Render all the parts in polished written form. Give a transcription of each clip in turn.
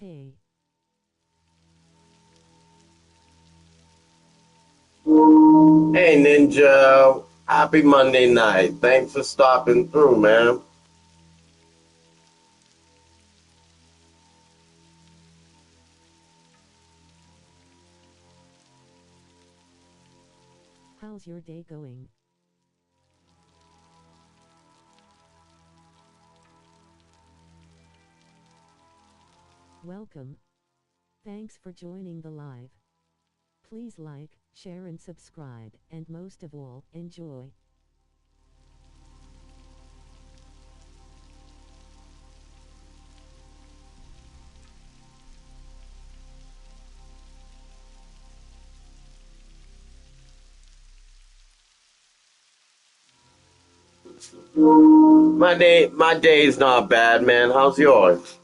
Hey, Hey Ninja, happy Monday night. Thanks for stopping through, man. how's your day going? Welcome. Thanks for joining the live. Please like, share and subscribe, and most of all, enjoy. My day's not bad, man. How's yours?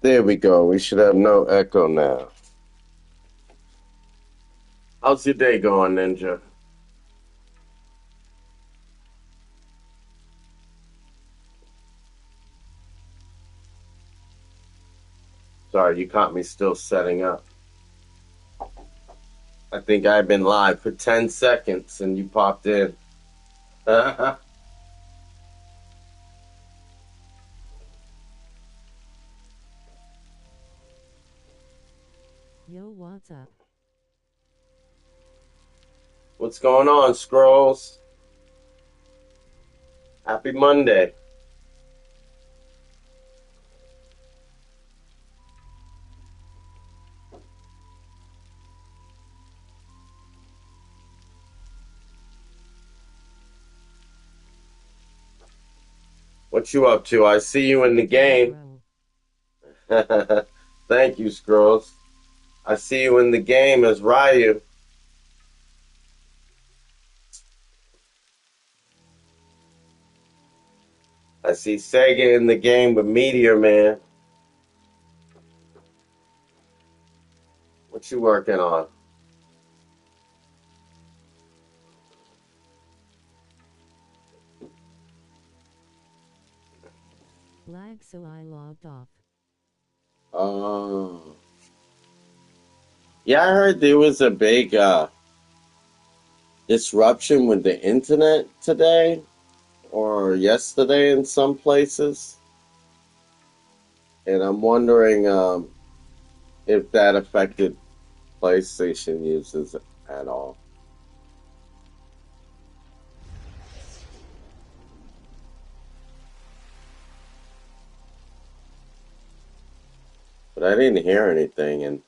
There we go. We should have no echo now. How's your day going, Ninja? Sorry, you caught me still setting up. I think I've been live for 10 seconds and you popped in. Yo, what's up? What's going on, Scrolls? Happy Monday. What you up to? I see you in the game. Bro. Thank you, Scrolls. I see you in the game as Ryu. I see Sega in the game with Meteor Man. What you working on? Lag, so I logged off. Oh. Yeah, I heard there was a big disruption with the internet today or yesterday in some places. And I'm wondering if that affected PlayStation users at all. But I didn't hear anything, and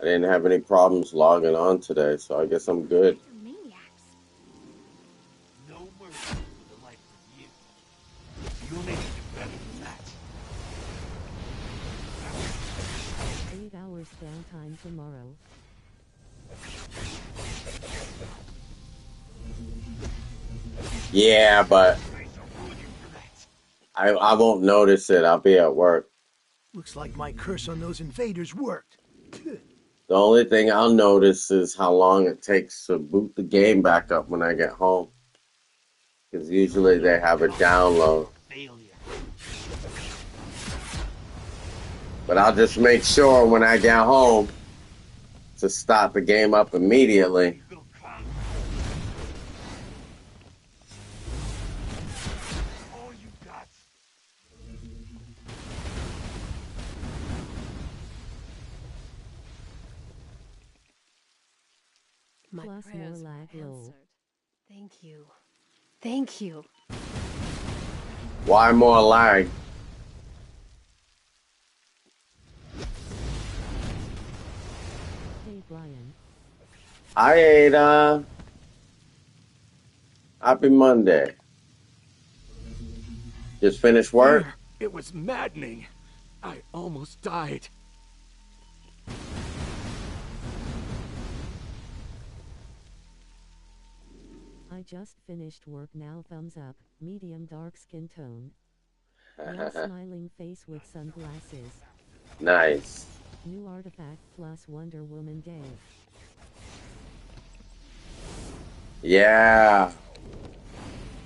I didn't have any problems logging on today, so I guess I'm good. Maniacs. No mercy for the life of you. You'll need to do better than that. 8 hours downtime tomorrow. Yeah, but I won't notice it. I'll be at work. Looks like my curse on those invaders worked. The only thing I'll notice is how long it takes to boot the game back up when I get home. Because usually they have a download. Failure. But I'll just make sure when I get home to start the game up immediately. Little clown. All you got. My Plus more prayers were lag lol. answered. Thank you. Thank you. Why more lag? Hey Brian. I ate, happy Monday. Just finished work? There, it was maddening. I almost died. I just finished work now. Thumbs up. Medium dark skin tone. Young smiling face with sunglasses. Nice. New artifact plus Wonder Woman Day. Yeah.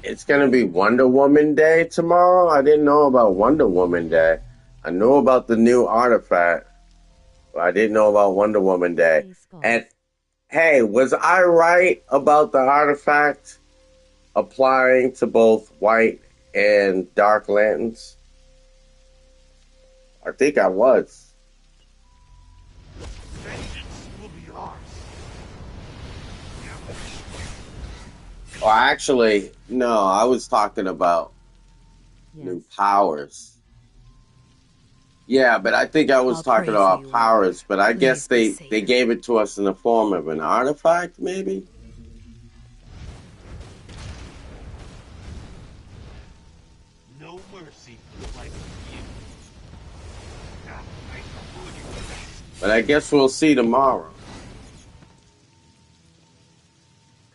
It's gonna be Wonder Woman Day tomorrow? I didn't know about Wonder Woman Day. I knew about the new artifact, but I didn't know about Wonder Woman Day. Hey Scott. And hey, was I right about the artifact applying to both white and dark lanterns? I think I was. Vengeance will be ours. Or actually, no, I was talking about new Yes. powers. Yeah, but I think I was I'll pray talking for about you, powers, but I Please guess be they safe. gave it to us in the form of an artifact, maybe? No mercy for the life of you. Ah, I know you. But I guess we'll see tomorrow.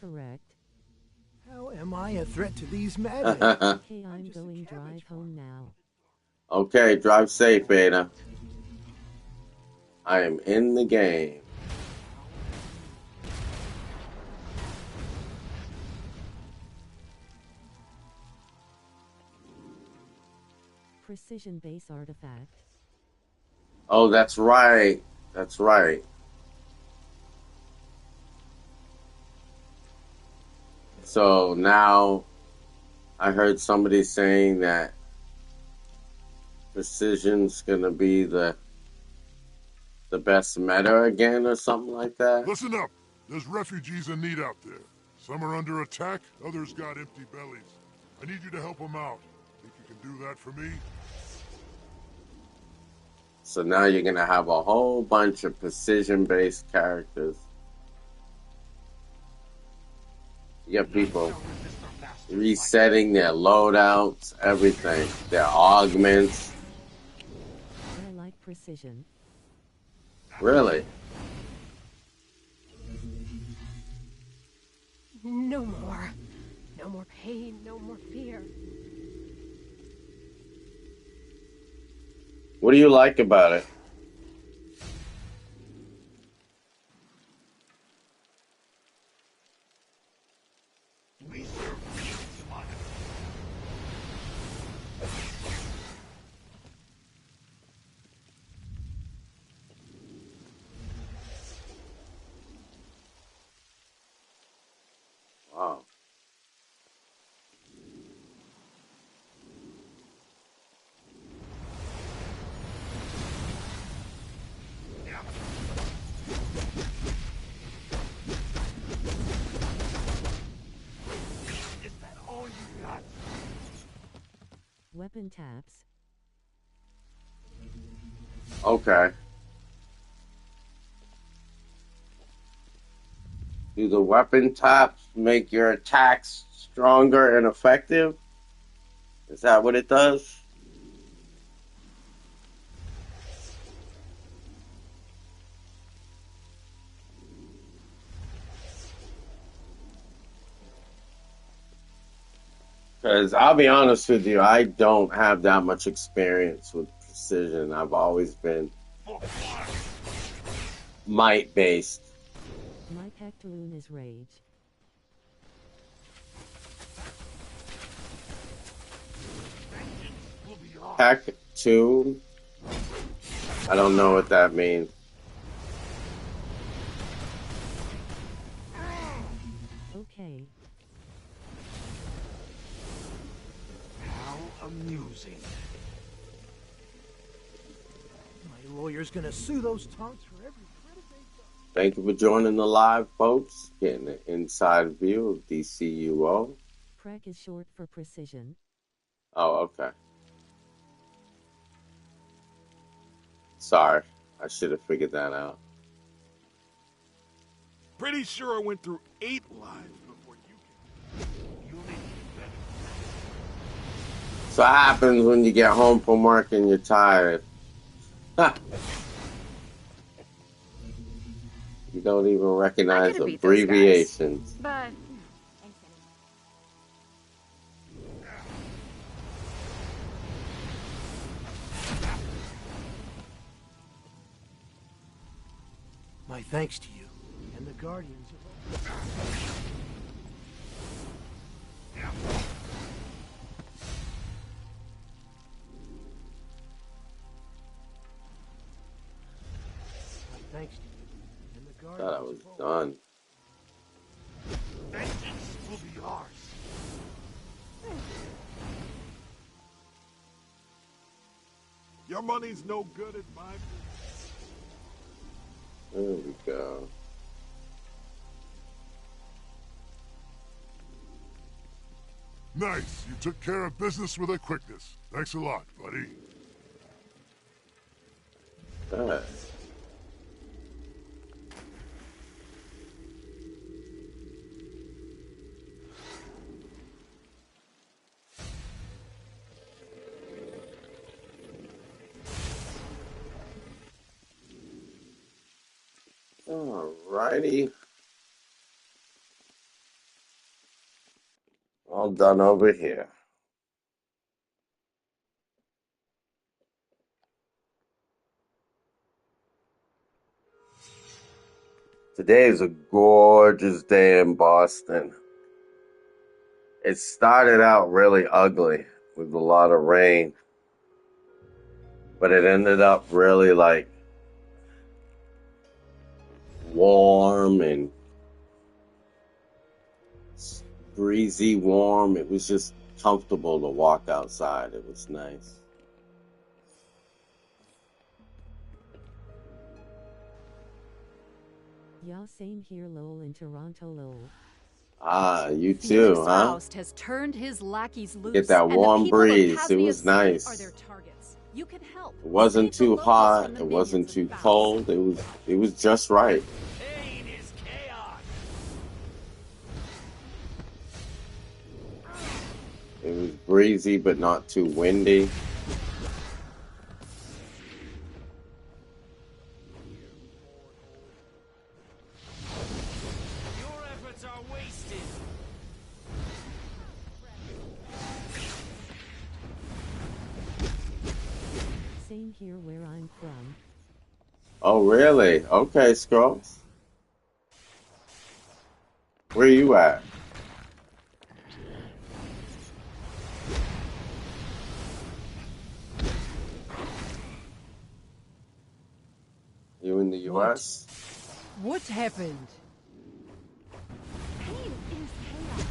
Correct. How am I a threat to these madmen? Hey, I'm just a going cabbage drive farm. home now. Okay, drive safe, Ada. I am in the game. Precision base artifact. Oh, that's right. That's right. So now I heard somebody saying that precision's gonna be the best meta again or something like that. Listen up. There's refugees in need out there. Some are under attack, others got empty bellies. I need you to help them out. Think you can do that for me? So now you're gonna have a whole bunch of precision-based characters. You got people Shall resist our master's resetting their loadouts, everything, their augments. I like precision. Really? No more. No more pain, no more fear. What do you like about it? life. We serve peace, honor. Wow. Yeah. Is that all you got? Weapon taps. Okay. Do the weapon taps make your attacks stronger and effective? Is that what it does? Because I'll be honest with you, I don't have that much experience with precision. I've always been For fun. might based. My Pectaloon is rage. Peck 2. I don't know what that means. Okay. How amusing. My lawyer's gonna sue those tonks for every credit they've done. Thank you for joining the live, folks. Getting an inside view of DCUO. Prec is short for precision. Oh, okay. Sorry. I should have figured that out. Pretty sure I went through 8 lives before you can. You'll need to do better. So what happens when you get home from work and you're tired? You don't even recognize I could beat those guys. abbreviations. But My thanks to you and the Guardians of all. My thanks to you and the Guardians Thought I was of all. done. Vengeance will be ours. Your money's no good at my business. There we go. Nice. You took care of business with a quickness. Thanks a lot, buddy. Good. Alrighty. All done over here. Today is a gorgeous day in Boston. It started out really ugly with a lot of rain, but it ended up really like warm and breezy warm. It was just comfortable to walk outside. It was nice. Yeah, same here, lol, in Toronto, lol. Ah, you Felix too, huh? Faust has turned his lackeys loose, Get that and the warm people of breeze. It Casnia was City are nice. their targets. You can help. It wasn't Save the too locals hot. from the It wasn't minions too of Faust. cold. It was just right. Pain is chaos. It was breezy but not too windy. Your efforts are wasted. Same here where I'm from. Oh, really? Okay, Scrolls. Where you at? You in the U.S.? what happened? Pain is chaos.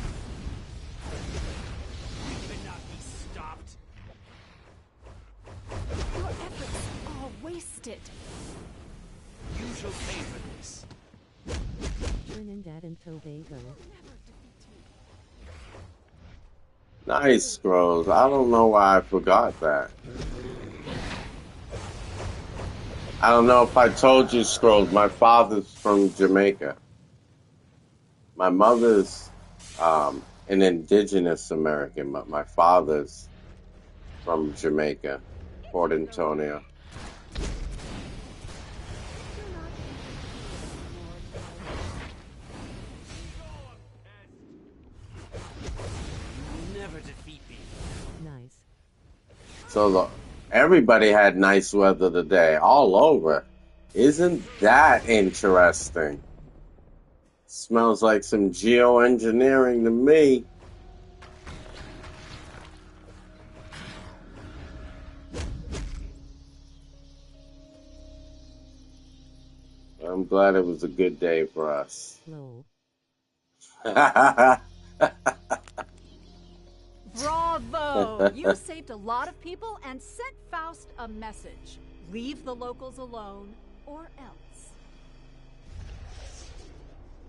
You cannot be stopped. Your efforts are wasted. You shall pay for this. Trinidad and Tobago. Nice, Scrolls. I don't know why I forgot that. I don't know if I told you, Scrolls. My father's from Jamaica. My mother's an indigenous American, but my father's from Jamaica, Port Antonio. You will never defeat me. Nice. So everybody had nice weather today, all over. Isn't that interesting? Smells like some geoengineering to me. I'm glad it was a good day for us. Lol. Bravo! You saved a lot of people and sent Faust a message. Leave the locals alone, or else.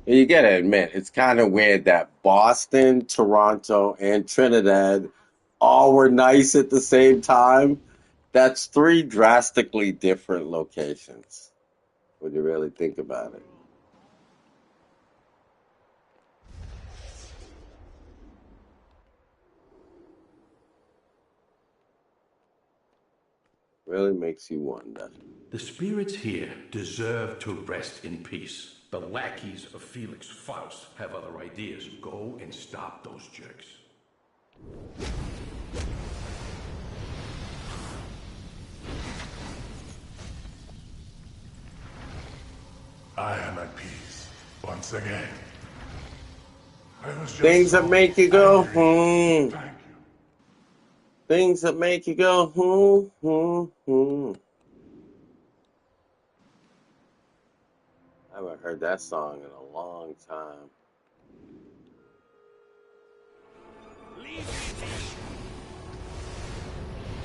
You gotta admit, it's kind of weird that Boston, Toronto, and Trinidad all were nice at the same time. That's three drastically different locations when you really think about it. Really makes you wonder. The spirits here deserve to rest in peace. The lackeys of Felix Faust have other ideas. Go and stop those jerks. I am at peace once again. I was just Things that so make you go, angry. Thank you. Things that make you go, I haven't heard that song in a long time.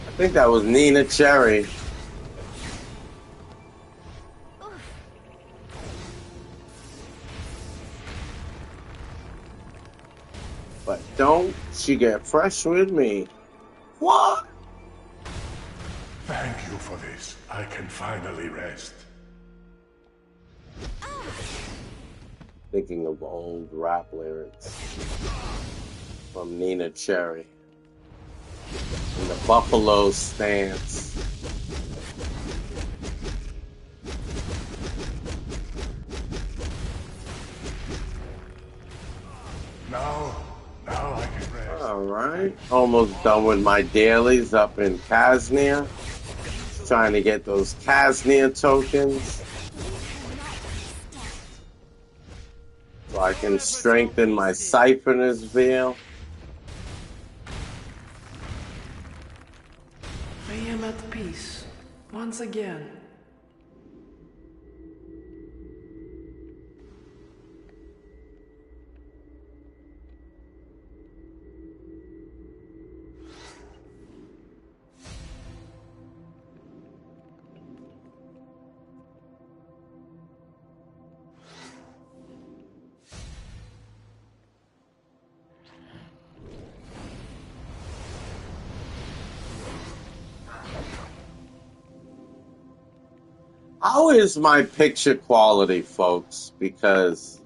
I think that was Nina Cherry. But don't she get fresh with me? What? Thank you for this. I can finally rest. Thinking of old rap lyrics from Nina Cherry. In the Buffalo Stance. Now I can rest. Alright. Almost done with my dailies up in Kaznia. Trying to get those Kaznia tokens. So I can strengthen my Siphonous Veil. I am at peace once again. How is my picture quality, folks? Because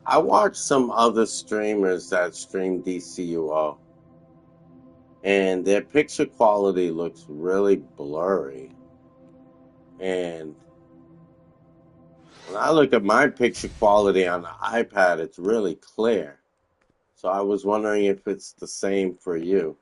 I watch some other streamers that stream DCUO, and their picture quality looks really blurry. And when I look at my picture quality on the iPad, it's really clear. So I was wondering if it's the same for you.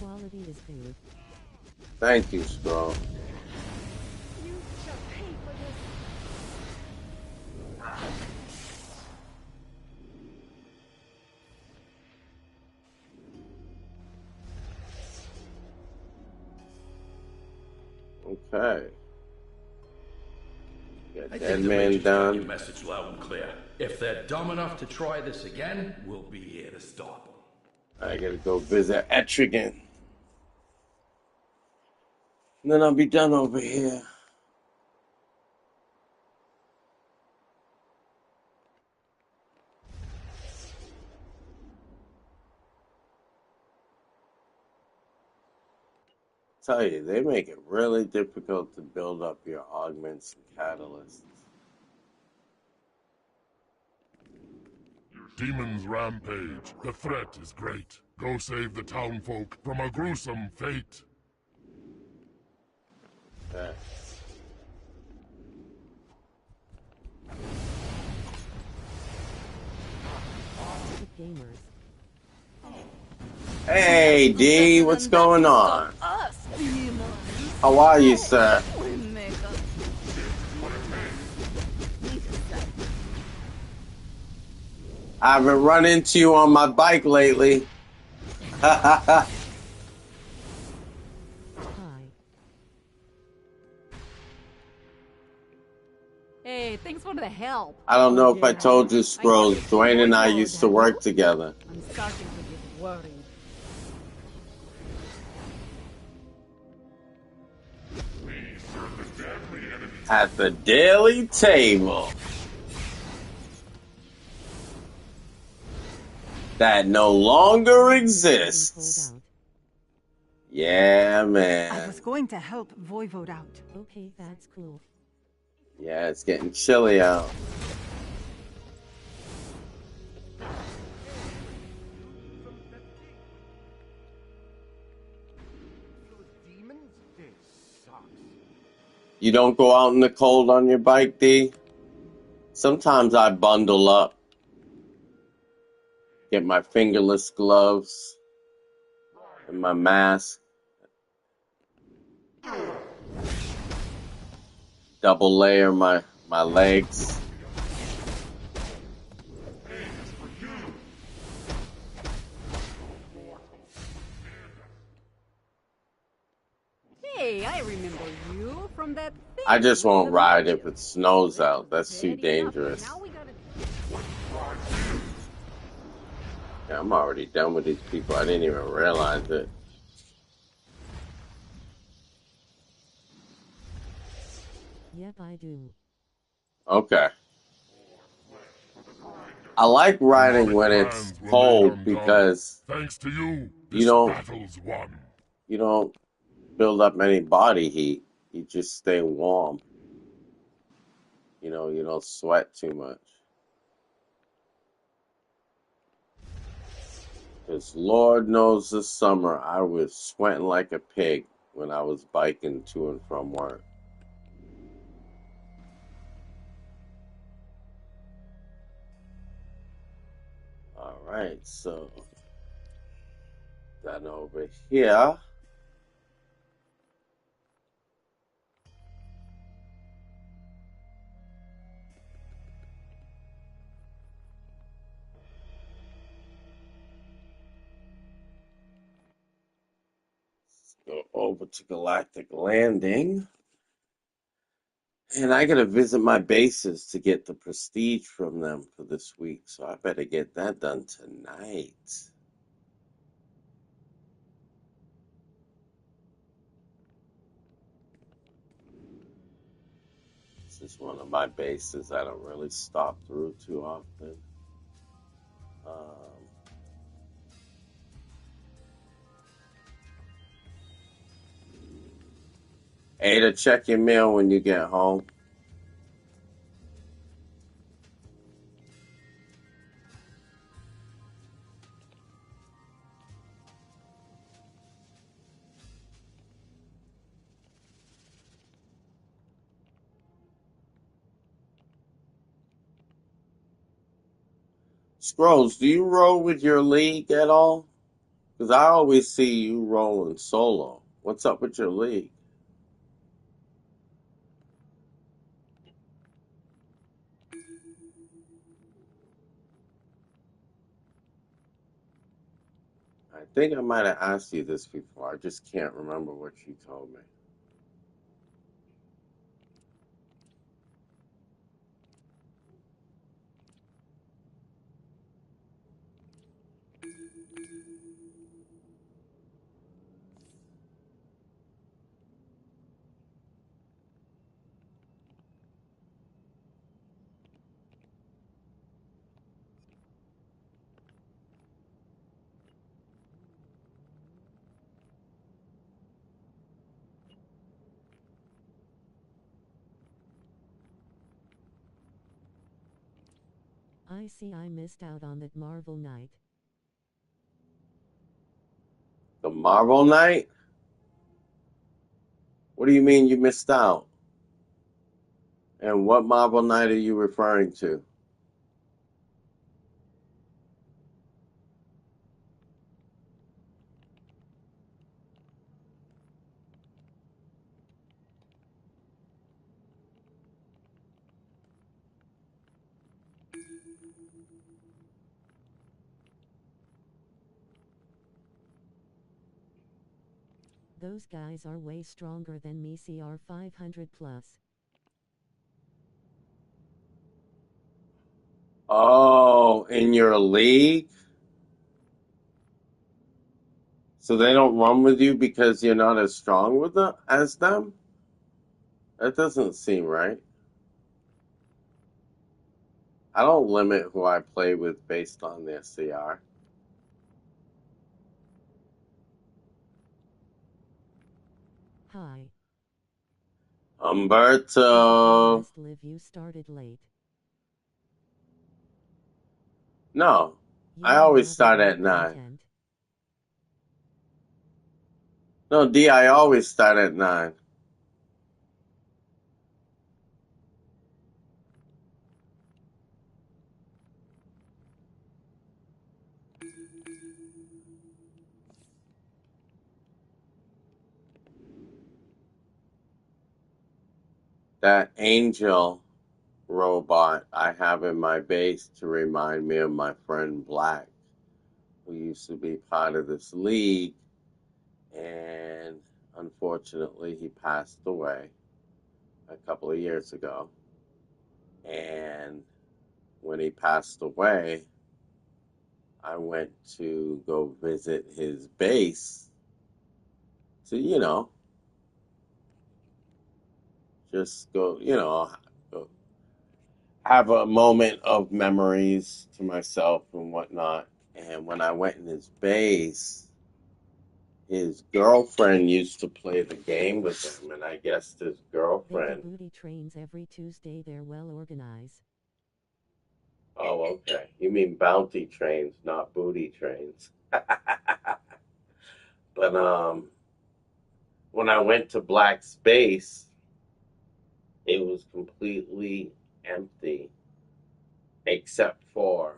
Quality is good. Thank you, Scroll. You shall pay for this. Okay. Got I Dead think the Man Major's got your done. message loud and clear. If they're dumb enough to try this again, we'll be here to stop them. I gotta go visit Etrigan. And then I'll be done over here. Tell you, they make it really difficult to build up your augments and catalysts. Demons rampage. The threat is great. Go save the townfolk from a gruesome fate. Okay. Gamers. Hey, D, what's going on? How are you, sir? I haven't run into you on my bike lately. Hi. Hey, thanks for the help. I don't know if I Yeah. told you, I Scrolls. guess it's Dwayne and I your used to fault, work Daniel. together. I'm starting to get worried. At the daily table. That no longer exists. Yeah, I man. was going to help Voivode out. Okay, that's cool. Yeah, it's getting chilly out. You don't go out in the cold on your bike, D? Sometimes I bundle up. Get my fingerless gloves and my mask. Double layer my legs. Hey, I remember you from that thing. I just with won't the ride roaches. if it snows That out. was That's too bad enough, but dangerous. now we gotta... Yeah, I'm already done with these people. I didn't even realize it. Yep, I do. Okay. I like riding when it's Plans will cold make undone. because Thanks to you, you this don't battle's won. you don't build up any body heat. You just stay warm. You know, you don't sweat too much. Because Lord knows this summer I was sweating like a pig when I was biking to and from work. All right, so then over here. Go over to Galactic Landing. And I gotta visit my bases to get the prestige from them for this week, so I better get that done tonight. This is one of my bases I don't really stop through too often. Ada, check your mail when you get home. Scrolls, do you roll with your league at all? Because I always see you rolling solo. What's up with your league? I think I might have asked you this before. I just can't remember what you told me. I see I missed out on that Marvel night. The Marvel night? What do you mean you missed out? And what Marvel Knight are you referring to? Those guys are way stronger than me. CR 500 plus. Oh, in your league? So they don't run with you because you're not as strong with them as them? That doesn't seem right. I don't limit who I play with based on their CR. Hi. Umberto. Best live you started late. No, You I know always Marvel start Knight at 9. content. No, D, I always start at 9. That angel robot I have in my base to remind me of my friend Black, who used to be part of this league, and unfortunately he passed away a couple of years ago. And when he passed away, I went to go visit his base to, just go, go have a moment of memories to myself and whatnot. And when I went in his base, his girlfriend used to play the game with him, and I guess his They do girlfriend. booty trains every Tuesday. They're well organized. Oh, okay. You mean bounty trains, not booty trains. But when I went to Black Space, it was completely empty except for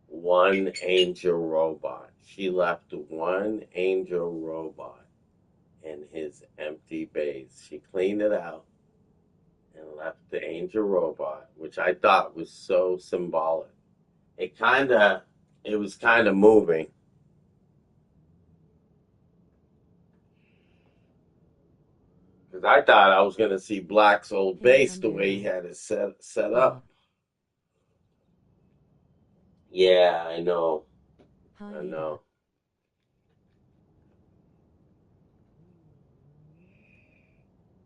one angel robot. She left one angel robot in his empty base. She cleaned it out and left the angel robot, which I thought was so symbolic. It was kind of moving because I thought I was going to see Black's old Hey, base I'm the there way he now. had it set Yeah. up. Yeah, I know. Hi, I Ada. know.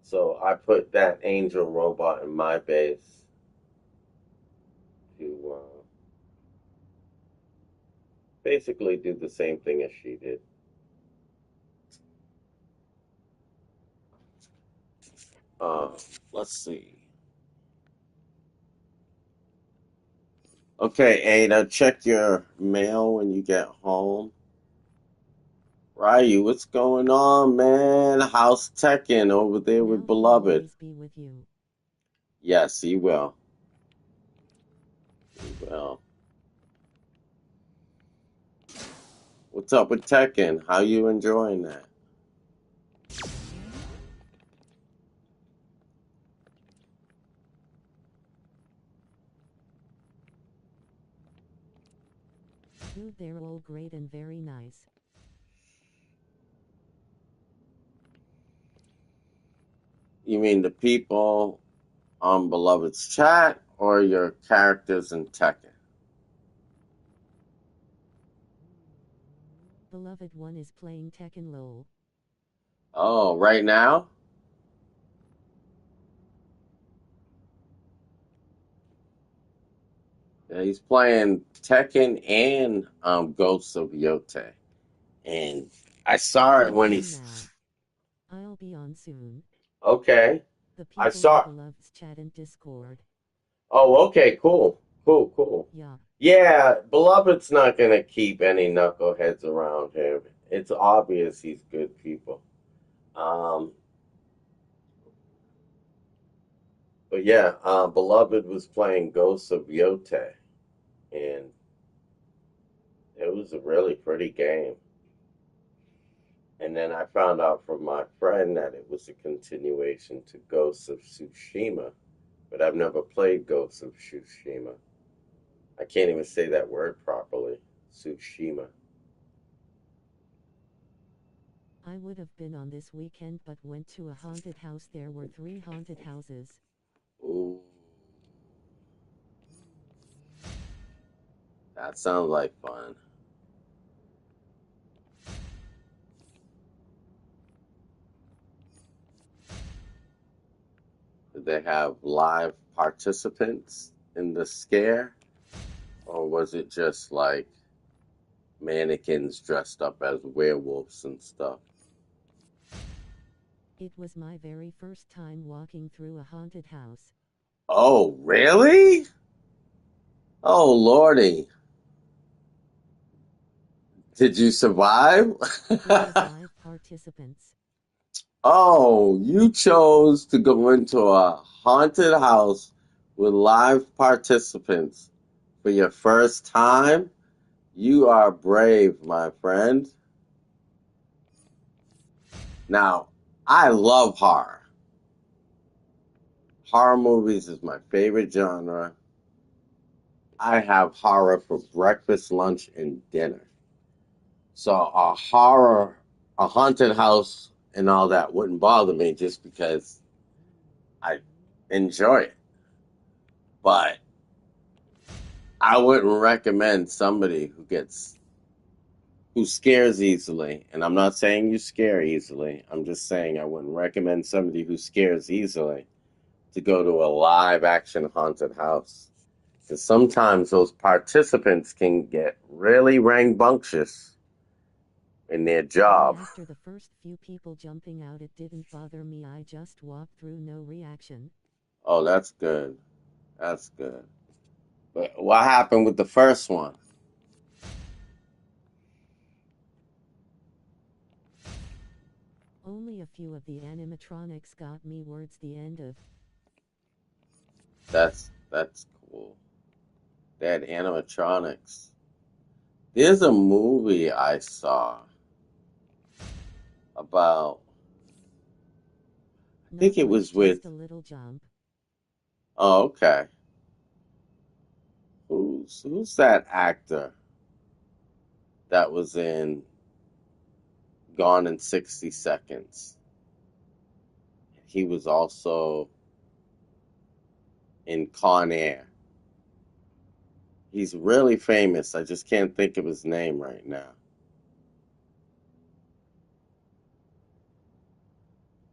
So I put that angel robot in my base to basically do the same thing as she did. Uh, let's see. Okay, Ada, check your mail when you get home. Ryu, what's going on, man? How's Tekken over there Now with he'll Beloved? always be with you. Yes, he will. He will. What's up with Tekken? How you enjoying that? Dude, they're all great and very nice. You mean the people on Beloved's chat or your characters in Tekken? Beloved one is playing Tekken LOL. Oh, right now? Yeah, he's playing Tekken and Ghosts of Yote. And I saw it I'm when on he's now. I'll be on soon. okay. The I people in saw. Beloved's chat and Discord. Oh, okay, cool, cool. Yeah. Yeah, Beloved's not gonna keep any knuckleheads around him. It's obvious he's good people. But But yeah, Beloved was playing Ghosts of Yote, and it was a really pretty game. And then I found out from my friend that it was a continuation to Ghosts of Tsushima, but I've never played Ghosts of Tsushima. I can't even say that word properly. Tsushima. I would have been on this weekend but went to a haunted house. There were 3 haunted houses. Ooh, that sounds like fun. Did they have live participants in the scare? Or was it just like mannequins dressed up as werewolves and stuff? It was my very first time walking through a haunted house. Oh, really? Oh, Lordy. Did you survive? It was live participants. Oh, you chose to go into a haunted house with live participants for your first time? You are brave, my friend. Now, I love horror. Horror movies is my favorite genre. I have horror for breakfast, lunch, and dinner. So a haunted house and all that wouldn't bother me just because I enjoy it. But I wouldn't recommend somebody who scares easily. And I'm not saying you scare easily. I'm just saying I wouldn't recommend somebody who scares easily to go to a live action haunted house. Because sometimes those participants can get really rambunctious in their job. After the first few people jumping out, it didn't bother me. I just walked through, no reaction. Oh, that's good. That's good. But what happened with the first one? Only a few of the animatronics got me towards the end of. That's cool. They had animatronics. There's a movie I saw about. I think it was with. Just a little jump. Oh, okay. Who's that actor that was in Gone in 60 Seconds? He was also in Con Air. He's really famous. I just can't think of his name right now.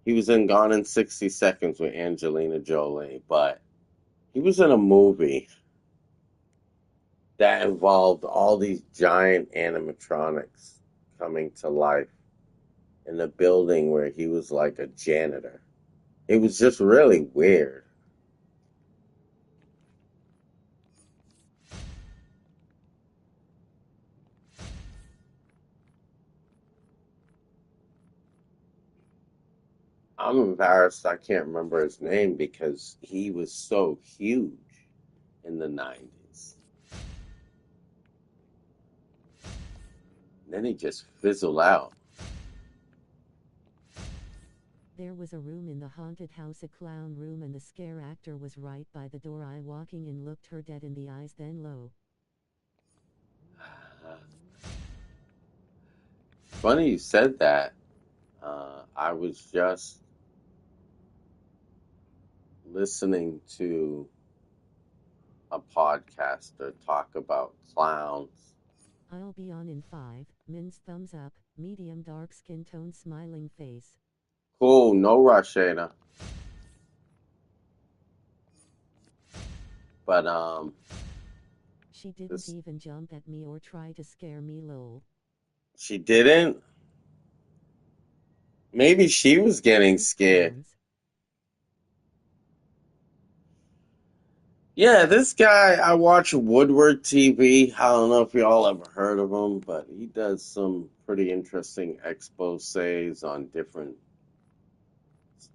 He was in Gone in 60 Seconds with Angelina Jolie, but he was in a movie that involved all these giant animatronics coming to life in a building where he was like a janitor. It was just really weird. I'm embarrassed I can't remember his name because he was so huge in the 90s. Then he just fizzled out. There was a room in the haunted house, a clown room, and the scare actor was right by the door. I walking in, looked her dead in the eyes, then low. Funny you said that. I was just listening to a podcaster talk about clowns. I'll be on in 5 minutes. Thumbs up, medium dark skin tone, smiling face. Cool, no rush, Ada. But She didn't even jump at me or try to scare me, lol. She didn't? Maybe she was getting scared. Yeah, this guy, I watch Woodward TV. I don't know if y'all ever heard of him, but he does some pretty interesting exposés on different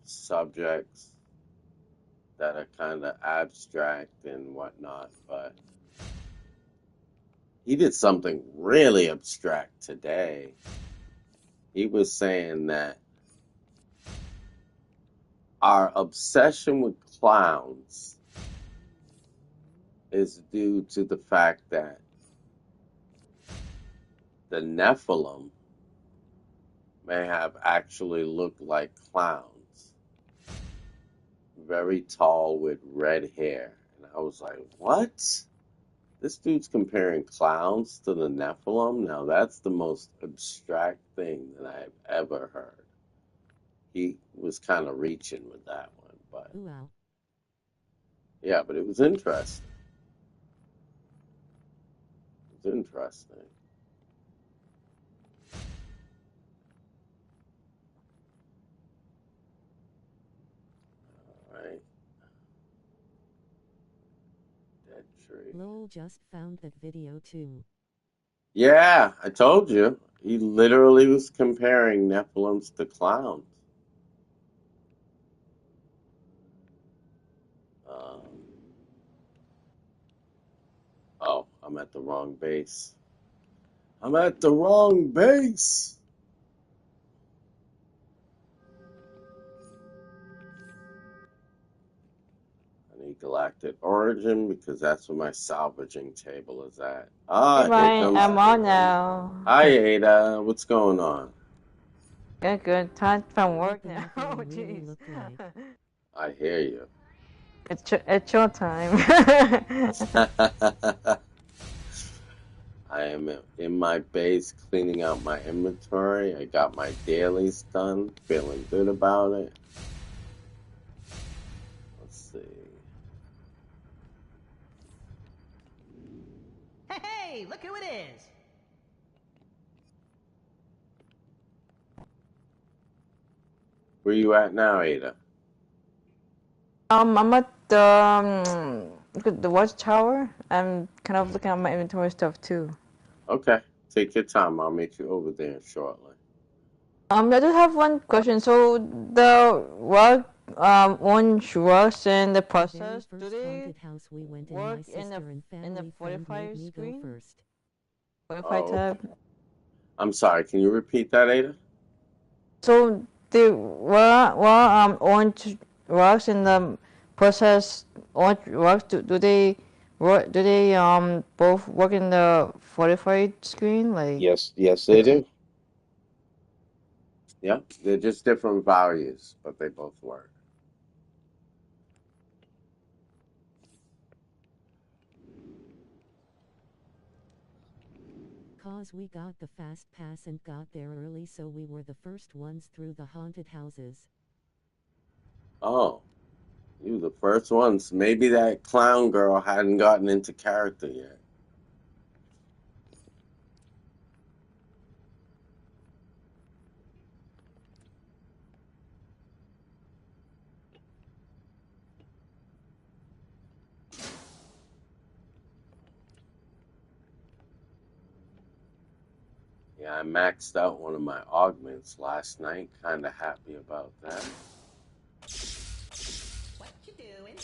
subjects. that are kind of abstract and whatnot, but he did something really abstract today. He was saying that our obsession with clowns is due to the fact that the Nephilim may have actually looked like clowns, very tall with red hair. And I was like, what? This dude's comparing clowns to the Nephilim? Now that's the most abstract thing that I've ever heard. He was kind of reaching with that one, but Wow. yeah, but it was interesting. It was interesting. All right. Dead tree. Lowell just found that video too. Yeah, I told you. He literally was comparing Nephilims to clowns. Um, oh, I'm at the wrong base. I'm at the wrong base. I need Galactic Origin because that's where my salvaging table is at. Ah, Hey, here Ryan, comes. I'm on now. Hi, Ada. What's going on? Good, good. Time from What work the now. Nephilim Oh, really jeez. look like. I hear you. It's your time. I am in my base cleaning out my inventory. I got my dailies done. Feeling good about it. Let's see. Hey, look who it is! Where you at now, Ada? I'm at the watchtower. I'm kind of looking at my inventory stuff too. Okay. Take your time. I'll meet you over there shortly. I just have one question. So the rock, orange rocks in the process, The do very first they haunted house we went in, work my sister and in the family friend made 45 me go screen? first. 45 Oh, tab? I'm sorry. Can you repeat that, Ada? So the orange rocks in the process orange rocks do they work, do they both work in the 45 screen like Yes, they the do. Yeah, they're just different values, but they both work. Cause we got the fast pass and got there early, so we were the first ones through the haunted houses. Oh, you the first ones. Maybe that clown girl hadn't gotten into character yet. Yeah, I maxed out one of my augments last night. Kind of happy about that. What you doing?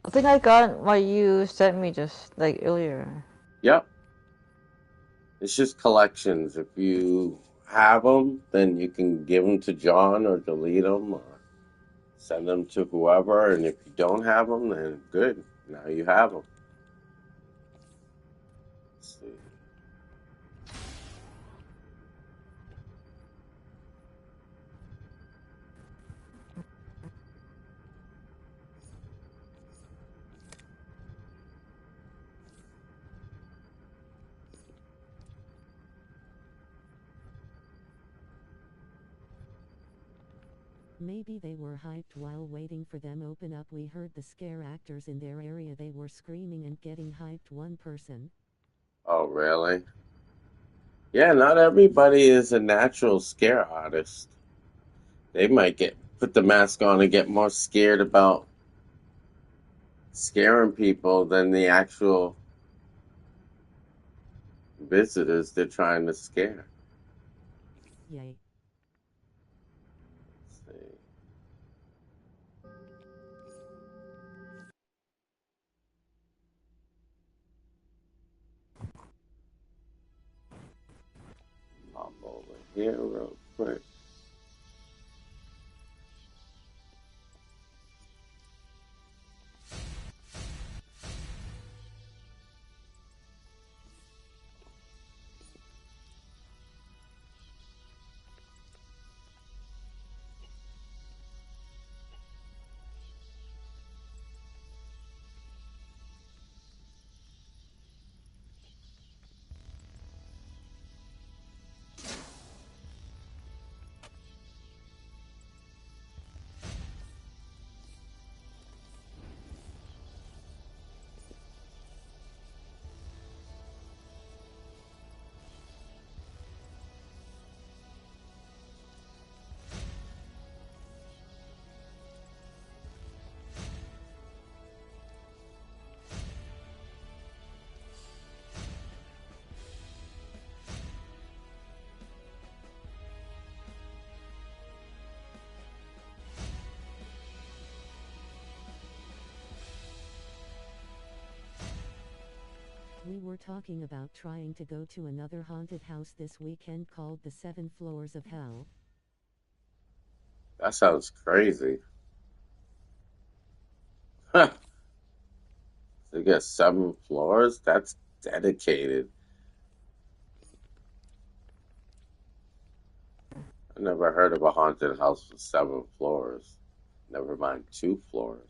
I think I got what you sent me just like earlier. Yep. It's just collections. If you have them, then you can give them to John or delete them or send them to whoever. And if you don't have them, then good. Now you have them. Let's see. Maybe they were hyped while waiting for them open up. We heard the scare actors in their area, they were screaming and getting hyped. One person. Oh, really? Yeah, not everybody is a natural scare artist. they might put the mask on and get more scared about scaring people than the actual visitors they're trying to scare. Yay. Let's see. Hop over here real quick. We were talking about trying to go to another haunted house this weekend called the 7 Floors of Hell. That sounds crazy. Huh. So you got 7 floors? That's dedicated. I never heard of a haunted house with 7 floors. Never mind 2 floors.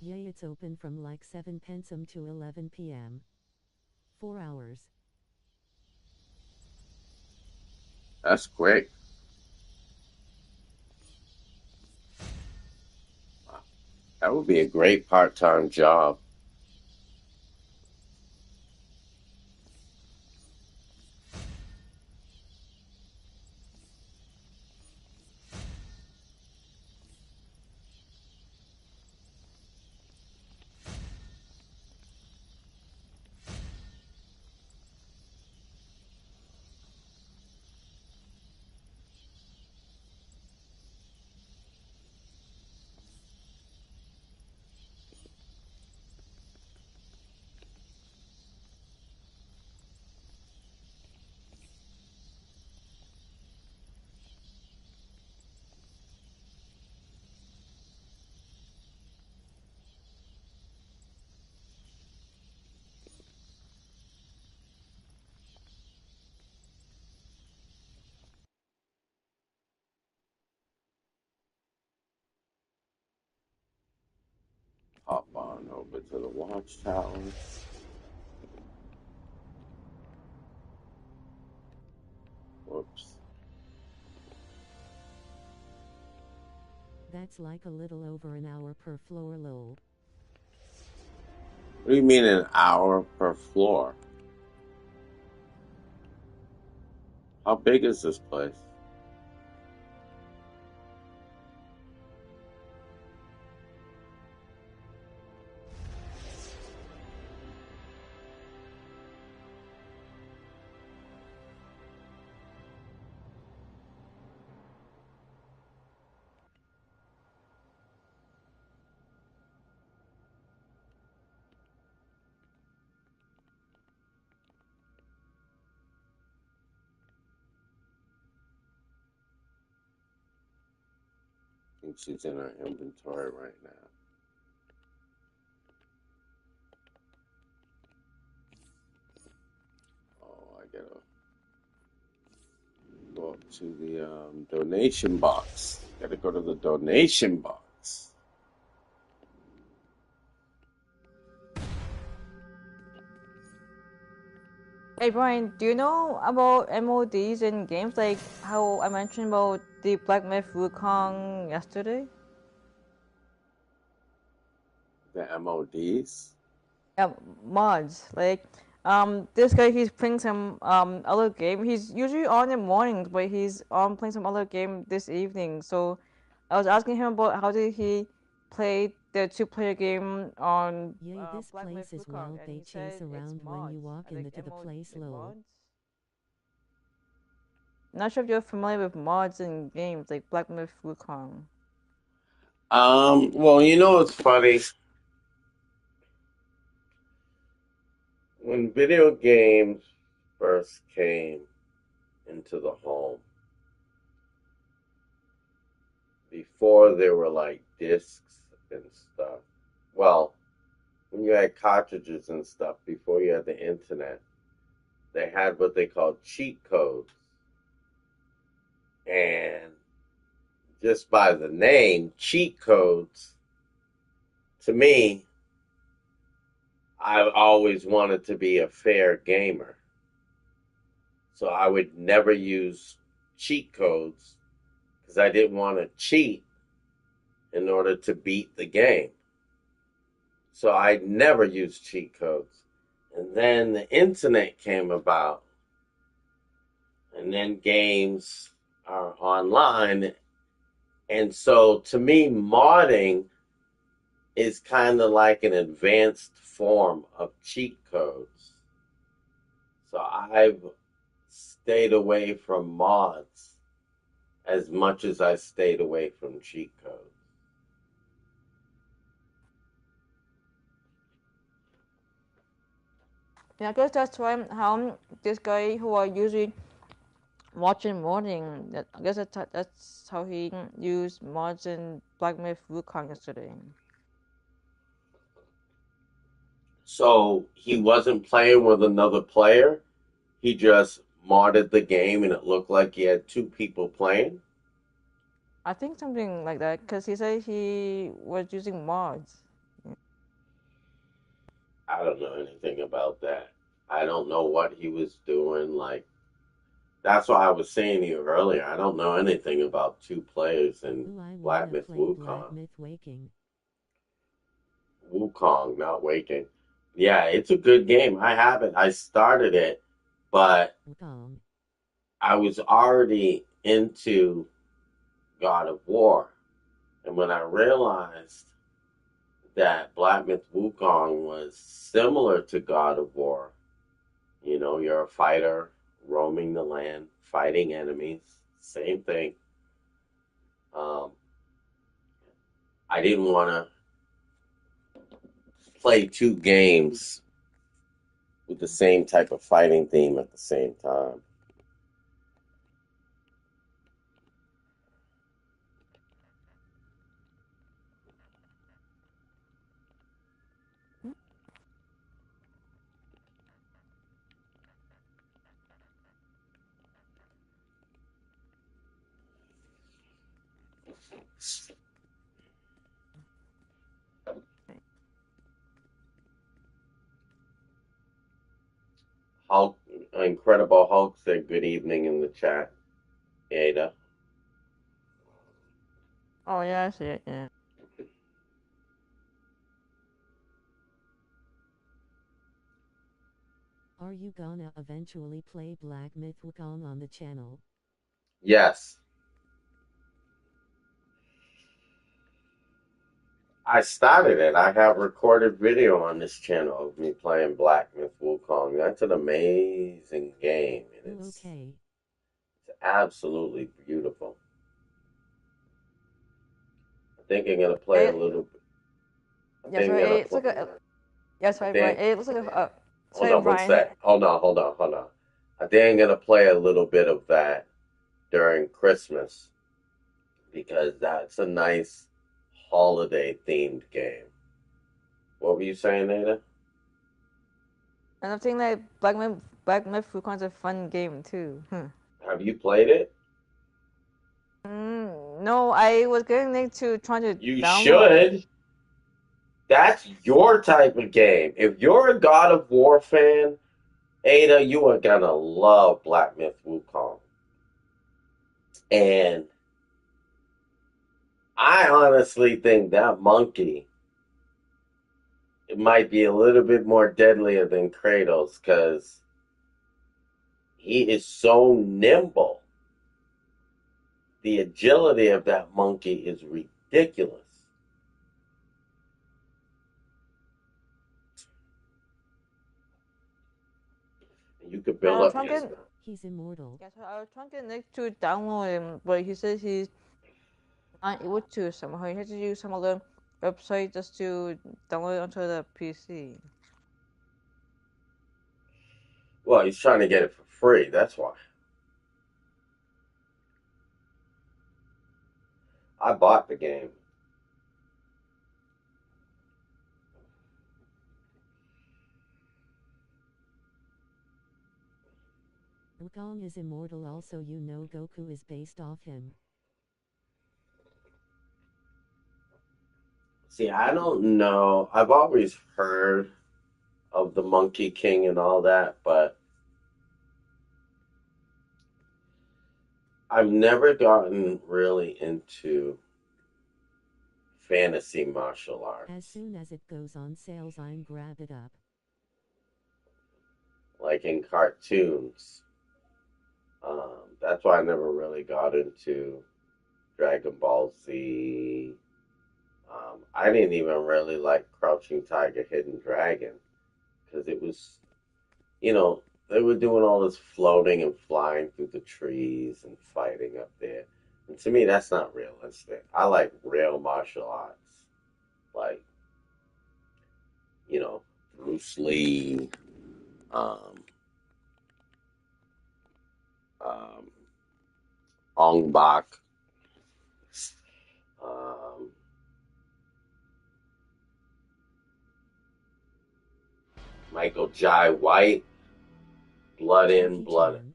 Yay, it's open from like 7 p.m. to 11 p.m. 4 hours. That's quick. That would be a great part-time job. Hop on over to the watchtower. Whoops. That's like a little over an hour per floor, lol. What do you mean an hour per floor? How big is this place? I think she's in her inventory right now. Oh, I gotta go up to the donation box. Gotta go to the donation box. Hey Brian, do you know about MODs in games like how I mentioned about the Black Myth Wukong yesterday? The MODs? Yeah, mods. Like, this guy he's playing some other game. He's usually on in mornings, but he's playing some other game this evening. So, I was asking him about how did he play the two-player game on Yay, this Black Myth place is Wukong, wild. and They he chase said it's around when you mods. walk I think into the place, like lol. mods. Not sure if you're familiar with mods in games like Black Myth Wukong. Well, you know what's funny? When video games first came into the home, before there were like discs and stuff. Well, when you had cartridges and stuff, before you had the internet, they had what they called cheat codes. And just by the name, cheat codes, to me, I always wanted to be a fair gamer. So I would never use cheat codes because I didn't want to cheat in order to beat the game. So I never used cheat codes. And then the internet came about, and then games are online. And so to me, modding is kind of like an advanced form of cheat codes. So I've stayed away from mods as much as I stayed away from cheat codes. Yeah, I guess that's why how this guy who are usually watching morning. I guess that's how he used mods in Black Myth Wukong yesterday. So he wasn't playing with another player. He just modded the game and it looked like he had two people playing. I think something like that, because he said he was using mods. I don't know anything about that. I don't know what he was doing. Like, that's why I was saying to you earlier. I don't know anything about two players in Ooh, I Black wanna Myth play Black Wukong. Myth Waking. Wukong, not Waking. Yeah, it's a good game. I have it. I started it, but Wukong. I was already into God of War. And when I realized that Black Myth Wukong was similar to God of War, you know, you're a fighter roaming the land, fighting enemies, same thing. Um, I didn't want to play two games with the same type of fighting theme at the same time. Hulk, Incredible Hulk said good evening in the chat, Ada. Oh yeah, I see it. Yeah. Are you gonna eventually play Black Myth Wukong on the channel? Yes. I started it. I have recorded video on this channel of me playing Black Myth Wukong. That's an amazing game. And Ooh, okay. it's absolutely beautiful. I think I'm gonna play a little bit. Yeah, sorry. It's like a. Yeah, sorry, Brian. It looks like a. Hold Sorry, on one Brian. sec. Hold on. I think I'm gonna play a little bit of that during Christmas because that's a nice holiday themed game. What were you saying, Ada? And I'm thinking that Black Myth Wukong's a fun game too. Have you played it? No, I was getting to trying to You download. should. That's your type of game. If you're a God of War fan Ada, you are gonna love Black Myth Wukong. And I honestly think that monkey it might be a little bit more deadlier than Kratos because he is so nimble. The agility of that monkey is ridiculous. You could build up trying his. He's immortal. Yeah, so I was trying to get Nick to download him, but he says he's unable to somehow. He has to use some other website just to download it onto the PC. Well, he's trying to get it for free. That's why. I bought the game. Wukong is immortal, also, you know, Goku is based off him. See, I don't know. I've always heard of the Monkey King and all that, but I've never gotten really into fantasy martial arts. As soon as it goes on sales, I'm grab it up. Like in cartoons. That's why I never really got into Dragon Ball Z. I didn't even really like Crouching Tiger, Hidden Dragon because it was, they were doing all this floating and flying through the trees and fighting up there. And to me, that's not realistic. I like real martial arts, like, Bruce Lee, um, um, Ong Bak, um, Michael Jai White, Blood In, Blood.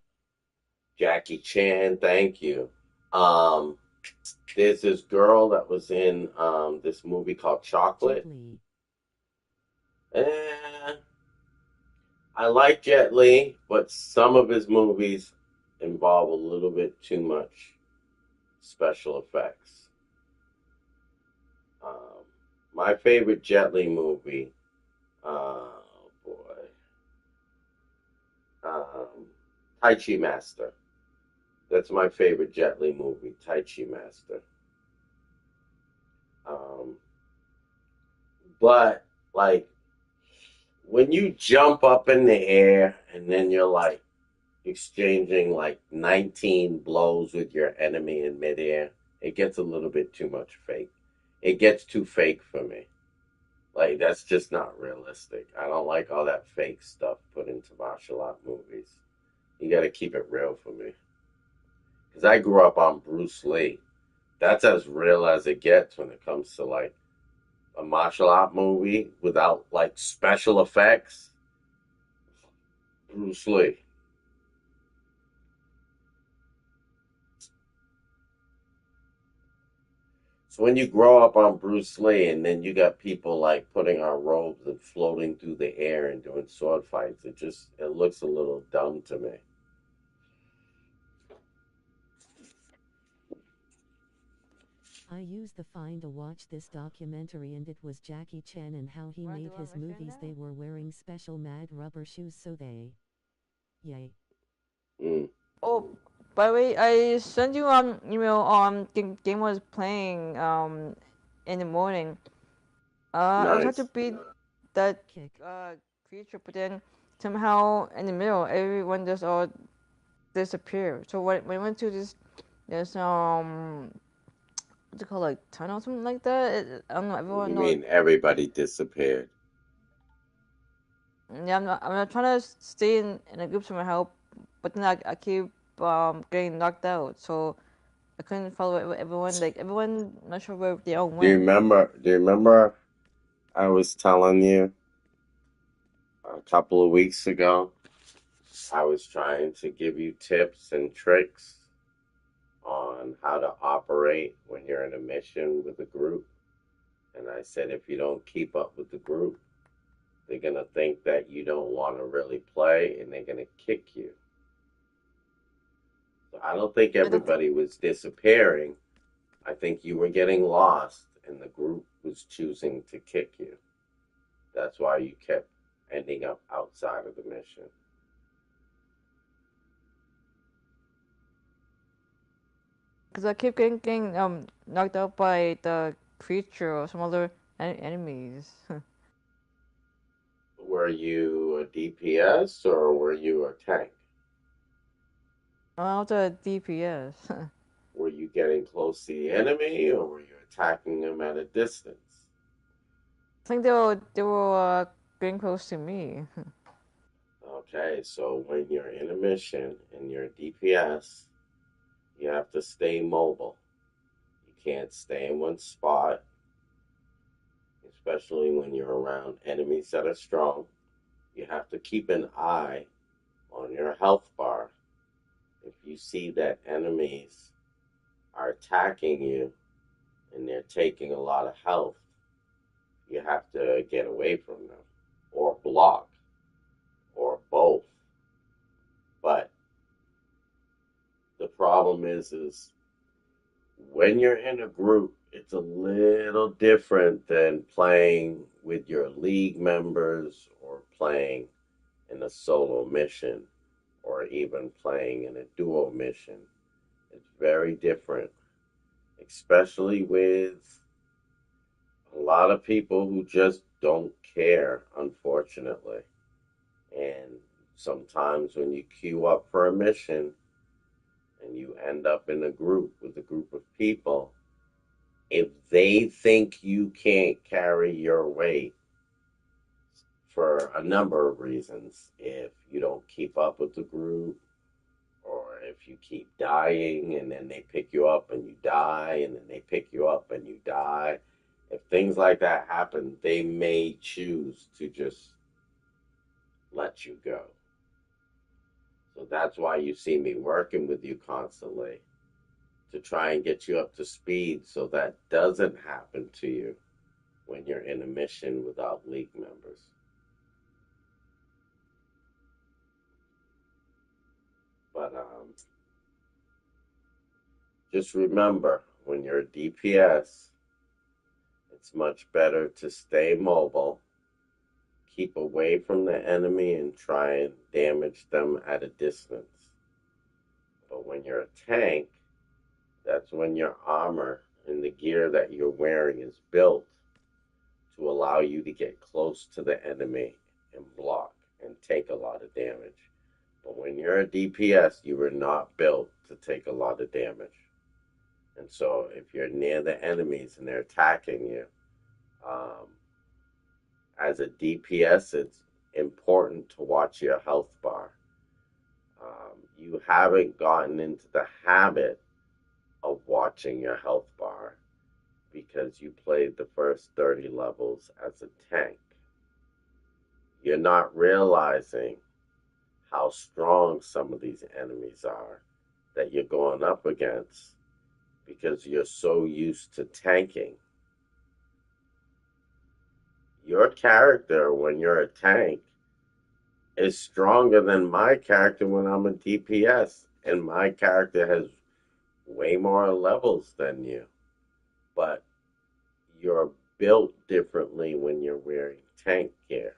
Jackie Chan, thank you. There's this girl that was in this movie called Chocolate. I like Jet Li, but some of his movies involve a little bit too much special effects. My favorite Jet Li movie, oh boy, Tai Chi Master. That's my favorite Jet Li movie, Tai Chi Master. But like when you jump up in the air and then you're like exchanging like 19 blows with your enemy in midair, it gets a little bit too much fake. It gets too fake for me. Like that's just not realistic. I don't like all that fake stuff put into martial art movies. You got to keep it real for me. Because I grew up on Bruce Lee. That's as real as it gets when it comes to like a martial art movie without like special effects. Bruce Lee. So when you grow up on Bruce Lee and then you got people like putting on robes and floating through the air and doing sword fights, it looks a little dumb to me. I used the Find to watch this documentary, and it was Jackie Chan and how he made his movies. They were wearing special mad rubber shoes, so they... Yay. Oh, by the way, I sent you an email on game was playing in the morning. I was trying to beat that creature, but then somehow in the middle everyone just all disappeared. So when we went to this what's it called, like tunnel or something like that? I don't know. Everyone. You mean everybody disappeared? Yeah, I'm not trying to stay in a group somehow, but then I keep getting knocked out. So I couldn't follow everyone. Like everyone, not sure where they all went. Do you remember? I was telling you a couple of weeks ago. I was trying to give you tips and tricks on how to operate when you're in a mission with a group. And I said, if you don't keep up with the group, they're going to think that you don't want to really play, and they're going to kick you. So I don't think everybody was disappearing. I think you were getting lost, and the group was choosing to kick you. That's why you kept ending up outside of the mission. Because I keep getting knocked out by the creature or some other enemies. Were you a DPS or were you a tank? I was a DPS. Were you getting close to the enemy or were you attacking them at a distance? I think they were getting close to me. Okay, so when you're in a mission and you're a DPS, you have to stay mobile. You can't stay in one spot, especially when you're around enemies that are strong. You have to keep an eye on your health bar. If you see that enemies are attacking you and they're taking a lot of health, you have to get away from them or block or both. But the problem is when you're in a group, it's a little different than playing with your league members or playing in a solo mission or even playing in a duo mission. It's very different, especially with a lot of people who just don't care, unfortunately. And sometimes when you queue up for a mission and you end up in a group with a group of people, if they think you can't carry your weight for a number of reasons, if you don't keep up with the group, or if you keep dying and then they pick you up and you die, and then they pick you up and you die, if things like that happen, they may choose to just let you go. So that's why you see me working with you constantly to try and get you up to speed so that doesn't happen to you when you're in a mission without league members. But just remember, when you're a DPS, it's much better to stay mobile, keep away from the enemy, and try and damage them at a distance. But when you're a tank, that's when your armor and the gear that you're wearing is built to allow you to get close to the enemy and block and take a lot of damage. But when you're a DPS, you are not built to take a lot of damage. And so if you're near the enemies and they're attacking you, as a DPS, it's important to watch your health bar. You haven't gotten into the habit of watching your health bar because you played the first 30 levels as a tank. You're not realizing how strong some of these enemies are that you're going up against because you're so used to tanking. Your character, when you're a tank, is stronger than my character when I'm a DPS, and my character has way more levels than you. But you're built differently when you're wearing tank gear.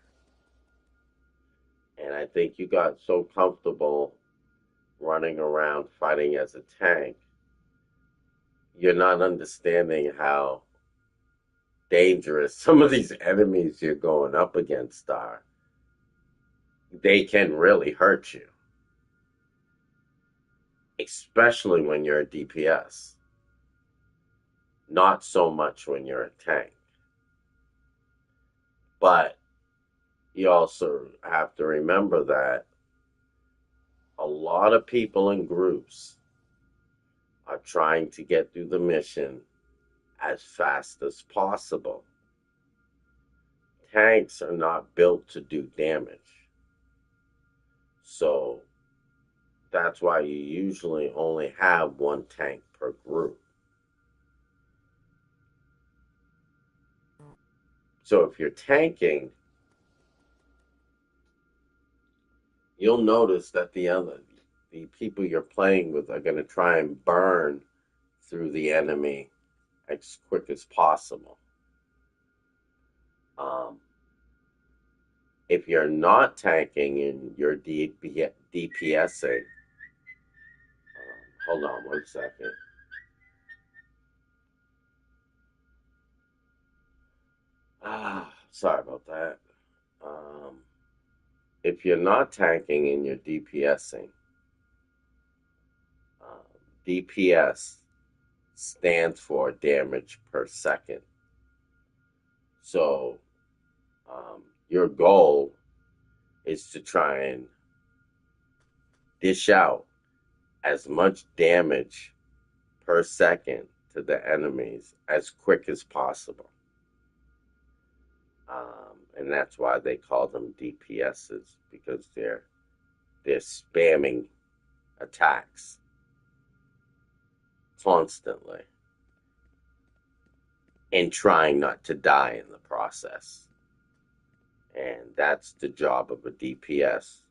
And I think you got so comfortable running around fighting as a tank, you're not understanding how dangerous some of these enemies you're going up against are. They can really hurt you, especially when you're a DPS. Not so much when you're a tank. But you also have to remember that a lot of people in groups are trying to get through the mission as fast as possible. Tanks are not built to do damage. So that's why you usually only have one tank per group. So if you're tanking, you'll notice that the people you're playing with are going to try and burn through the enemy as quick as possible. If you're not tanking and you're DPSing, hold on one second. Sorry about that. If you're not tanking and you're DPSing, DPS stands for damage per second. So your goal is to try and dish out as much damage per second to the enemies as quick as possible. And that's why they call them DPSs, because they're spamming attacks constantly and trying not to die in the process. And that's the job of a DPS.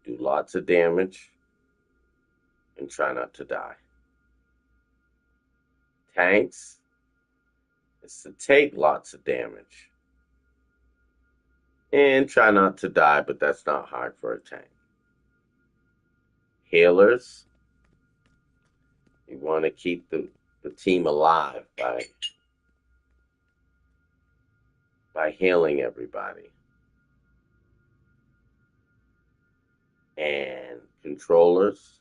Do lots of damage and try not to die. Tanks is to take lots of damage and try not to die, but that's not hard for a tank. Healers, you want to keep the team alive by healing everybody. And controllers,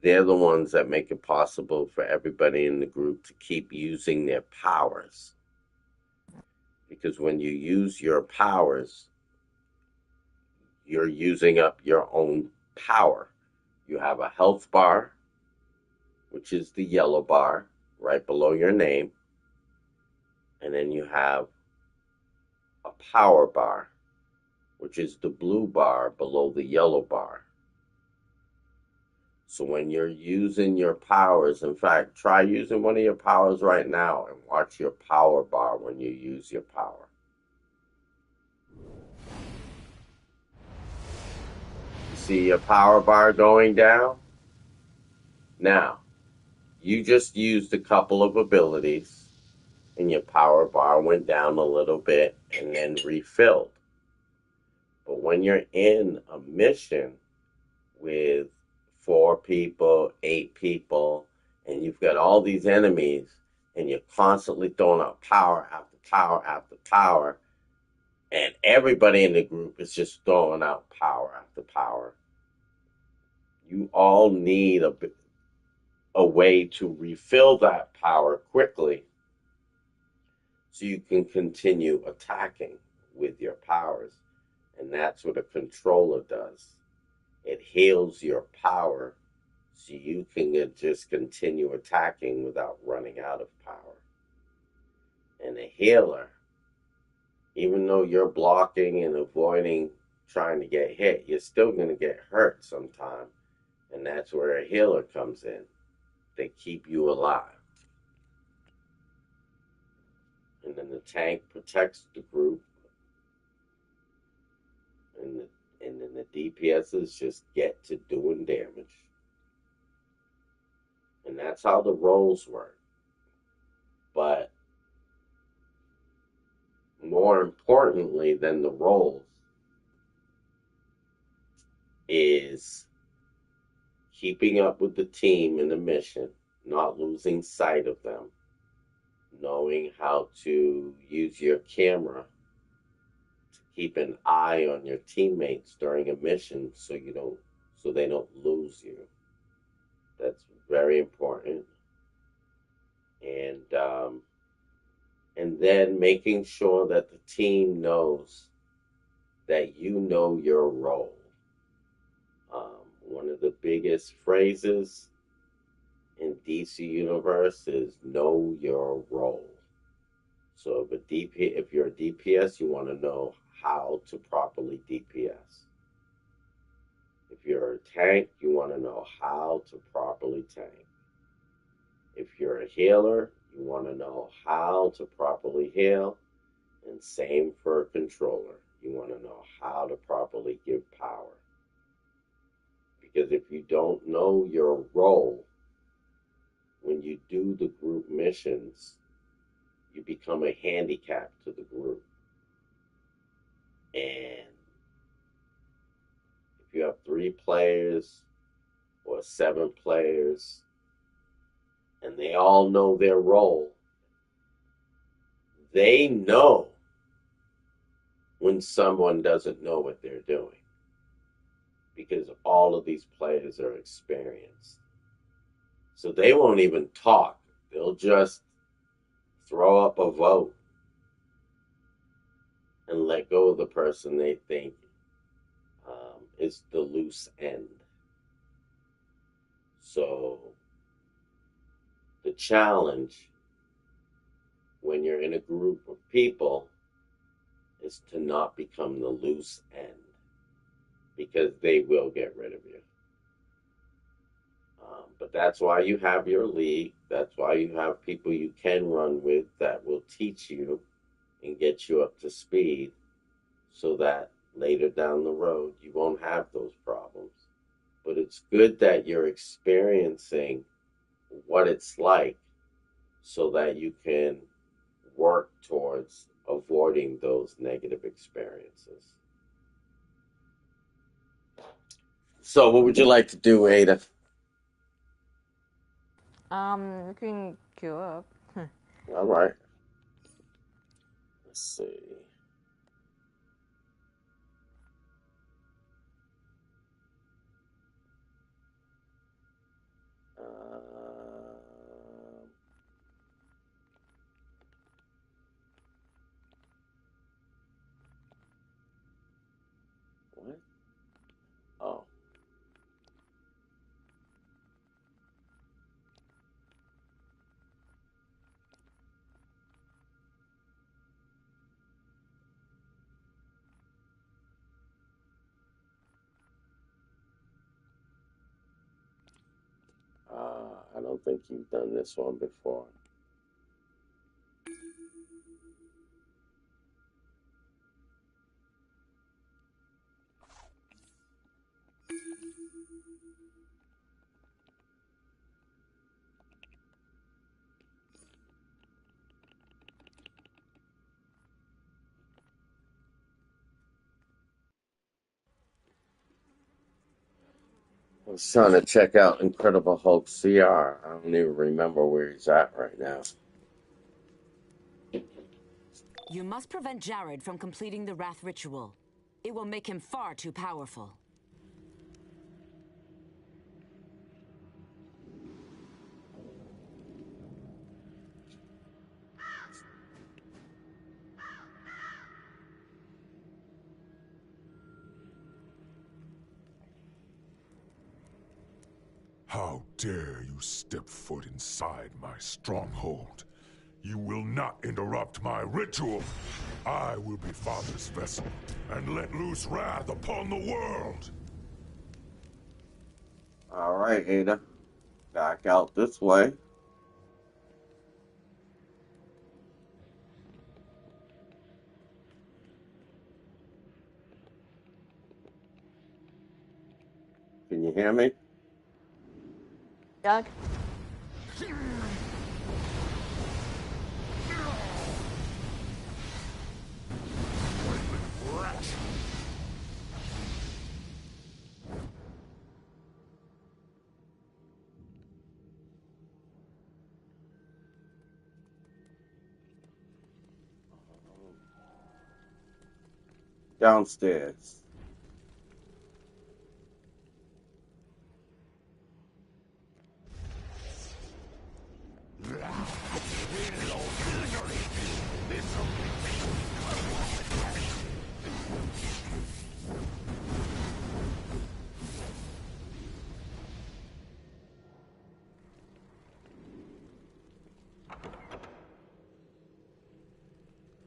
they're the ones that make it possible for everybody in the group to keep using their powers. Because when you use your powers, you're using up your own power. You have a health bar, which is the yellow bar right below your name. And then you have a power bar, which is the blue bar below the yellow bar. So when you're using your powers, in fact, try using one of your powers right now and watch your power bar when you use your power. You see your power bar going down? Now, you just used a couple of abilities and your power bar went down a little bit and then refilled. But when you're in a mission with 4 people, 8 people, and you've got all these enemies, and you're constantly throwing out power after power after power, and everybody in the group is just throwing out power after power, you all need a way to refill that power quickly so you can continue attacking with your powers. And that's what a controller does. It heals your power so you can just continue attacking without running out of power. And a healer, even though you're blocking and avoiding trying to get hit, you're still going to get hurt sometime. And that's where a healer comes in. They keep you alive. And then the tank protects the group. And then the DPSs just get to doing damage. And that's how the roles work. But more importantly than the roles is keeping up with the team in the mission, not losing sight of them, knowing how to use your camera to keep an eye on your teammates during a mission so they don't lose you. That's very important. And then making sure that the team knows that you know your role. One of the biggest phrases in DC Universe is know your role. So if you're a DPS, you want to know how to properly DPS. If you're a tank, you want to know how to properly tank. If you're a healer, you want to know how to properly heal. And same for a controller. You want to know how to properly give power. Because if you don't know your role, when you do the group missions, you become a handicap to the group. And if you have 3 players or 7 players, and they all know their role, they know when someone doesn't know what they're doing. Because all of these players are experienced. So they won't even talk. They'll just throw up a vote and let go of the person they think is the loose end. So the challenge when you're in a group of people is to not become the loose end, because they will get rid of you. But that's why you have your league. That's why you have people you can run with that will teach you and get you up to speed, so that later down the road you won't have those problems. But it's good that you're experiencing what it's like so that you can work towards avoiding those negative experiences. So what would you like to do, Ada? You can queue up. All right. Let's see. What? Oh. I don't think you've done this one before. I was trying to check out Incredible Hulk CR. I don't even remember where he's at right now. You must prevent Jared from completing the Wrath ritual. It will make him far too powerful. How dare you step foot inside my stronghold? You will not interrupt my ritual. I will be Father's vessel and let loose wrath upon the world. All right, Ada. Back out this way. Can you hear me? Yeah. Downstairs.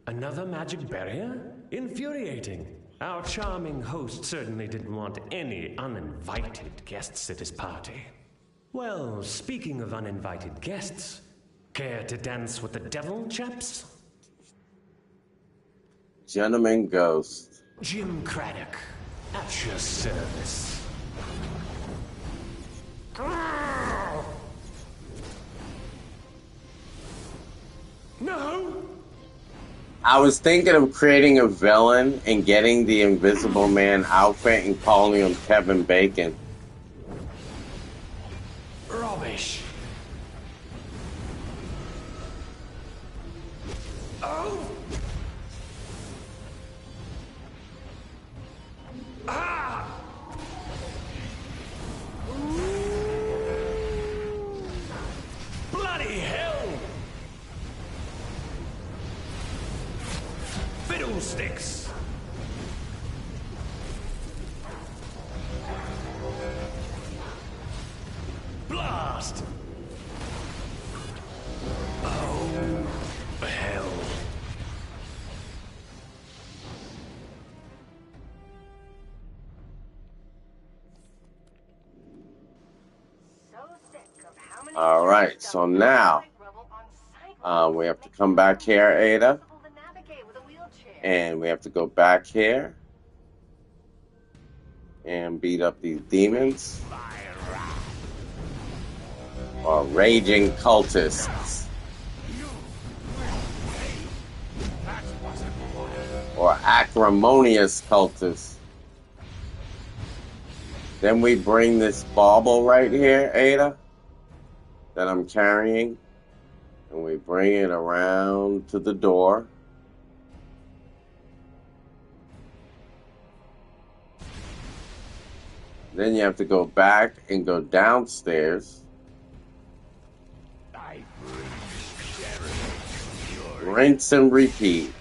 Another magic barrier? Infuriating. Our charming host certainly didn't want any uninvited guests at his party. Well, speaking of uninvited guests, care to dance with the devil, chaps? Gentleman Ghost. Jim Craddock, at your service. No! I was thinking of creating a villain and getting the Invisible Man outfit and calling him Kevin Bacon. Rubbish. Oh! Ah! Bloody hell! Fiddlesticks! Blast! Oh, hell. All right, so now we have to come back here, Ada. And we have to go back here and beat up these demons. Or raging cultists. Or acrimonious cultists. Then we bring this bauble right here, Ada, that I'm carrying. And we bring it around to the door. Then you have to go back and go downstairs. Rinse and repeat.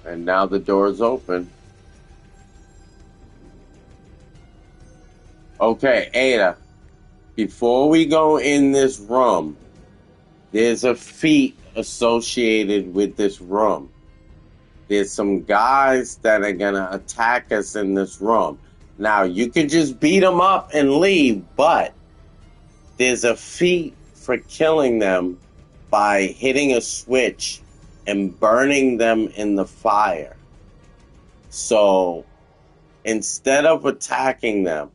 And now the door is open. Okay, Ada, before we go in this room, there's a feat associated with this room. There's some guys that are going to attack us in this room. Now, you can just beat them up and leave, but there's a feat for killing them by hitting a switch and burning them in the fire. So, instead of attacking them,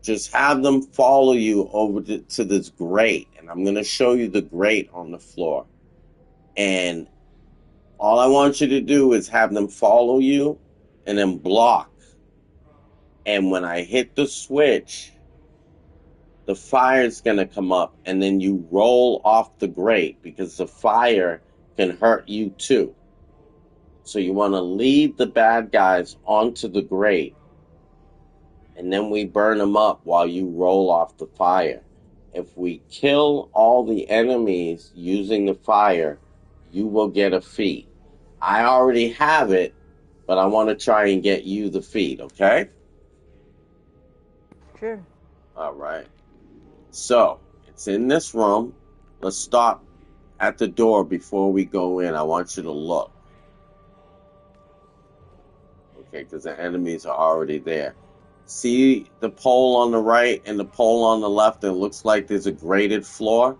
just have them follow you over to this grate. And I'm going to show you the grate on the floor. And all I want you to do is have them follow you and then block. And when I hit the switch, the fire's going to come up. And then you roll off the grate because the fire can hurt you too. So you want to lead the bad guys onto the grate. And then we burn them up while you roll off the fire. If we kill all the enemies using the fire, you will get a feat. I already have it, but I want to try and get you the feat, okay? Sure. All right. So, it's in this room. Let's stop at the door before we go in. I want you to look. Okay, because the enemies are already there. See the pole on the right and the pole on the left that looks like there's a graded floor?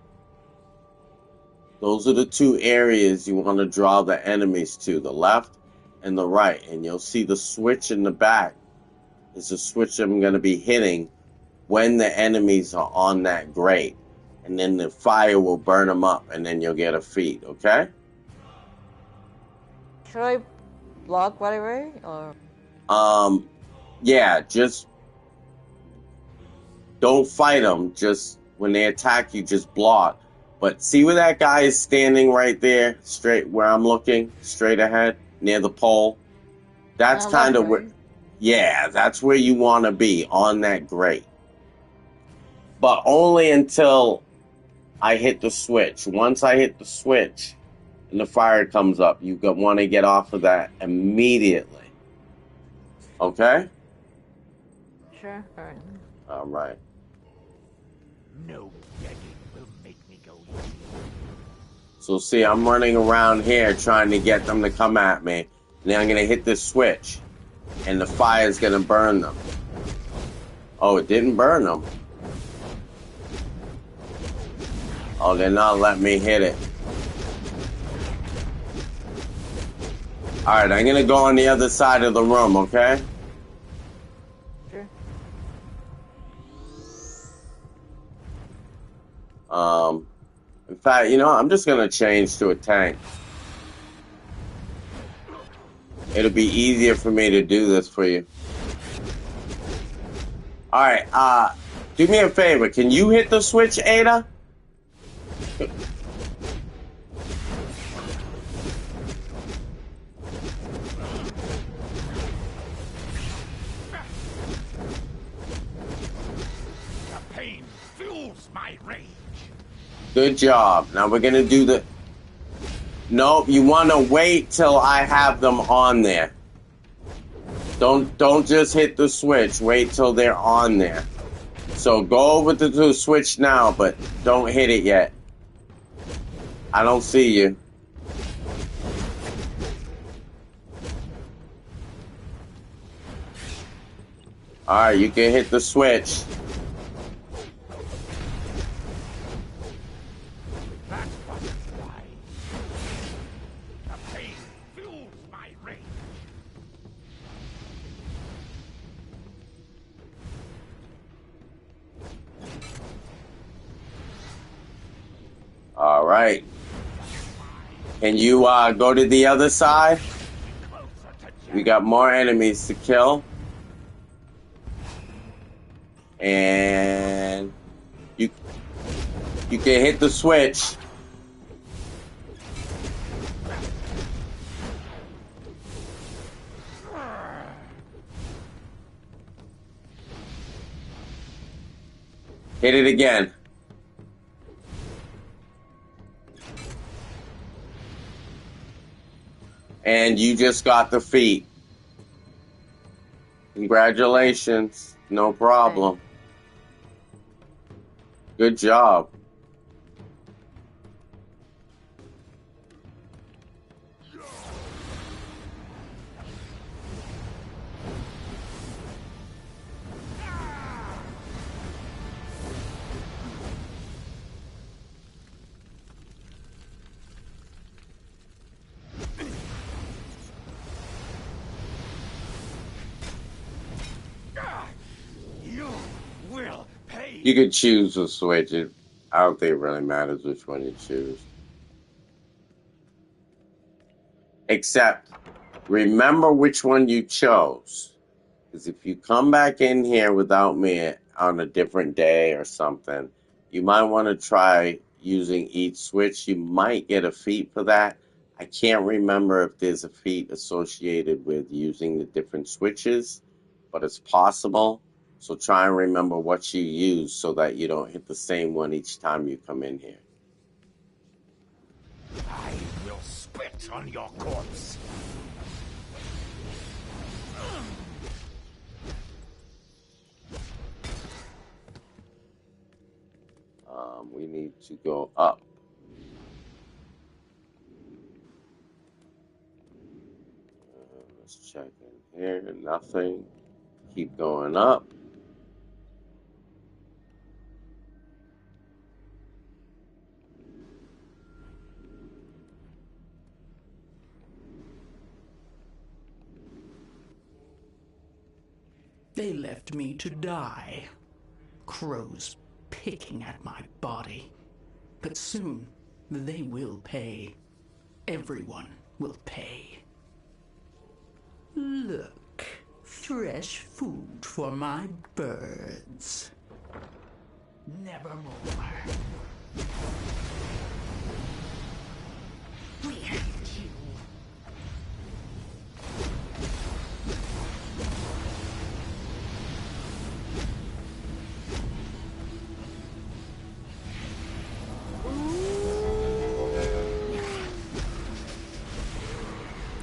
Those are the two areas you want to draw the enemies to, the left and the right. And you'll see the switch in the back is the switch I'm going to be hitting when the enemies are on that grate. And then the fire will burn them up and then you'll get a feat, okay? Should I block right away? Or? Yeah, just don't fight them. Just when they attack you, just block. But see where that guy is standing right there, straight where I'm looking, straight ahead, near the pole? That's kind of where, yeah, that's where you want to be, on that grate. But only until I hit the switch. Once I hit the switch and the fire comes up, you want to get off of that immediately. Okay? Sure. All right. All right. No begging will make me go. So see, I'm running around here trying to get them to come at me. And then I'm going to hit this switch. And the fire is going to burn them. Oh, it didn't burn them. Oh, they're not letting me hit it. Alright, I'm going to go on the other side of the room, okay? Sure. In fact, you know, I'm just going to change to a tank. It'll be easier for me to do this for you. Alright, do me a favor. Can you hit the switch, Ada? Good job. Now we're gonna do the... Nope, you wanna wait till I have them on there. Don't just hit the switch. Wait till they're on there. So go over to the switch now, but don't hit it yet. I don't see you. Alright, you can hit the switch. All right. Can you go to the other side? We got more enemies to kill. And you can hit the switch. Hit it again. And you just got the feat. Congratulations. No problem. Good job. You could choose a switch. I don't think it really matters which one you choose. Except, remember which one you chose. Because if you come back in here without me on a different day or something, you might want to try using each switch. You might get a feat for that. I can't remember if there's a feat associated with using the different switches, but it's possible. So try and remember what you use so that you don't hit the same one each time you come in here. I will spit on your corpse. We need to go up. Let's check in here. Nothing. Keep going up. They left me to die. Crows picking at my body. But soon, they will pay. Everyone will pay. Look, fresh food for my birds. Nevermore. We hate you.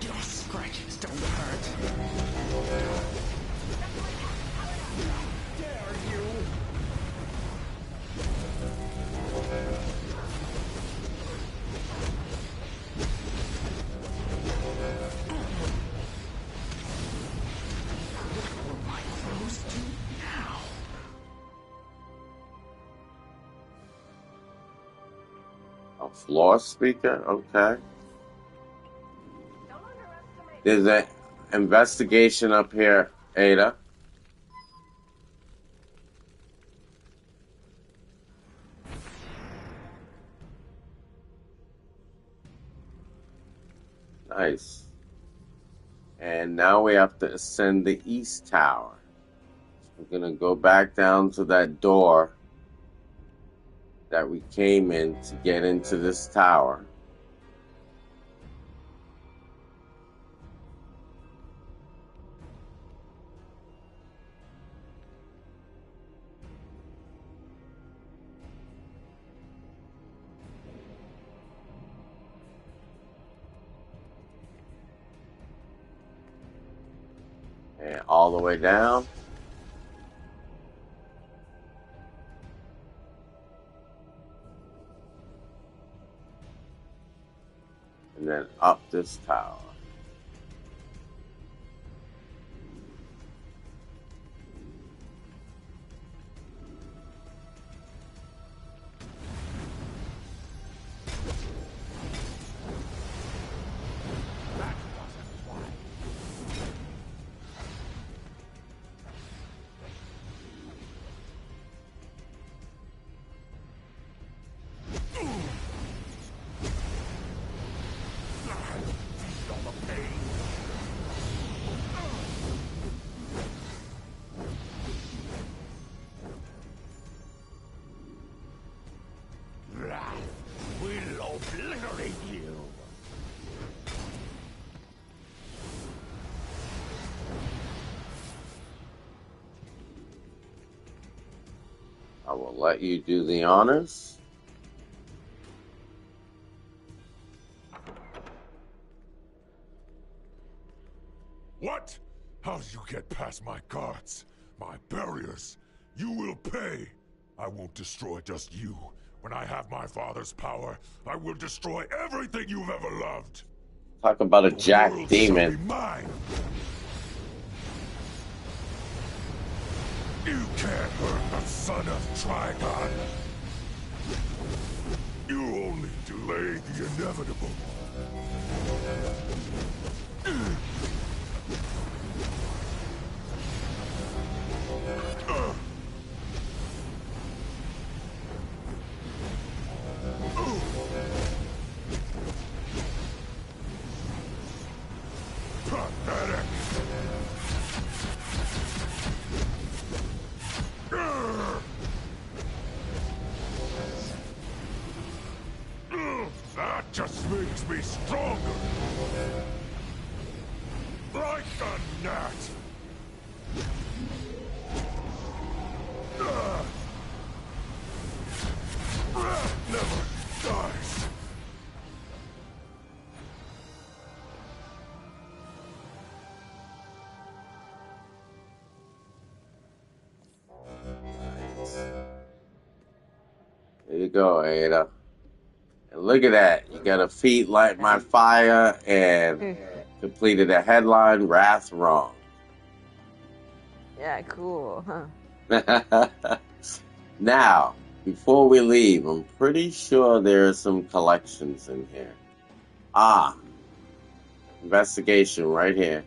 Your scratches don't hurt. Dare you? A floor speaker? Okay. There's an investigation up here, Ada. Nice. And now we have to ascend the east tower. We're going to go back down to that door that we came in to get into this tower. And all the way down. And then up this tower. Will obliterate you. I will let you do the honors. What? How'd you get past my guards? My barriers? You will pay. I won't destroy just you. When I have my father's power, I will destroy everything you've ever loved. Talk about a jack The world demon. shall be mine. You can't hurt the son of Trigon. You only delay the inevitable. Pathetic. That just makes me stronger. Like a gnat. Wrath never dies. There you go, Ada. And look at that. You got a feat light my fire and completed a headline, Wrath Wrong. Yeah, cool. Huh. Now, before we leave, I'm pretty sure there are some collections in here. Ah, investigation right here.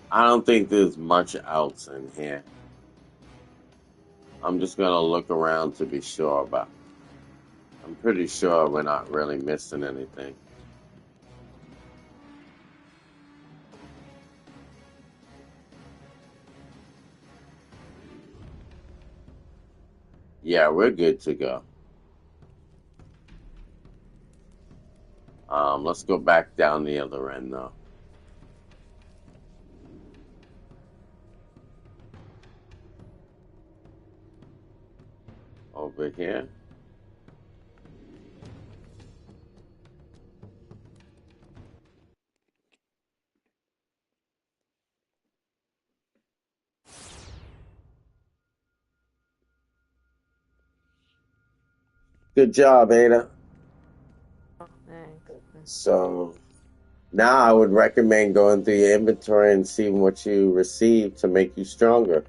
I don't think there's much else in here. I'm just going to look around to be sure, but I'm pretty sure we're not really missing anything. Yeah, we're good to go. Let's go back down the other end, though. Over here. Good job, Ada. Thanks. So now I would recommend going through your inventory and seeing what you received to make you stronger.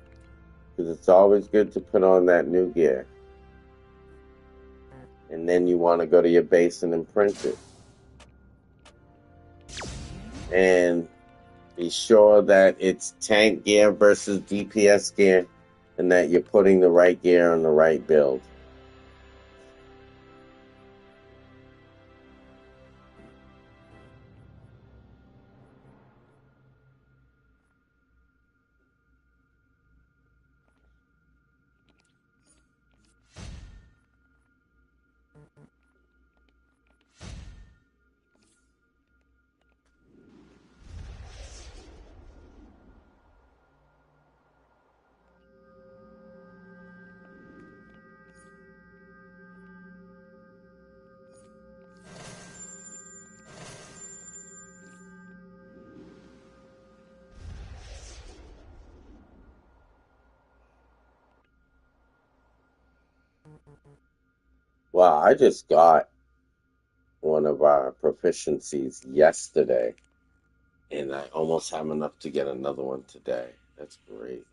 Because it's always good to put on that new gear. And then you want to go to your base and imprint it. And be sure that it's tank gear versus DPS gear, and that you're putting the right gear on the right build. Well, I just got one of our proficiencies yesterday, and I almost have enough to get another one today. That's great.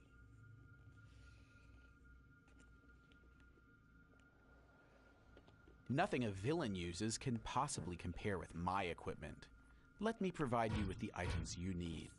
Nothing a villain uses can possibly compare with my equipment. Let me provide you with the items you need.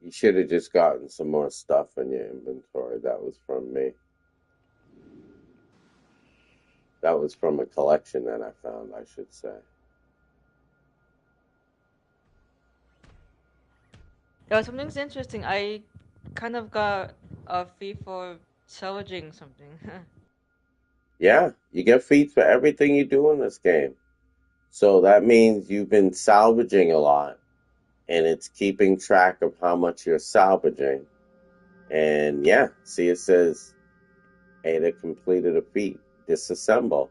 You should have just gotten some more stuff in your inventory. That was from me. That was from a collection that I found, I should say. Yeah, something's interesting. I kind of got a fee for salvaging something. Yeah, you get feats for everything you do in this game. So that means you've been salvaging a lot, and it's keeping track of how much you're salvaging. And yeah, see, it says Ada completed a feat, disassemble.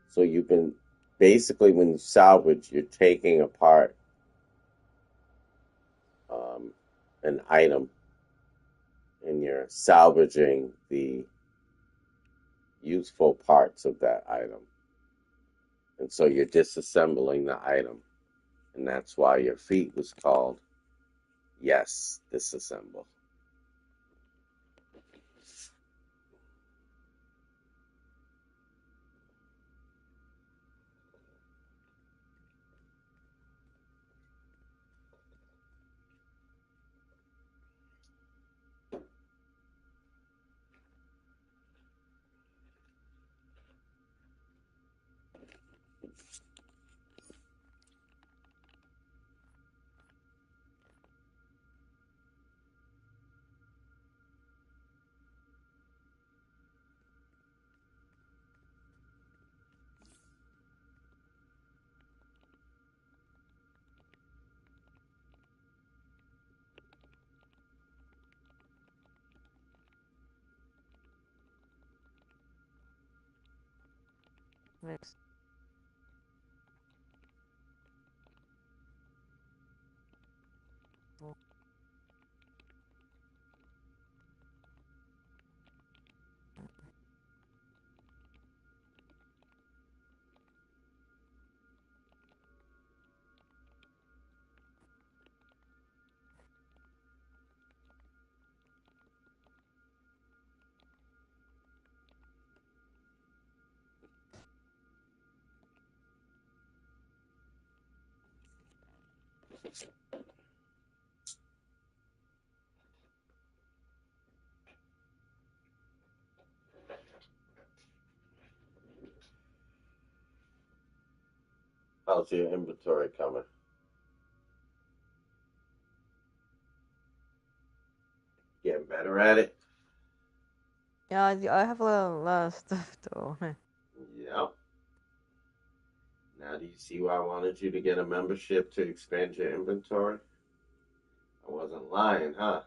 So you've been basically, when you salvage, you're taking apart an item, and you're salvaging the useful parts of that item. And so you're disassembling the item. And that's why your feat was called, yes, disassemble. Next. How's your inventory coming? Getting better at it? Yeah, I have a lot of stuff though. Yep. Now, do you see why I wanted you to get a membership to expand your inventory? I wasn't lying, huh?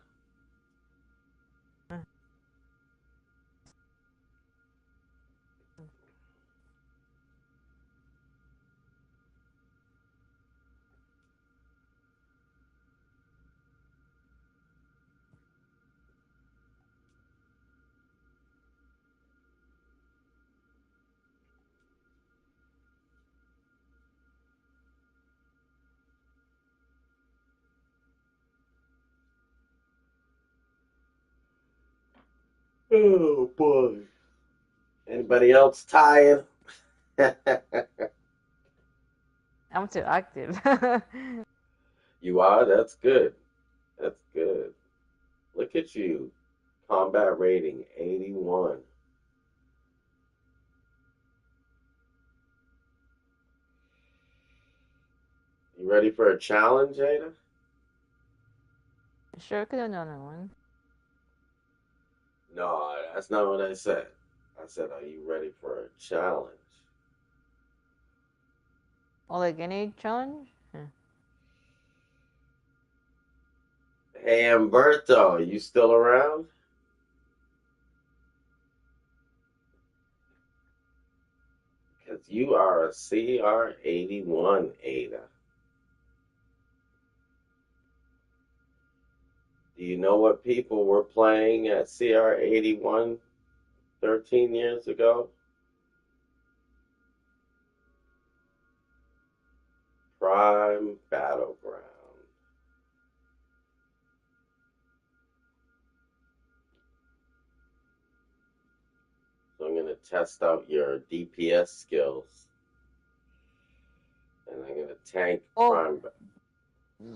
Oh boy. Anybody else tired? I'm too active. You are? That's good. That's good. Look at you. Combat rating 81. You ready for a challenge, Ada? Sure, could do another one. No, that's not what I said. I said, are you ready for a challenge? Or like any challenge? Hey, Umberto, you still around? Because you are a CR81, Ada. Do you know what people were playing at CR81 13 years ago? Prime Battleground. So I'm going to test out your DPS skills. And I'm going to tank Prime.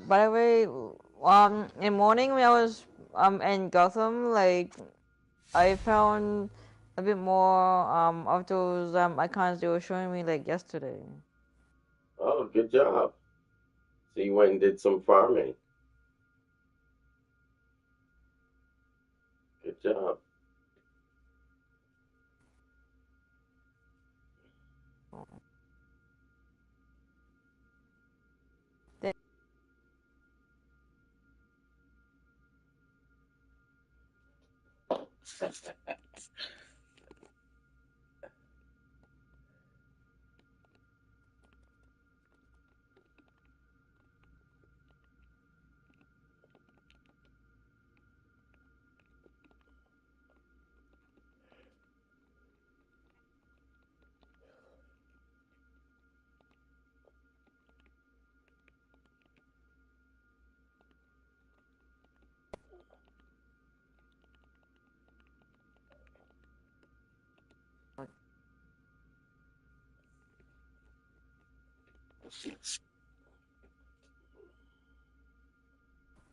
By the way, in morning when I was in Gotham, like I found a bit more of those icons they were showing me like yesterday. Oh, good job. So you went and did some farming. Good job.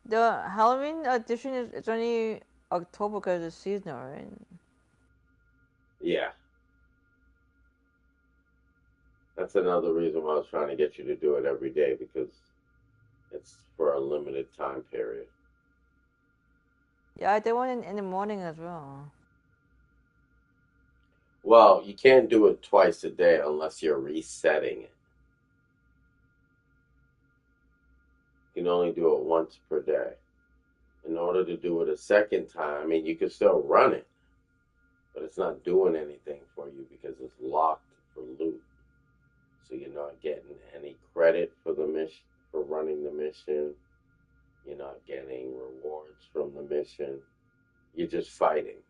The Halloween edition is it's only October because it's seasonal, right? Yeah. That's another reason why I was trying to get you to do it every day, because it's for a limited time period. Yeah, I did one in the morning as well. Well, you can't do it twice a day unless you're resetting it. You can only do it once per day. In order to do it a second time, I mean, you can still run it, but it's not doing anything for you because it's locked for loot. So you're not getting any credit for the mission, for running the mission. You're not getting rewards from the mission. You're just fighting.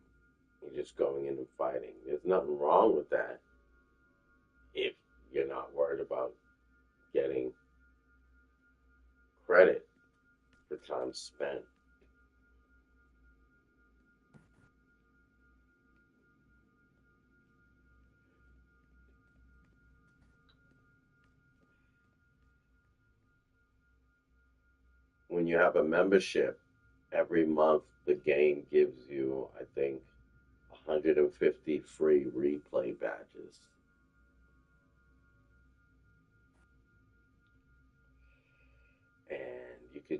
You're just going in and fighting. There's nothing wrong with that if you're not worried about getting credit for time spent. When you have a membership, every month the game gives you, I think, 150 free replay badges.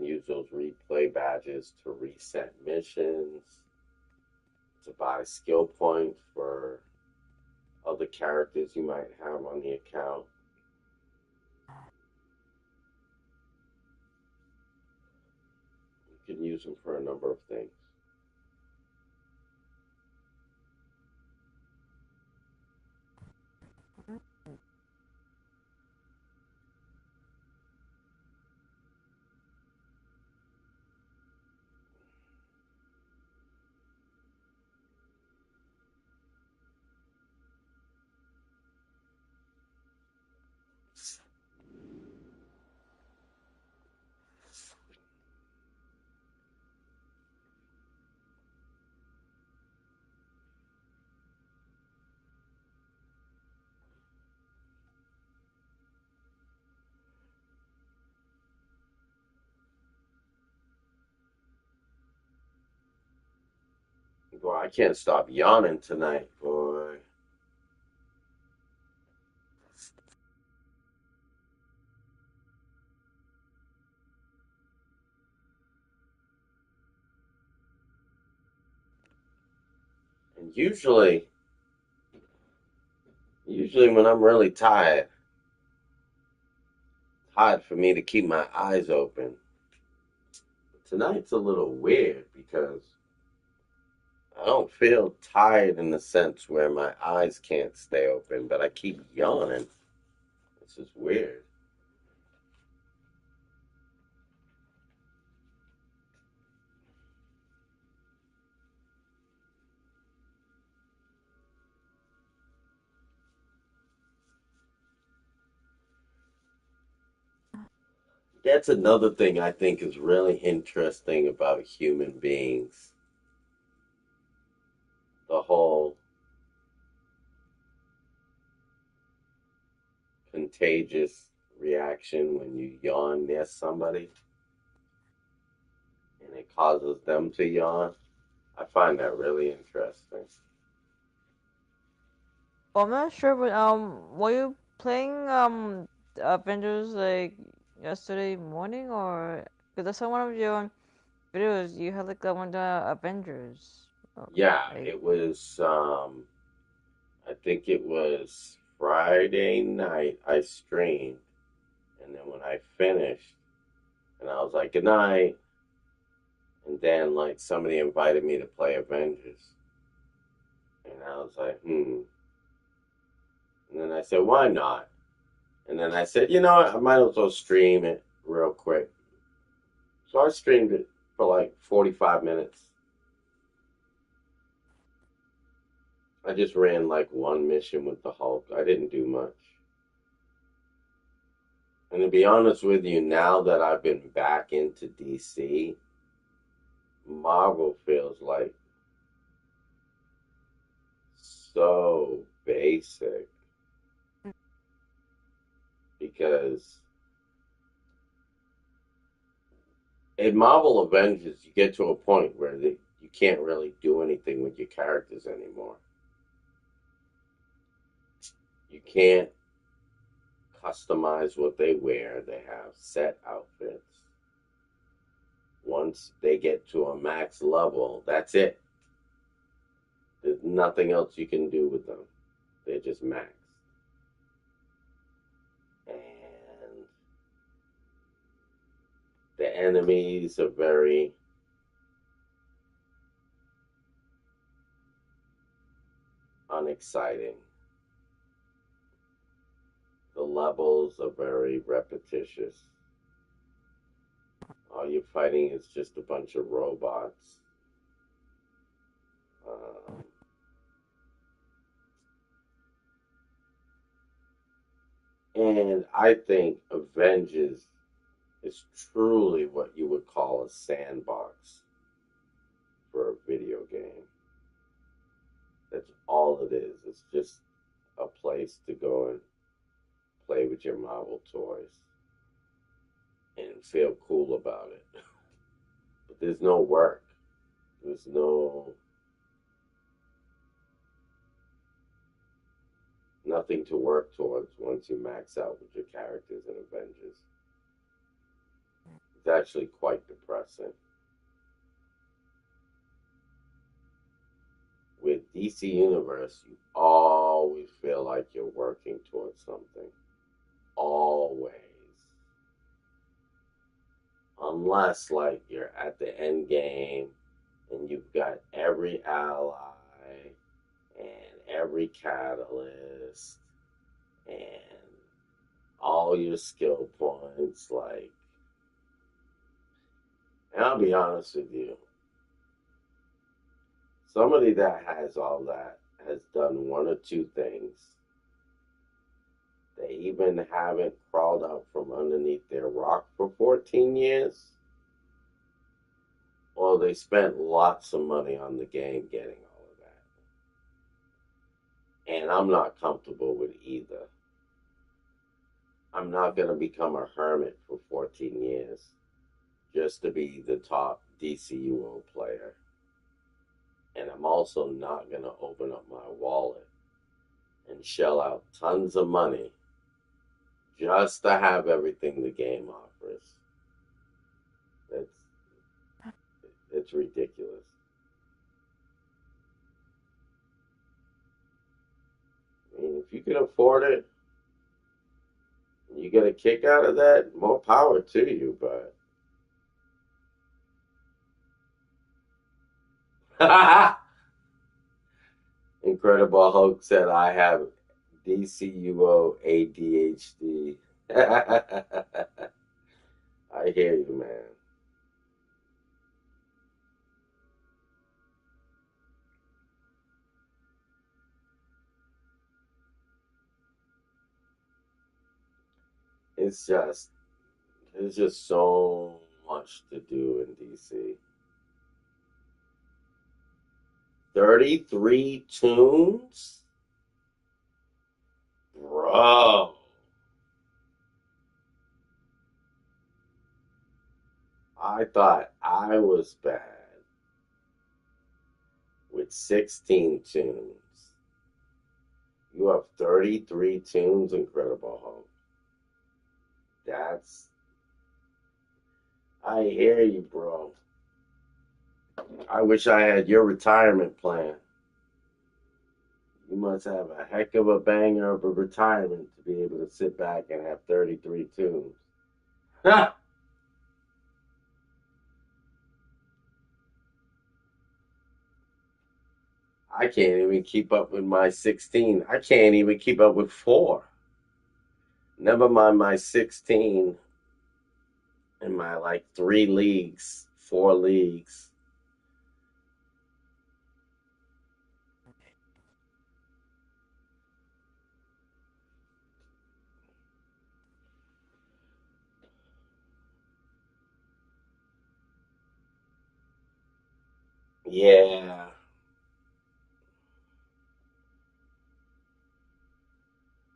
can use those replay badges to reset missions, to buy skill points for other characters you might have on the account. You can use them for a number of things. Boy, I can't stop yawning tonight, boy. And usually when I'm really tired, it's hard for me to keep my eyes open. Tonight's a little weird because I don't feel tired in the sense where my eyes can't stay open, but I keep yawning. This is weird. That's another thing I think is really interesting about human beings. The whole contagious reaction when you yawn near somebody and it causes them to yawn. I find that really interesting. Well, I'm not sure, but were you playing Avengers like yesterday morning, or because I saw one of your videos, you had like one Avengers. Yeah, Like, it was I think it was Friday night I streamed, and then when I finished and I was like good night, and then like somebody invited me to play Avengers, and I was like and then I said why not, and then I said you know what, I might as well stream it real quick. So I streamed it for like 45 minutes. I just ran like one mission with the Hulk. I didn't do much. And to be honest with you, now that I've been back into DC, Marvel feels like so basic. Because in Marvel Avengers, you get to a point where you can't really do anything with your characters anymore. You can't customize what they wear. They have set outfits. Once they get to a max level, that's it. There's nothing else you can do with them. They're just max. And the enemies are very unexciting. The levels are very repetitious. All you're fighting is just a bunch of robots. And I think Avengers is truly what you would call a sandbox for a video game. That's all it is. It's just a place to go and play with your Marvel toys and feel cool about it. But there's no work. There's nothing to work towards once you max out with your characters in Avengers. It's actually quite depressing. With DC Universe, you always feel like you're working towards something. Always. Unless, like, you're at the end game and you've got every ally and every catalyst and all your skill points, like, and I'll be honest with you, somebody that has all that has done one or two things. They even haven't crawled out from underneath their rock for 14 years. Or they spent lots of money on the game getting all of that. And I'm not comfortable with either. I'm not going to become a hermit for 14 years just to be the top DCUO player. And I'm also not going to open up my wallet and shell out tons of money just to have everything the game offers. It's ridiculous. I mean, if you can afford it, you get a kick out of that, more power to you, but Incredible Hulk said I have DCUO ADHD. I hear you, man. There's just so much to do in DC. 33 tunes? Bro. I thought I was bad with 16 tunes. You have 33 tunes, Incredible Hulk. I hear you, bro. I wish I had your retirement plan. You must have a heck of a banger of a retirement to be able to sit back and have 33 tunes. Ha! I can't even keep up with my 16. I can't even keep up with 4. Never mind my 16 in my like 3 leagues, 4 leagues. Yeah.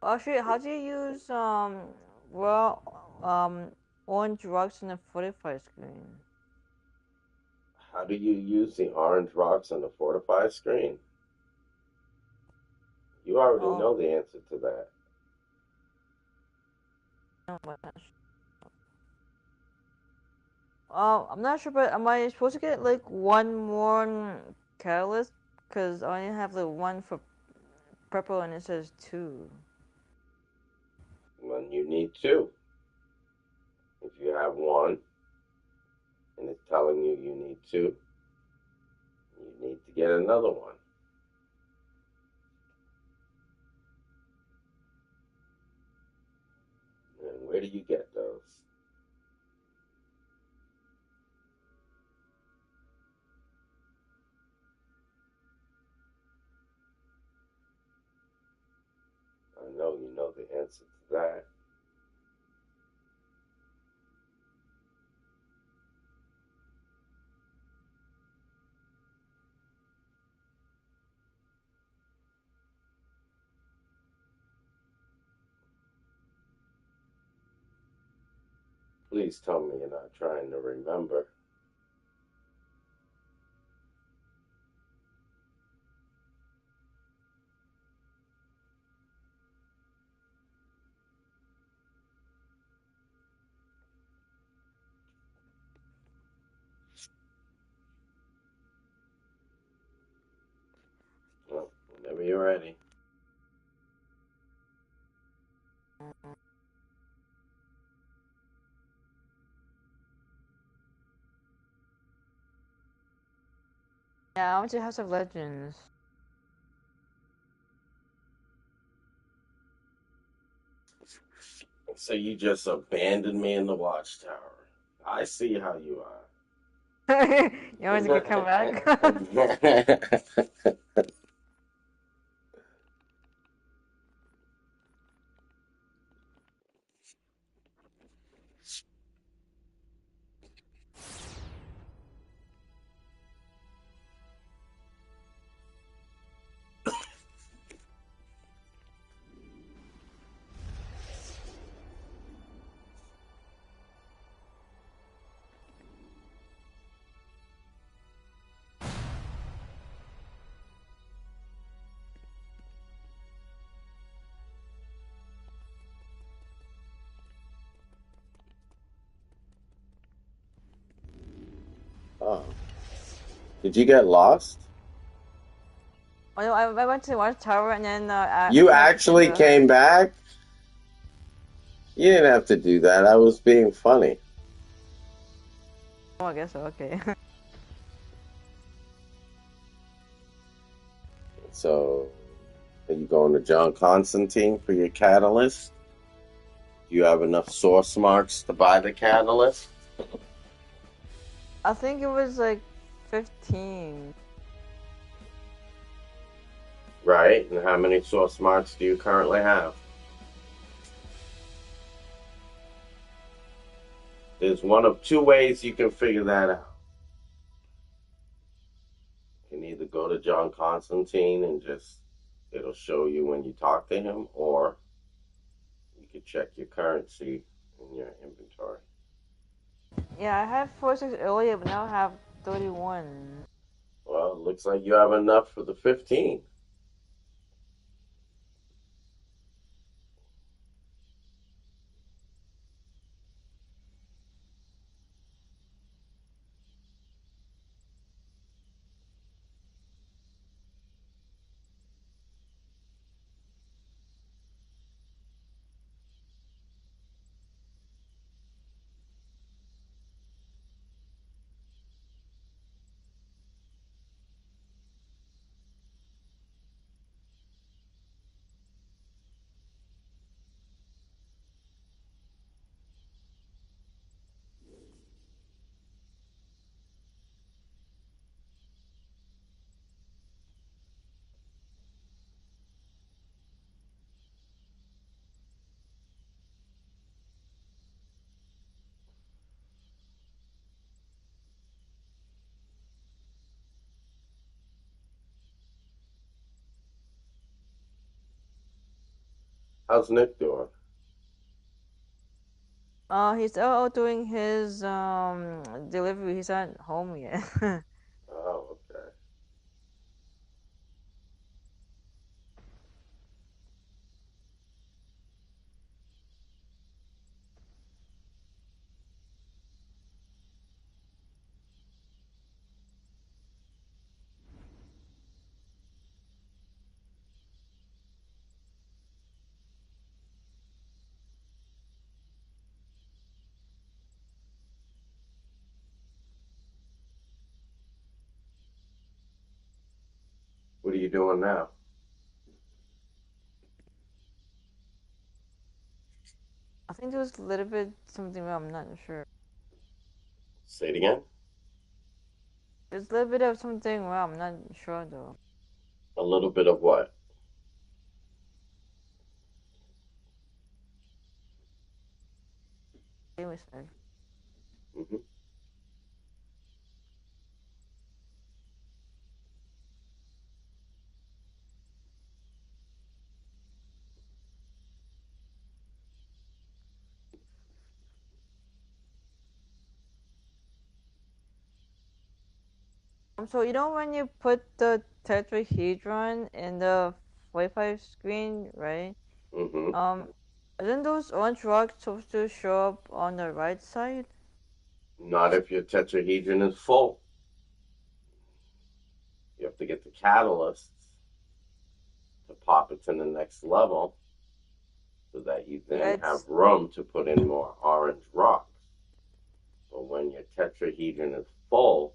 Actually, how do you use orange rocks in the Fortify screen? How do you use the orange rocks on the fortify screen? You already know the answer to that. I'm not sure, but am I supposed to get like one more catalyst? Cause I only have the one for purple, and it says 2. Well, you need 2. If you have 1 and it's telling you you need 2, you need to get another one. And where do you get those? I know you know the answer to that. Please tell me you're not trying to remember. you're ready. Yeah, I went to House of Legends. So you just abandoned me in the watchtower. I see how you are. You always gonna come back? Oh. Did you get lost? I went to the watchtower and then You actually came back? You didn't have to do that. I was being funny. Oh, I guess so. Okay. So, are you going to John Constantine for your catalyst? Do you have enough source marks to buy the catalyst? I think it was like 15. Right, and how many source marks do you currently have? There's one of two ways you can figure that out. You can either go to John Constantine and it'll show you when you talk to him, or you can check your currency in your inventory. Yeah, I had 46 earlier, but now I have 31. Well, it looks like you have enough for the 15. How's Nick doing? He's still out doing his delivery. He's not home yet. Oh, okay. What are you doing now? I think there was a little bit something wrong. I'm not sure. Say it again. There's a little bit of something wrong. I'm not sure though. A little bit of what? Give me a sec. Mm-hmm. So you know when you put the tetrahedron in the Wi-Fi screen, right? Mm-hmm. Isn't those orange rocks supposed to show up on the right side? Not if your tetrahedron is full. You have to get the catalysts pop it to the next level so that you then That's- have room to put in more orange rocks. But when your tetrahedron is full,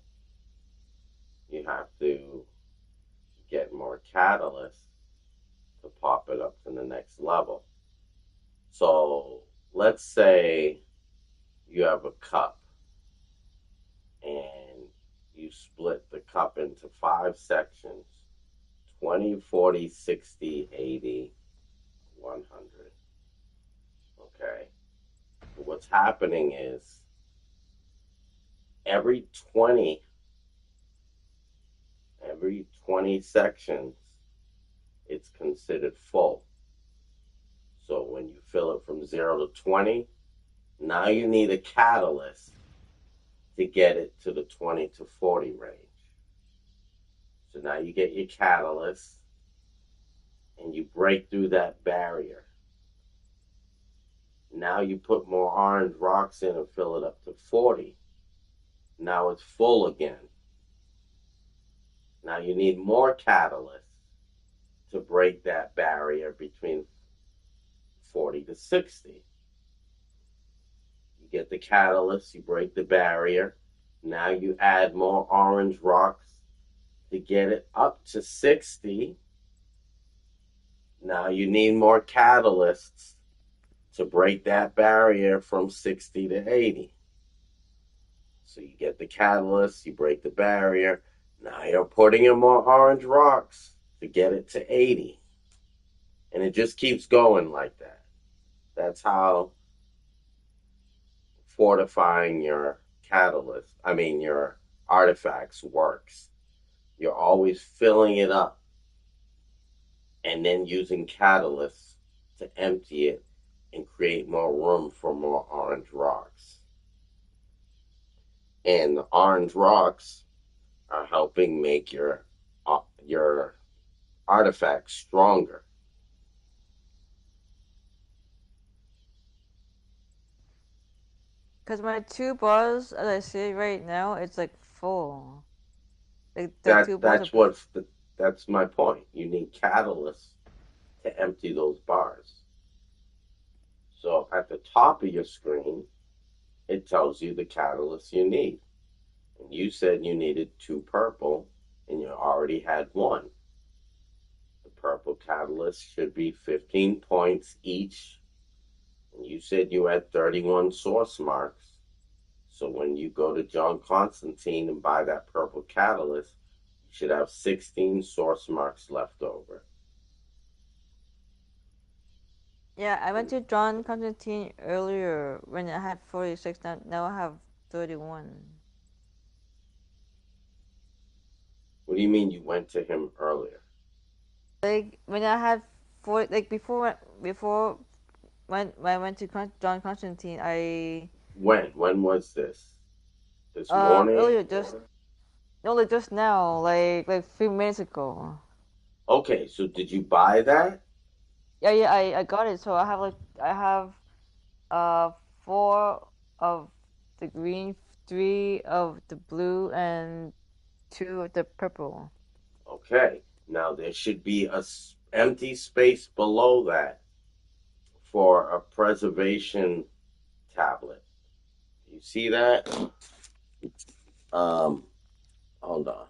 you have to get more catalyst to pop it up to the next level. So let's say you have a cup and you split the cup into 5 sections: 20, 40, 60, 80, 100. Okay. So what's happening is every 20 sections, it's considered full. So when you fill it from 0 to 20, now you need a catalyst to get it to the 20 to 40 range. So now you get your catalyst and you break through that barrier. Now you put more orange rocks in and fill it up to 40. Now it's full again. Now you need more catalyst to break that barrier between 40 to 60. You get the catalyst, you break the barrier. Now you add more orange rocks to get it up to 60. Now you need more catalysts to break that barrier from 60 to 80. So you get the catalyst, you break the barrier. Now you're putting in more orange rocks to get it to 80. And it just keeps going like that. That's how fortifying your your artifacts works. You're always filling it up and then using catalysts to empty it and create more room for more orange rocks. And the orange rocks are helping make your artifacts stronger. Because my 2 bars, as I see right now, it's like full. Like the That's my point. You need catalysts to empty those bars. So at the top of your screen, it tells you the catalyst you need. And you said you needed 2 purple, and you already had 1. The purple catalyst should be 15 points each. And you said you had 31 source marks. So when you go to John Constantine and buy that purple catalyst, you should have 16 source marks left over. Yeah, I went to John Constantine earlier when I had 46. Now I have 31. What do you mean you went to him earlier? Like when I had 4, like before when I went to John Constantine, When was this? This morning? Earlier, just now, like a few minutes ago. Okay, so did you buy that? Yeah, I got it. So I have 4 of the green, 3 of the blue, and 2 of the purple. Okay, now there should be a empty space below that for a preservation tablet. You see that? Hold on.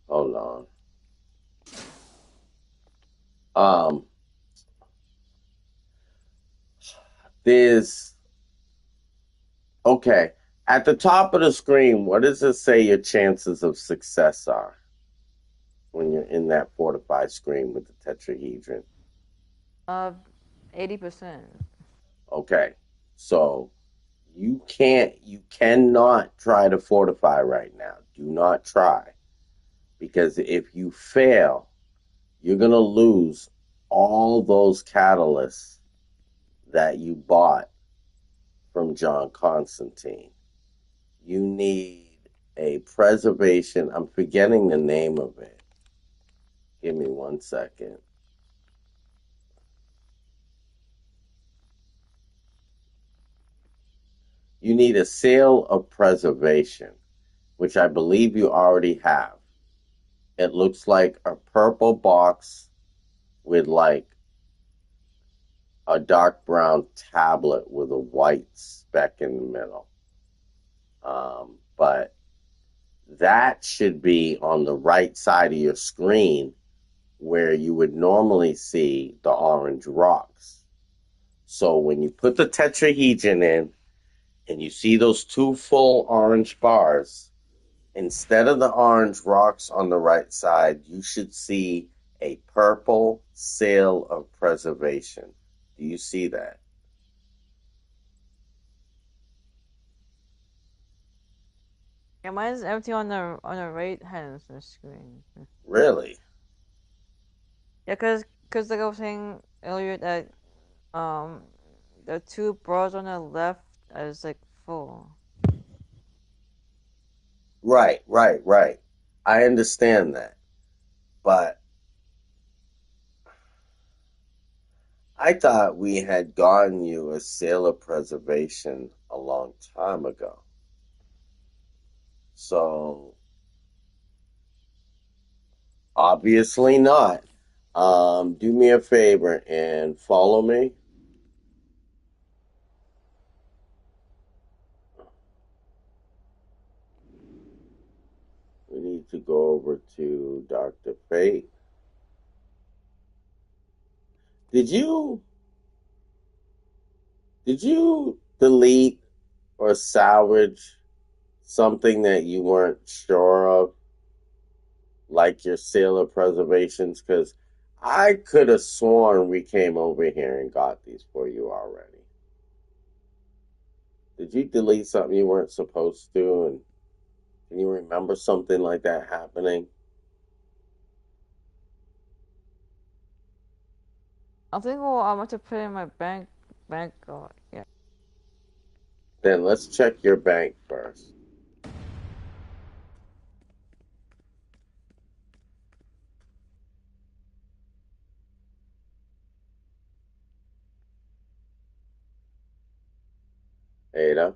Hold on. Okay. At the top of the screen, what does it say your chances of success are when you're in that fortified screen with the tetrahedron? 80%. Okay. So you cannot try to fortify right now. Do not try. Because if you fail, you're going to lose all those catalysts that you bought from John Constantine. you need a preservation. I'm forgetting the name of it. Give me 1 second. You need a seal of preservation, which I believe you already have. It looks like a purple box with like a dark brown tablet with a white speck in the middle. But that should be on the right side of your screen where you would normally see the orange rocks. So when you put the tetrahedron in and you see those two full orange bars, instead of the orange rocks on the right side, you should see a purple seal of preservation. Do you see that? Yeah, mine is everything on the right hand of the screen. Really? Yeah, cause like I was saying earlier that the two bars on the left is like full. Right. I understand that. But I thought we had gotten you a seal of preservation a long time ago. So, obviously not. Do me a favor and follow me. We need to go over to Dr. Fate. Did you delete or salvage something that you weren't sure of, like your seal of preservations? Because I could have sworn we came over here and got these for you already. Did you delete something you weren't supposed to? And can you remember something like that happening? I think I want to put it in my bank. Yeah. Then let's check your bank first. Ada?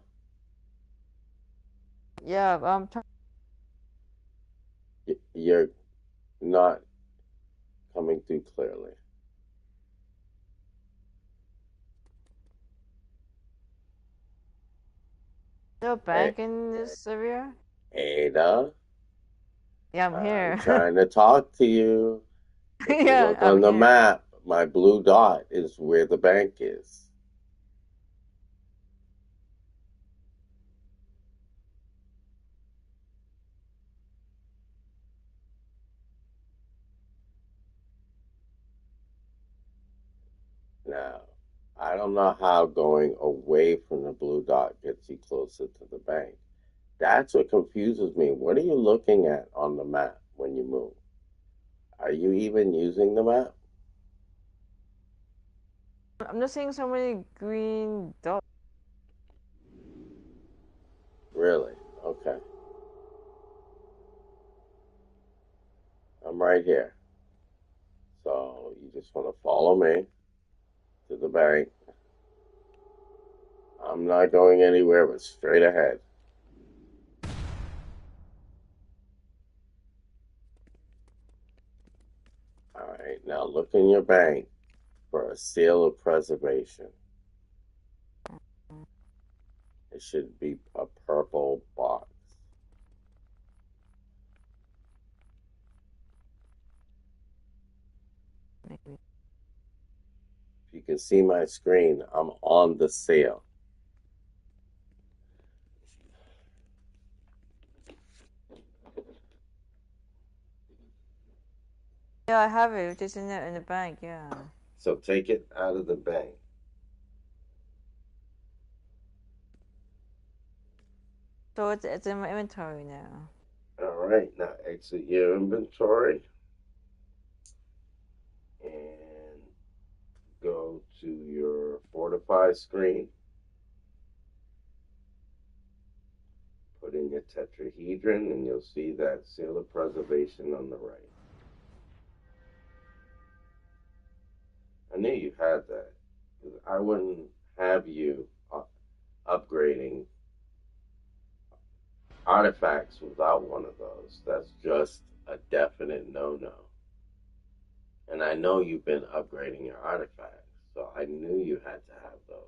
Yeah, You're not coming through clearly. the bank in this area? Ada? Yeah, I'm here. I'm trying to talk to you. If you Yeah, look on the map, my blue dot is where the bank is. Now, I don't know how going away from the blue dot gets you closer to the bank. That's what confuses me. What are you looking at on the map when you move? Are you even using the map? I'm just seeing so many green dots. Really? Okay. I'm right here. So you just want to follow me to the bank. I'm not going anywhere but straight ahead. All right, now look in your bank for a seal of preservation. It should be a purple box. Maybe. If you can see my screen, I'm on the seal. Yeah, I have it. It's in the bank. Yeah. So take it out of the bank. So it's in my inventory now. All right, now exit your inventory and go to your fortify screen. Put Put in your tetrahedron, and you'll see that seal of preservation on the right. I knew you had that. I wouldn't have you upgrading artifacts without one of those. That's just a definite no-no. And I know you've been upgrading your artifacts, so I knew you had to have those.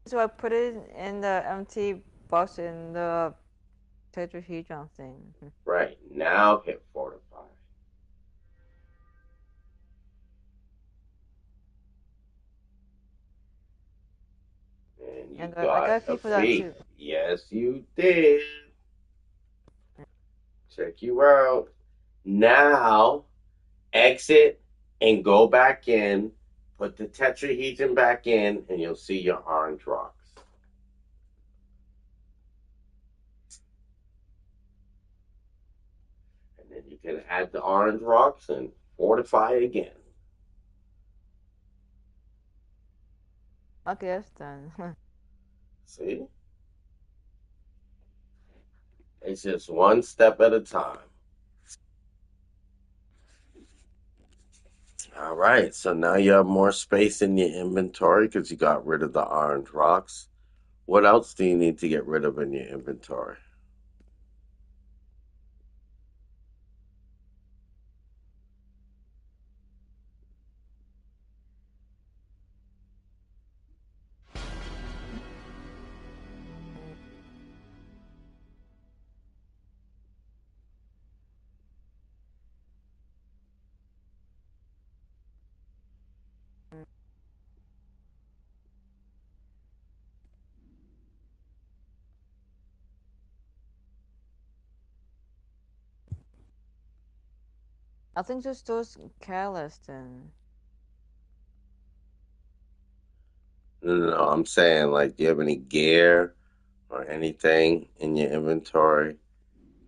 So I put it in the empty box in the tetrahedron thing. Right, now hit fortify. And you I got a a fee for that fee. too. Yes, you did. Check you out. Now, exit and go back in. Put the tetrahedron back in, and you'll see your orange rocks. And then you can add the orange rocks and fortify again. Okay, that's done. See? It's just one step at a time. All right, so now you have more space in your inventory because you got rid of the orange rocks. What else do you need to get rid of in your inventory? I think just those careless then. No, I'm saying, like, do you have any gear or anything in your inventory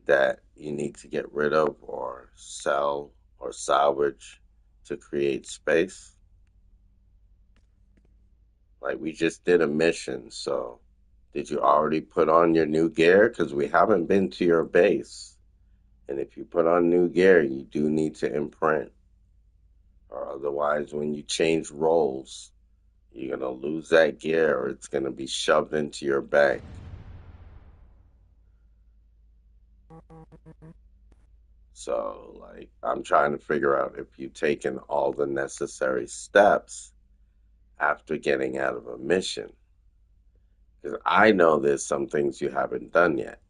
that you need to get rid of or sell or salvage to create space? Like, we just did a mission, so did you already put on your new gear? Because we haven't been to your base. And if you put on new gear, you do need to imprint. Or otherwise, when you change roles, you're going to lose that gear or it's going to be shoved into your bag. So, like, I'm trying to figure out if you've taken all the necessary steps after getting out of a mission. Because I know there's some things you haven't done yet.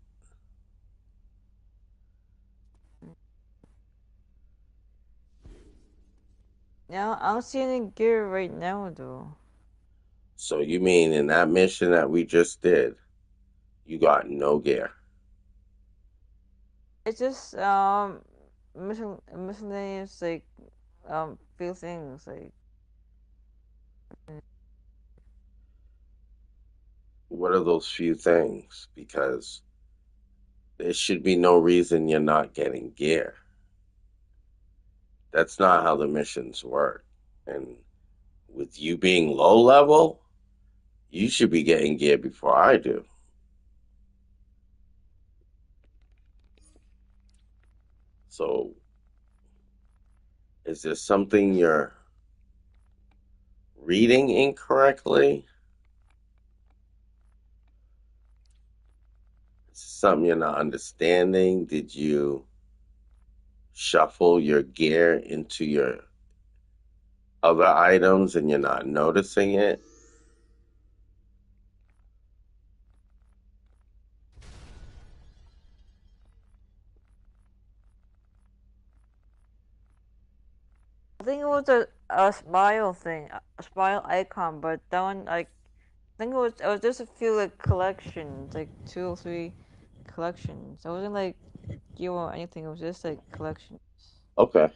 Yeah, I don't see any gear right now though. So, you mean in that mission that we just did, you got no gear? It's just miscellaneous like few things like. What are those few things? Because there should be no reason you're not getting gear. That's not how the missions work. And with you being low level, you should be getting gear before I do. So, is there something you're reading incorrectly? Is there something you're not understanding? Did you shuffle your gear into your other items and you're not noticing it? I think it was a smile thing, a smile icon, but that one like I think it was just a few like collections, like 2 or 3 collections. It wasn't like you or anything. It was just like collections. Okay.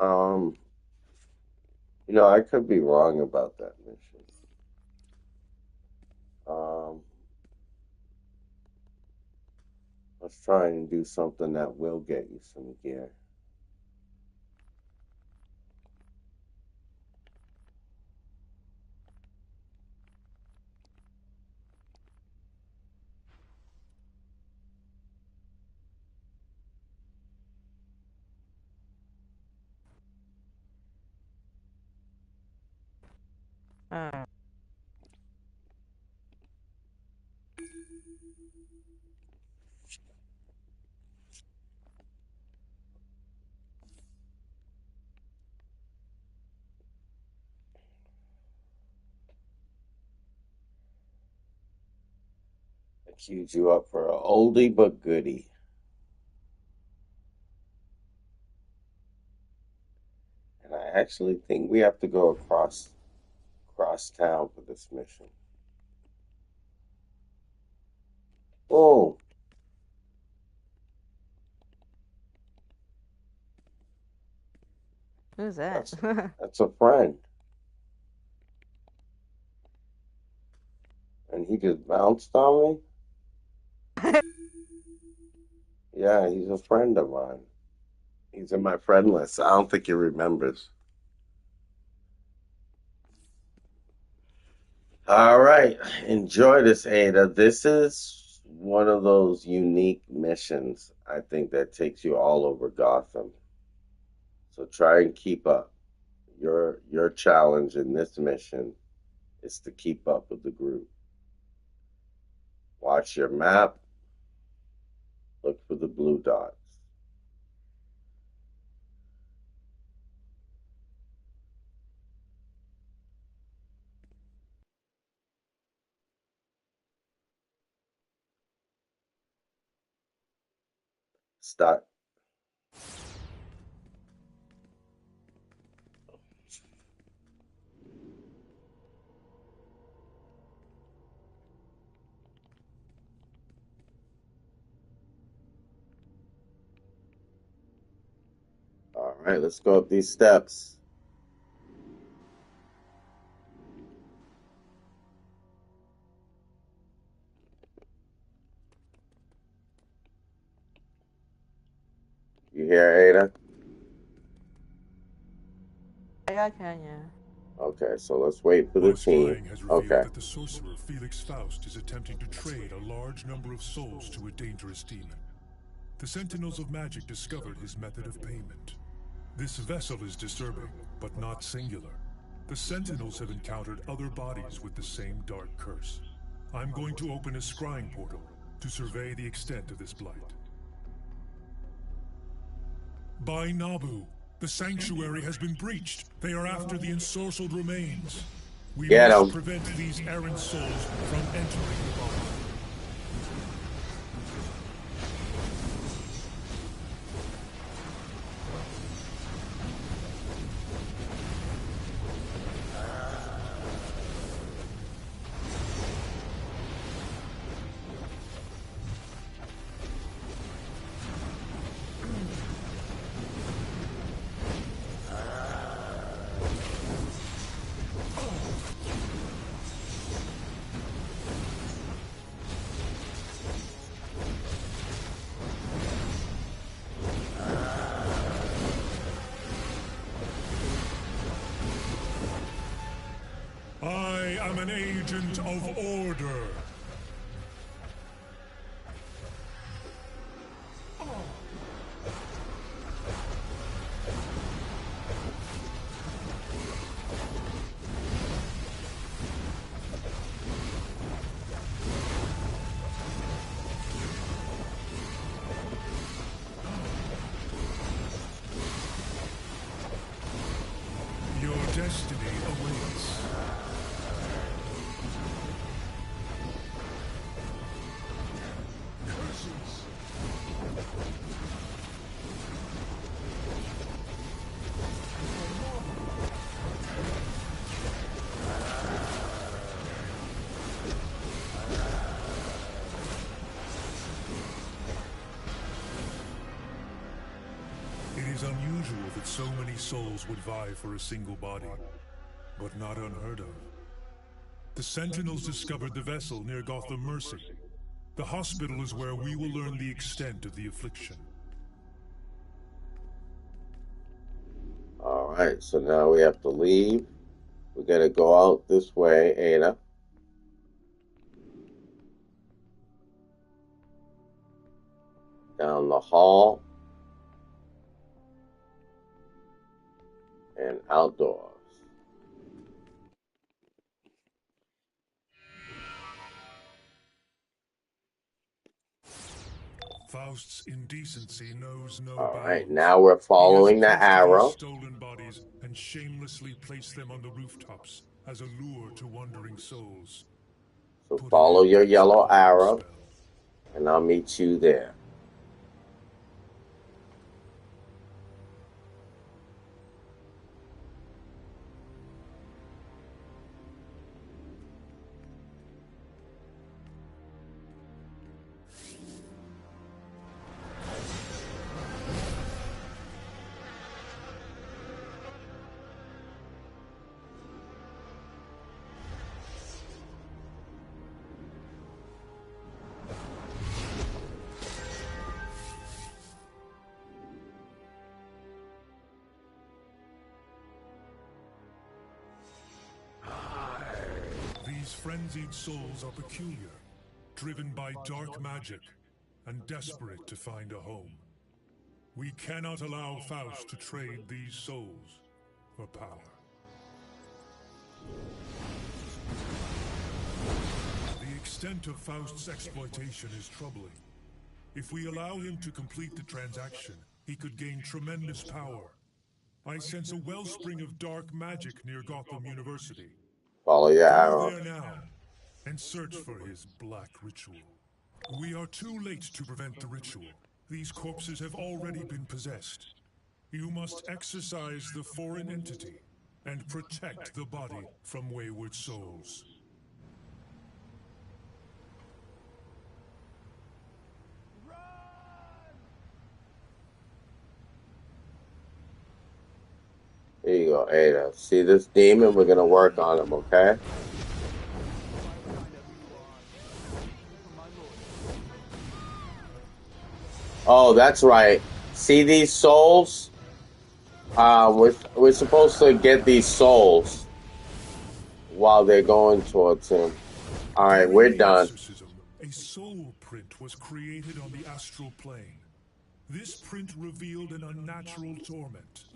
Um, I could be wrong about that mission. Um, let's try and do something that will get you some gear. I queued you up for an oldie but goodie. And I actually think we have to go across town for this mission. Oh, Who's that? that's a friend. And he just bounced on me? Yeah, he's a friend of mine. He's in my friend list. I don't think he remembers. All right. Enjoy this, Ada. This is one of those unique missions, I think, that takes you all over Gotham. So try and keep up. Your challenge in this mission is to keep up with the group. Watch your map. Look for the blue dots. Start. All right, let's go up these steps. You hear, Ada? Yeah, I can, yeah. Okay, so let's wait for the My team. spying has revealed Okay. that the sorcerer Felix Faust is attempting to trade a large number of souls to a dangerous demon. The Sentinels of Magic discovered his method of payment. This vessel is disturbing, but not singular. The Sentinels have encountered other bodies with the same dark curse. I'm going to open a scrying portal to survey the extent of this blight. By Nabu, the sanctuary has been breached. They are after the ensorcelled remains. We Get must 'em. prevent these errant souls from entering the body. I am an agent of order. Your destiny awaits. It is unusual that so many souls would vie for a single body, but not unheard of. The Sentinels discovered the vessel near Gotham Mercy. The hospital is where we will learn the extent of the affliction. All right, so now we have to leave. We got to go out this way, Ada. Down the hall. And outdoors. Faust's indecency knows no All right, bounds. now we're following the arrow. Stolen bodies and shamelessly place them on the rooftops as a lure to wandering souls. So follow your yellow arrow, and I'll meet you there. These frenzied souls are peculiar, driven by dark magic, and desperate to find a home. We cannot allow Faust to trade these souls for power. The extent of Faust's exploitation is troubling. If we allow him to complete the transaction, he could gain tremendous power. I sense a wellspring of dark magic near Gotham University. Follow your arrow. Go there now and search for his black ritual. We are too late to prevent the ritual. These corpses have already been possessed. You must exorcise the foreign entity and protect the body from wayward souls. There you go, Ada. See this demon? We're gonna work on him, okay? Oh, that's right. See these souls? We're supposed to get these souls while they're going towards him. All right, we're done. A soul print was created on the astral plane. This print revealed an unnatural torment.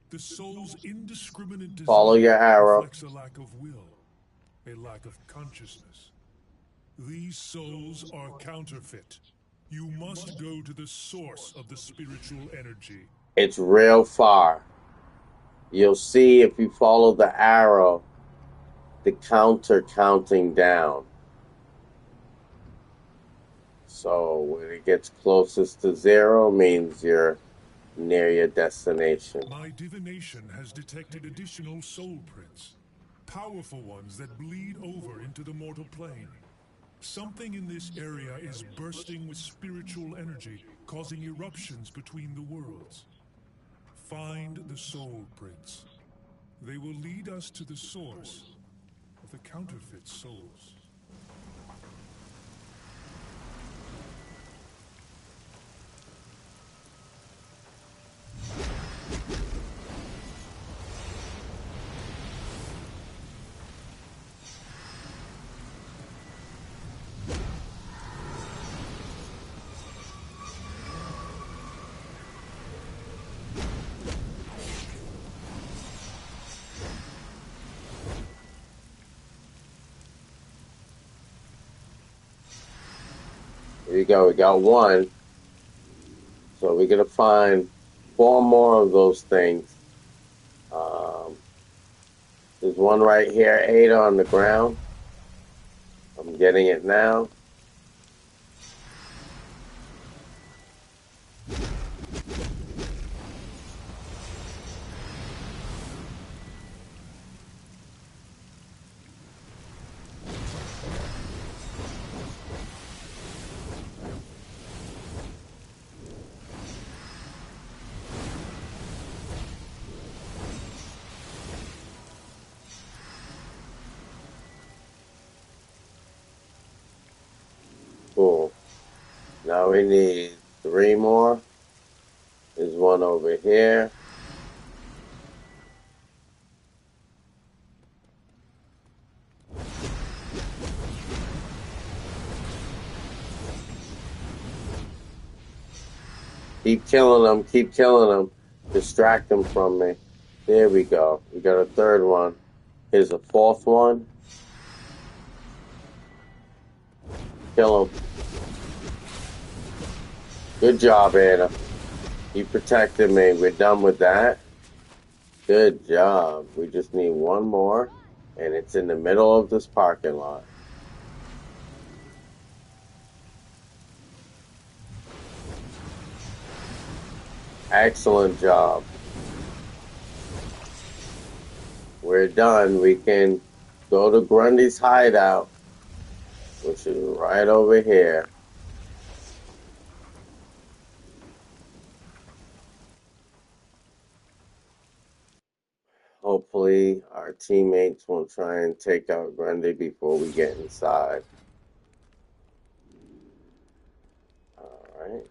The soul's indiscriminate desire Follow your arrow. reflects a lack of will, a lack of consciousness. These souls are counterfeit. You must go to the source of the spiritual energy. It's real far. You'll see if you follow the arrow, the counter counting down. So when it gets closest to 0 means you're near your destination. My divination has detected additional soul prints, powerful ones that bleed over into the mortal plane. Something in this area is bursting with spiritual energy, causing eruptions between the worlds. Find the soul prints. They will lead us to the source of the counterfeit souls. Here you go, we got 1. So we're gonna find 4 more of those things. There's one right here, 8 on the ground. I'm getting it now. Cool. Now we need 3 more. There's one over here. Keep killing them, keep killing them. Distract them from me. There we go. We got a 3rd one. Here's a 4th one. Kill him. Good job, Anna. You protected me. We're done with that. Good job. We just need one more, and it's in the middle of this parking lot. Excellent job. We're done. We can go to Grundy's hideout, which is right over here. Hopefully, our teammates will try and take out Grundy before we get inside. All right.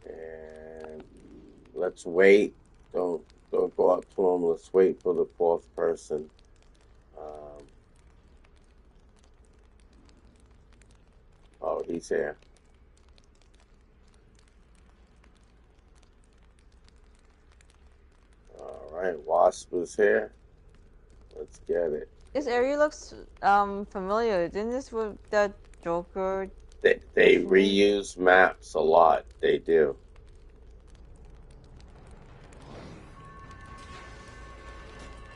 And let's wait. Don't go up to him. Let's wait for the fourth person. Oh, he's here. All right, Wasp is here. Let's get it. This area looks familiar. Didn't this with that Joker? They reuse maps a lot. They do.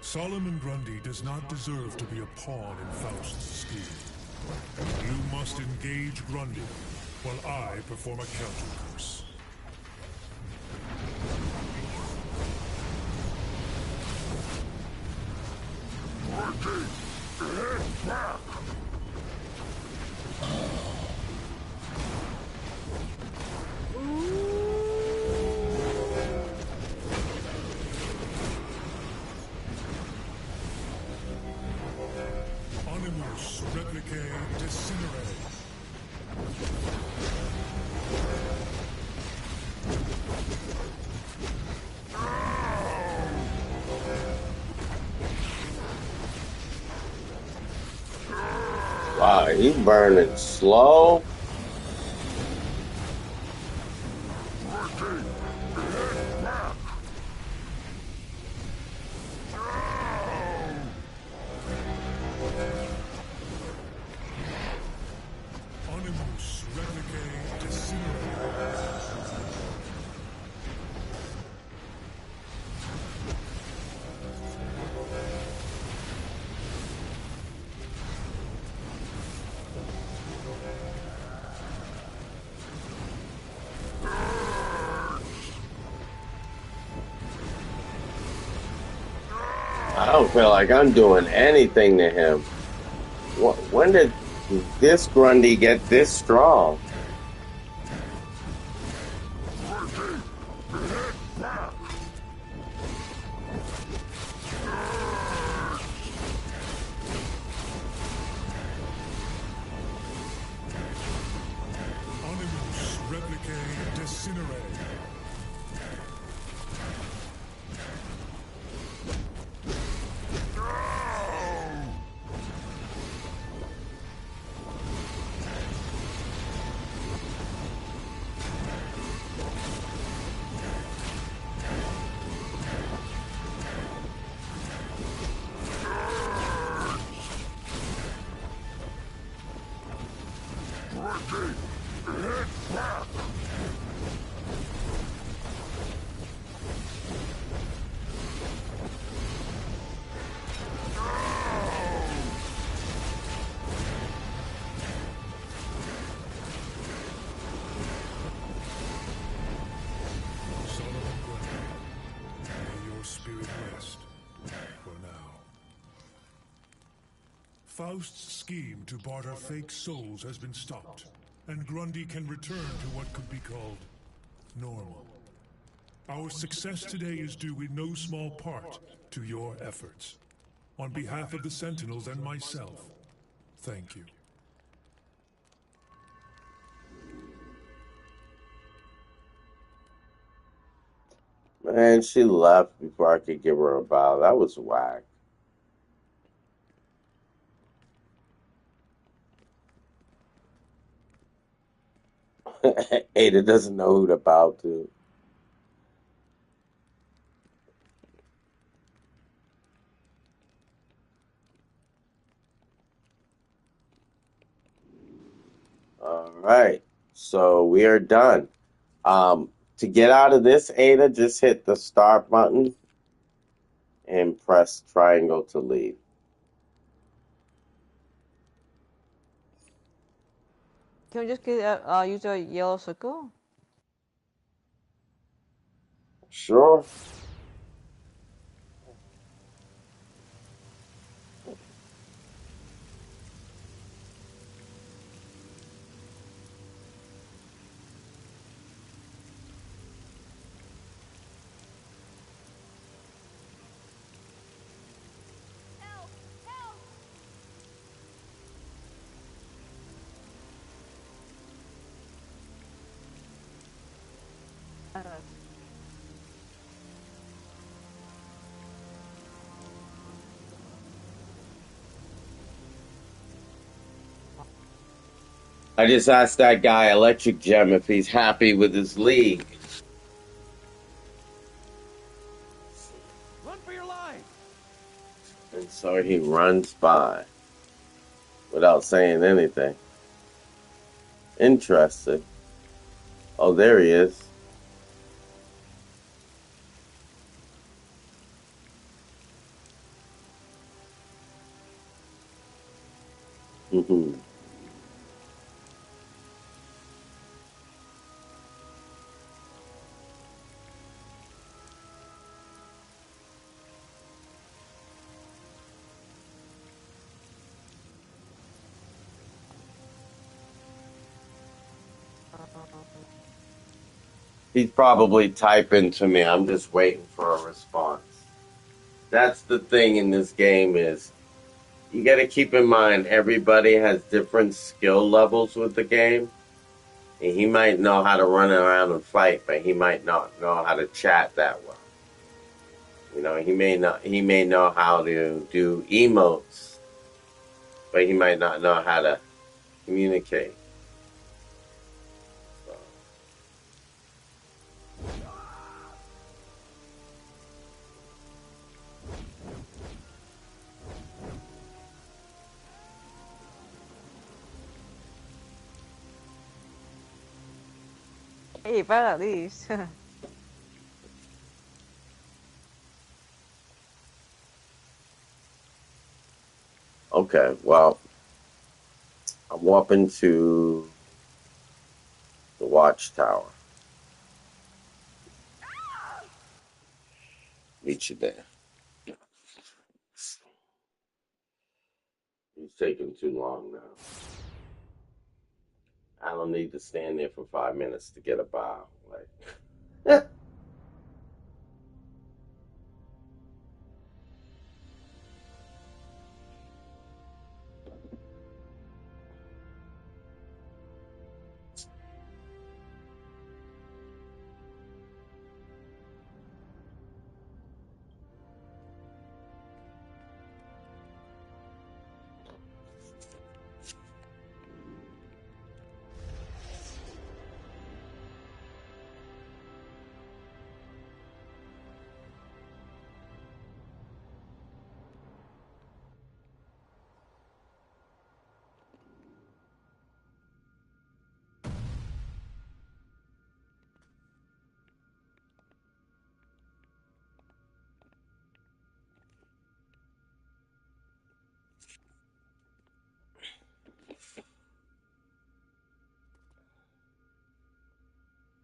Solomon Grundy does not deserve to be a pawn in Faust's scheme. You must engage Grundy while I perform a counter curse. Grundy, hit back! Animus replicae disintegrate. Wow, he's burning slow. Animus replicae disintegrate. I don't feel like I'm doing anything to him. When did this Grundy get this strong? Animus replicae disintegrate. Grundy, hit back! Solomon Grundy, may your spirit rest for now. Faust's scheme to barter fake souls has been stopped, and Grundy can return to what could be called normal. Our success today is due in no small part to your efforts. On behalf of the Sentinels and myself, thank you. Man, she left before I could give her a bow. That was whack. Ada doesn't know who to bow to. All right. So we are done. To get out of this, Ada, just hit the start button and press triangle to leave. Can we just get use a yellow circle? Sure. I just asked that guy, Electric Gem, if he's happy with his league. Run for your life! And so he runs by without saying anything. Interesting. Oh, there he is. Mm-hmm. He's probably typing to me. I'm just waiting for a response. That's the thing in this game is you got to keep in mind everybody has different skill levels with the game. And he might know how to run around and fight, but he might not know how to chat that well. You know, he may know how to do emotes, but he might not know how to communicate. So. Hey, but at least. Okay, well, I'm walking to the watchtower. Meet you there. He's taking too long now. I don't need to stand there for 5 minutes to get a bow. Like,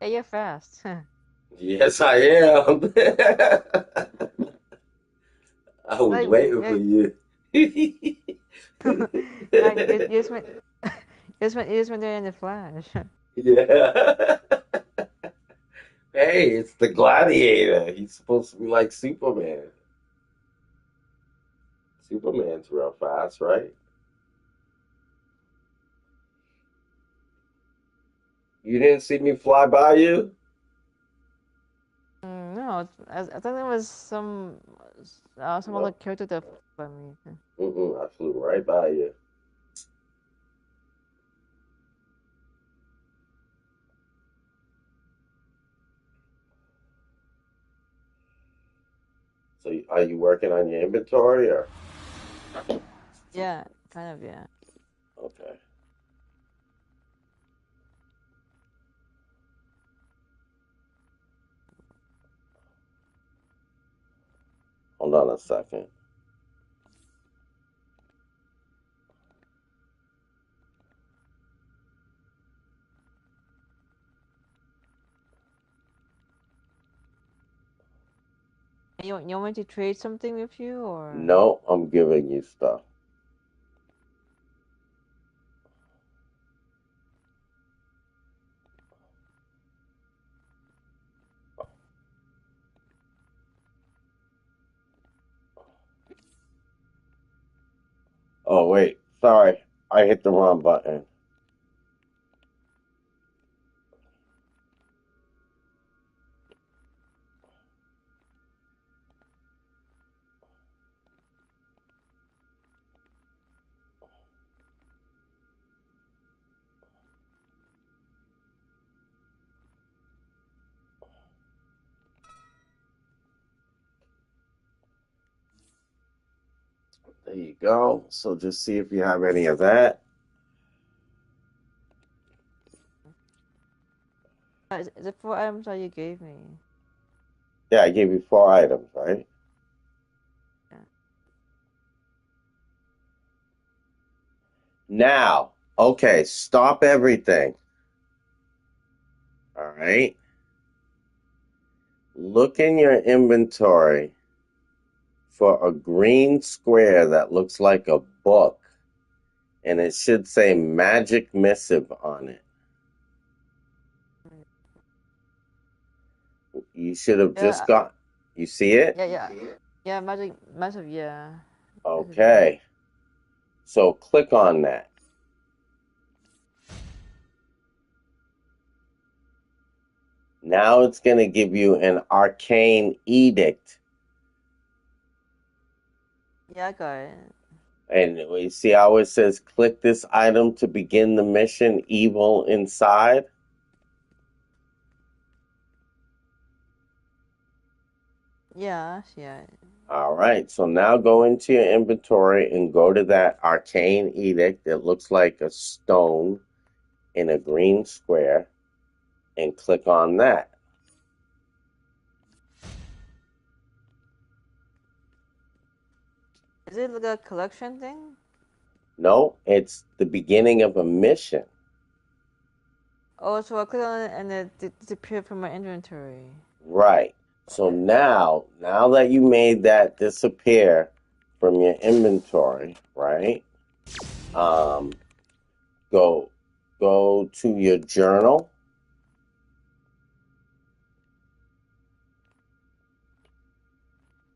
Hey, you're fast. yes, I am. I was Like, waiting for you. yeah, you just went, you just went there in the flash. Yeah. Hey, it's the gladiator. He's supposed to be like Superman. Superman's real fast, right? You didn't see me fly by you? No, I thought it was some other Nope. character that by me. I flew right by you. So, are you working on your inventory or? Yeah, kind of, yeah. Okay. Hold on a second. You want me to trade something with you, or? No, I'm giving you stuff. Oh, wait. Sorry. I hit the wrong button. There you go. So just see if you have any of that. Is it 4 items that you gave me? Yeah, I gave you 4 items, right? Yeah. Now, okay, stop everything. All right. Look in your inventory for a green square that looks like a book, and it should say Magic Missive on it. You should have just got. You see it? Yeah, massive, yeah. Okay. So click on that. Now it's going to give you an arcane edict. Yeah, I got it. And you see how it says, click this item to begin the mission, Evil Inside? Yeah. All right, so now go into your inventory and go to that arcane edict. It looks like a stone in a green square, and click on that. Is it like a collection thing? No, it's the beginning of a mission. Oh, so I click on it and it disappeared from my inventory. Right. So now that you made that disappear from your inventory, right? Go to your journal.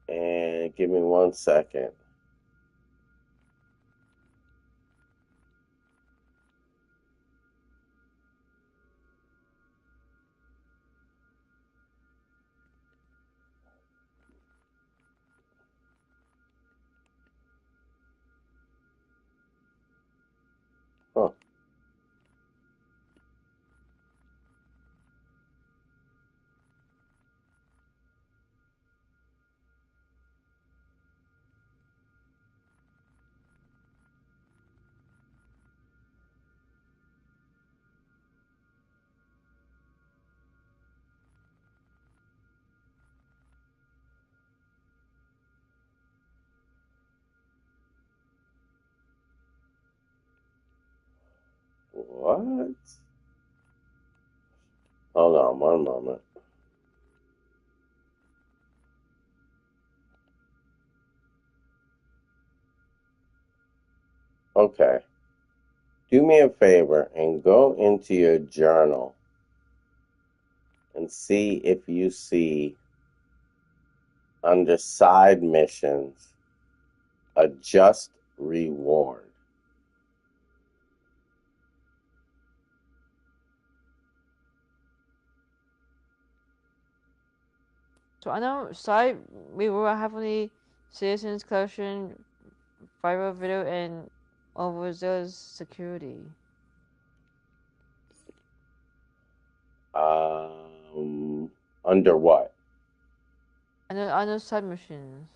And give me 1 second. Huh. What? Hold on 1 moment. Okay. Do me a favor and go into your journal and see if you see under side missions a just reward. So I know side we will have only citizens collection, viral video, and overzealous security. Under what? I know side missions.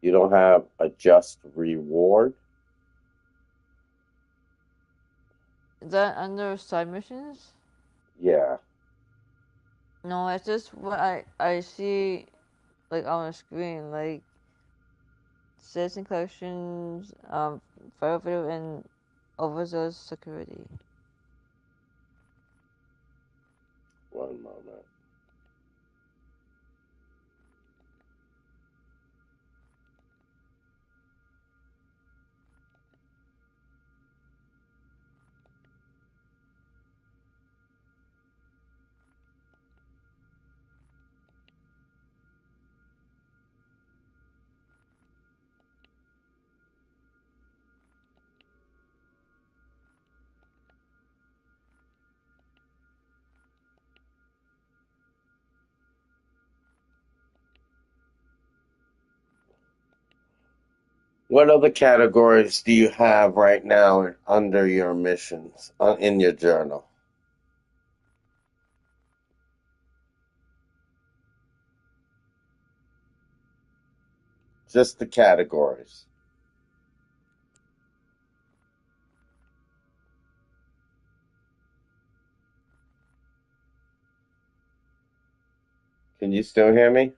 You don't have a just reward? Is that under side missions? Yeah. No, it's just what I see, like, on the screen, like, citizen collections, viral video, and overzealous security. One moment. What other categories do you have right now under your missions in your journal? Just the categories. Can you still hear me?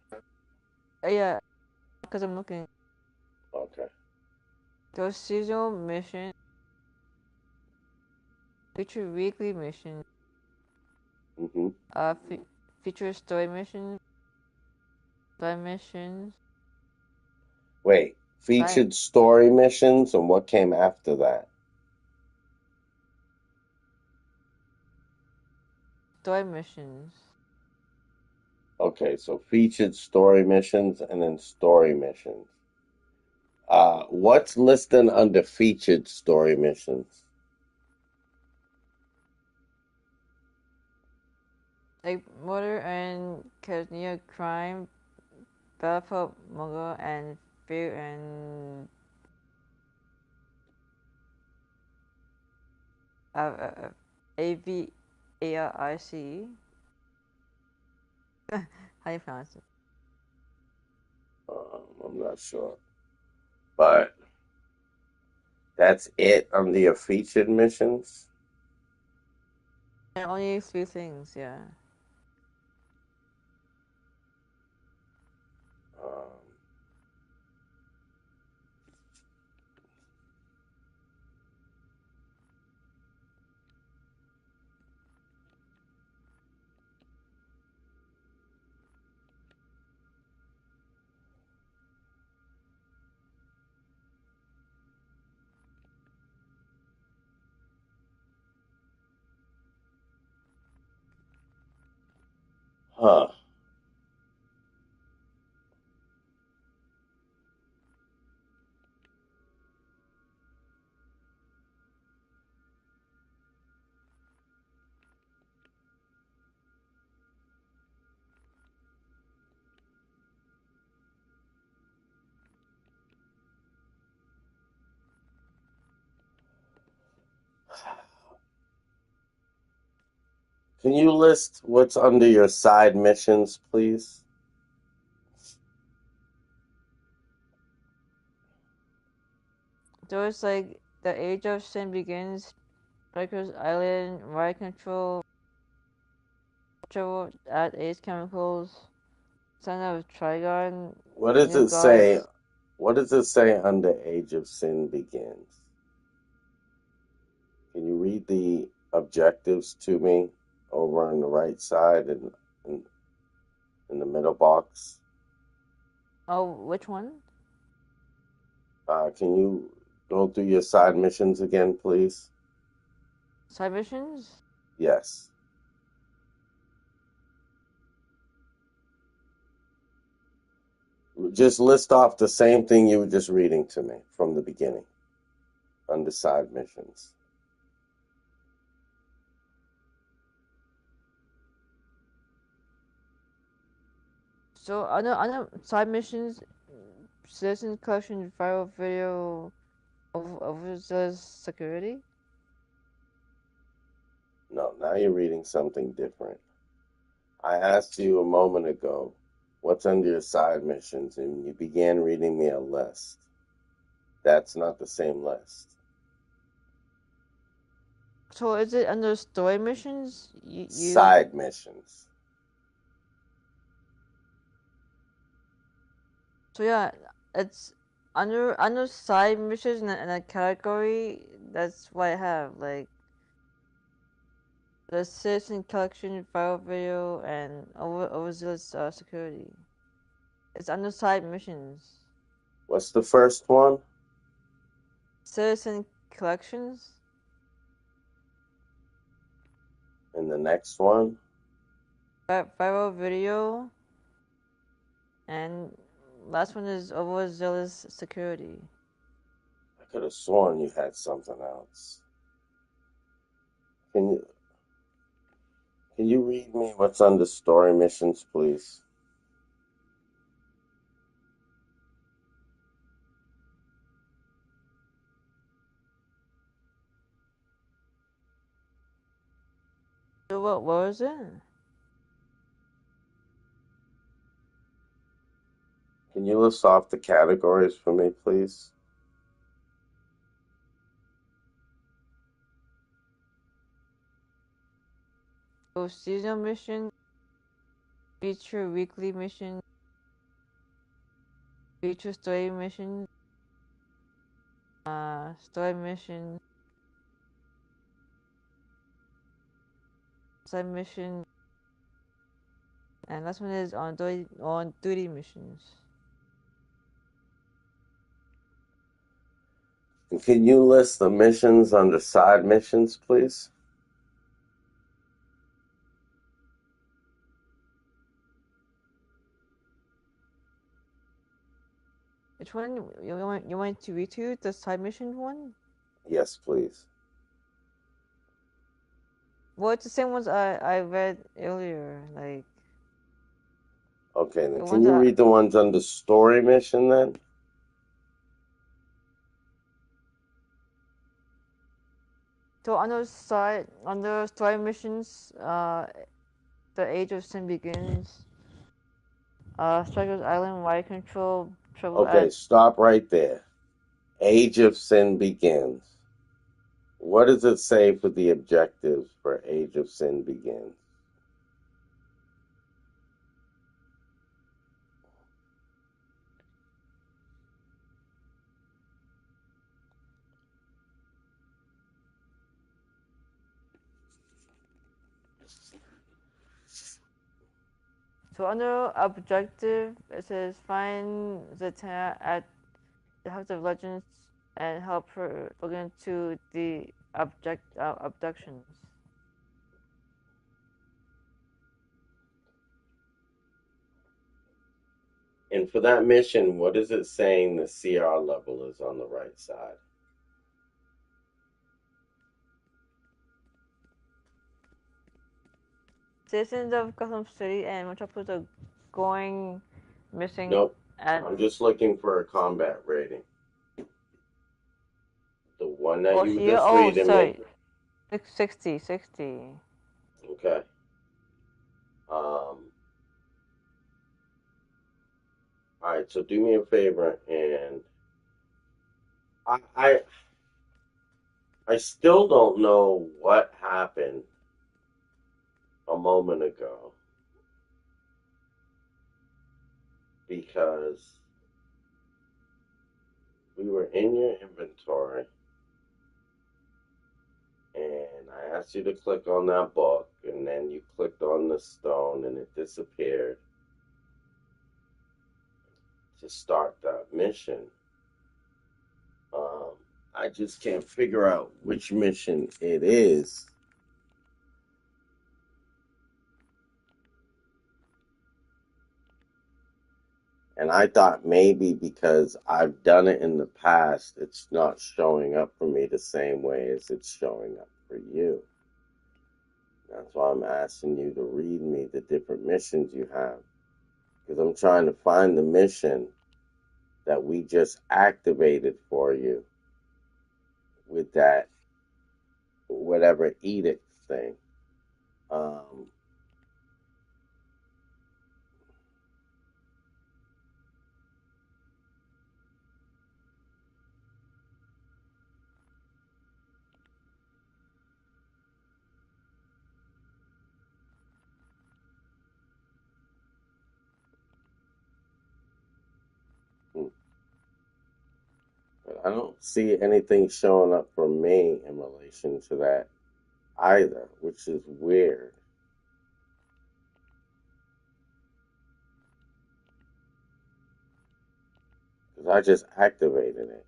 Yeah, because I'm looking. Okay. Those seasonal missions, feature weekly missions, feature story missions, missions. Wait, featured story missions, and what came after that? Story missions. Okay, so featured story missions and then story missions. What's listed under featured story missions? Like murder and near crime, Battlefield Mongol, and fear and AVARIC. How do you pronounce it? I'm not sure. But that's it under your featured missions? And only 3 things, yeah. Huh. Can you list what's under your side missions, please? There's like The Age of Sin Begins, Rikers Island, Riot Control, Trouble at Ace Chemicals, Son of Trigon, What does New it say? Gods. What does it say under Age of Sin Begins? Can you read the objectives to me over on the right side and in the middle box? Oh, which one? Can you go through your side missions again, please? Side missions? Yes. Just list off the same thing you were just reading to me from the beginning under side missions. So on the side missions, citizen collection, viral video of security. No, now you're reading something different. I asked you a moment ago, what's under your side missions, and you began reading me a list. That's not the same list. So is it under story missions? Side missions. So yeah, it's under side missions in a category. That's what I have, like the citizen collection, viral video, and overzealous security. It's under side missions. What's the first one? Citizen collections. And the next one? Viral video. And last one is overzealous security. I could have sworn you had something else. Can you read me what's under story missions, please? So what was it? Can you list off the categories for me, please? So seasonal mission, feature weekly mission, feature story mission, story mission, side mission, and last one is on duty missions. And can you list the missions under side missions, please? Which one you want to read to the side mission one? Yes, please. Well, it's the same ones I read earlier, like. Okay, then The can you read the ones under story mission then? So under story missions, the Age of Sin begins. Strikers Island, Wire Control, Trouble Okay, at. stop right there. Age of Sin begins. What does it say for the objectives for Age of Sin begins? So under objective, it says find Zatanna at the House of Legends and help her look into the abductions. And for that mission, what is it saying the CR level is on the right side? Citizens of Gotham City and Metropolis are going missing. Nope. I'm just looking for a combat rating. The one that you were just reading me. 60. Okay. Alright, so do me a favor and I still don't know what happened a moment ago because we were in your inventory and I asked you to click on that book and then you clicked on the stone and it disappeared to start that mission. I just can't figure out which mission it is. And I thought maybe because I've done it in the past, it's not showing up for me the same way as it's showing up for you. That's why I'm asking you to read me the different missions you have. Because I'm trying to find the mission that we just activated for you with that whatever edict thing. I don't see anything showing up for me in relation to that either, which is weird. Because I just activated it.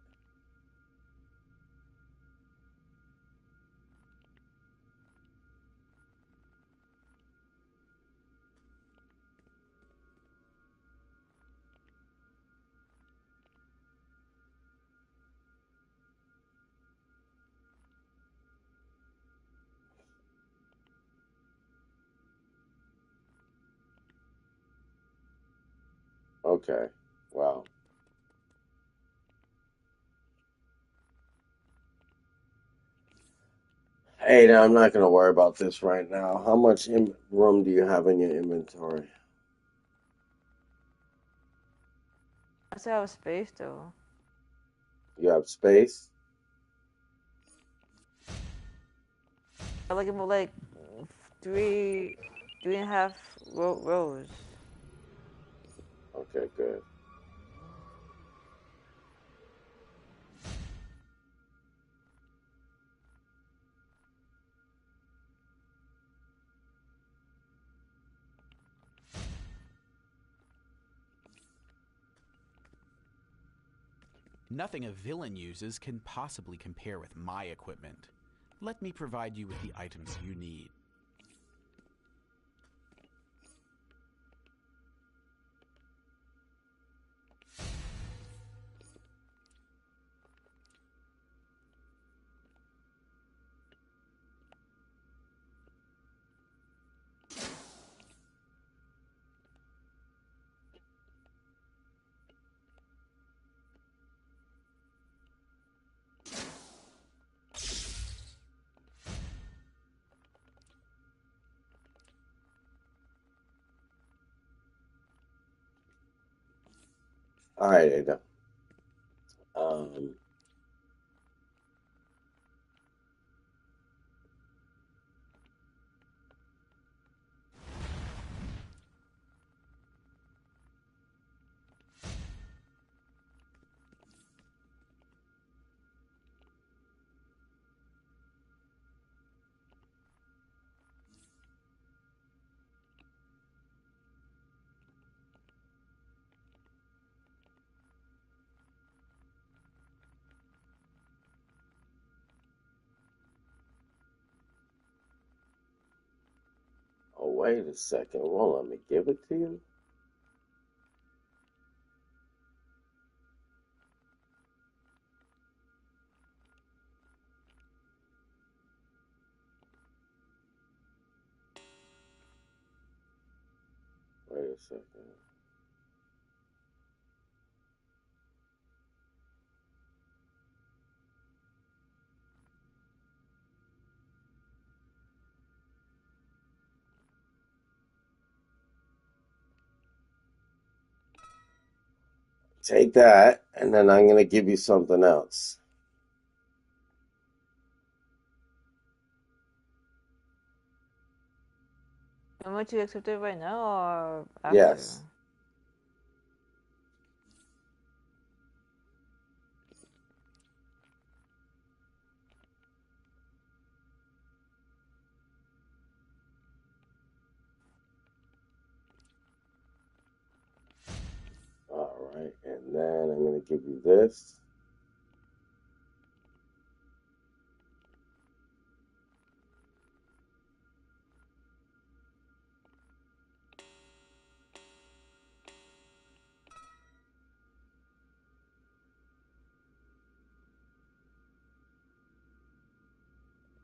Okay, well. Hey, now I'm not going to worry about this right now. How much room do you have in your inventory? I still have space though. You have space? Like about like three and a half rows. Okay, good. Nothing a villain uses can possibly compare with my equipment. Let me provide you with the items you need. All right, Ada. Um, oh, wait a second. Well, let me give it to you. Wait a second. Take that, and then I'm going to give you something else. Am I to accept it right now or after? Yes. All right, and then I'm going to give you this.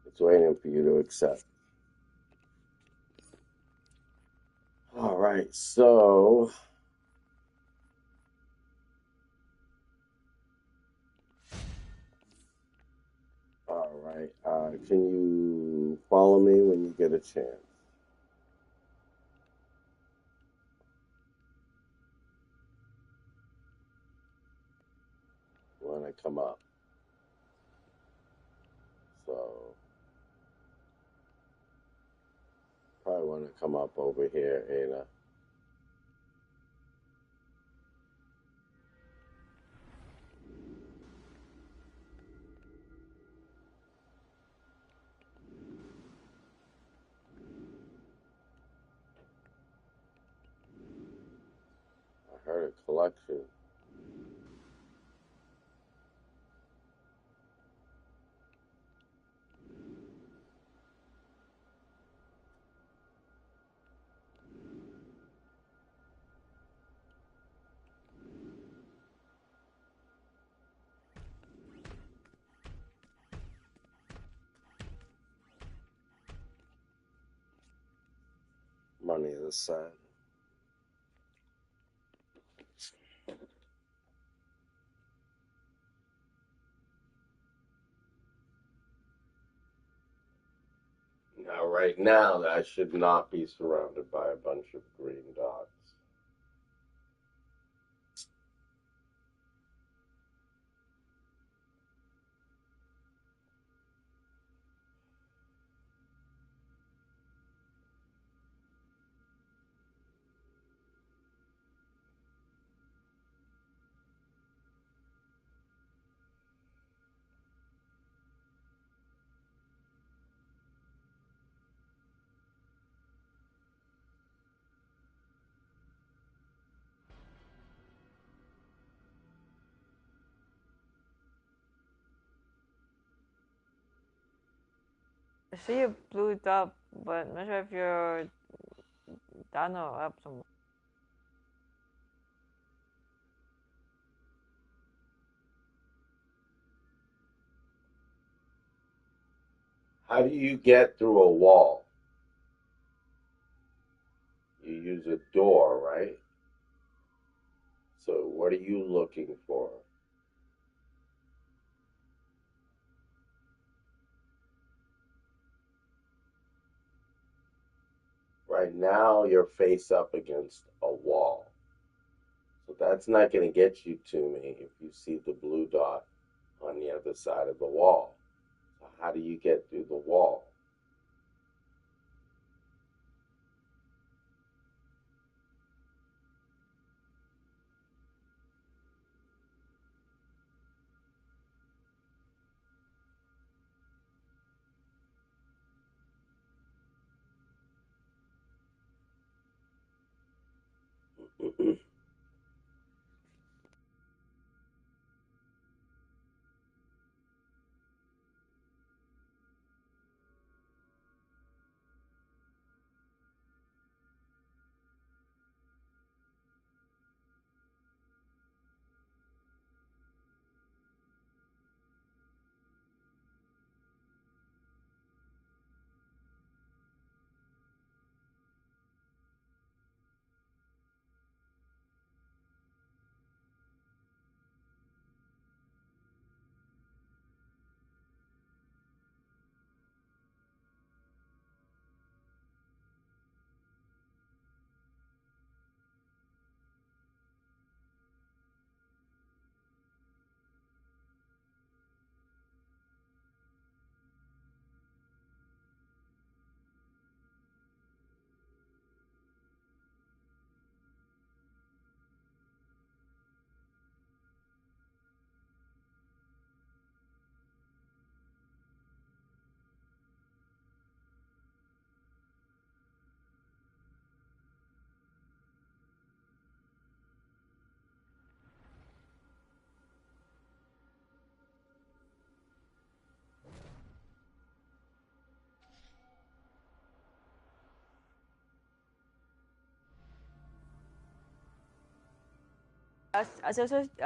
It's waiting for you to accept. All right, so all right, can you follow me when you get a chance? When I come up. So probably want to come up over here, Ada. a collection. Money this side. Now, right now, I should not be surrounded by a bunch of green dots. I see a blue dot, but I'm not sure if you're down or up somewhere. How do you get through a wall? You use a door, right? So what are you looking for? Right now, you're face up against a wall. So that's not going to get you to me if you see the blue dot on the other side of the wall. So how do you get through the wall? I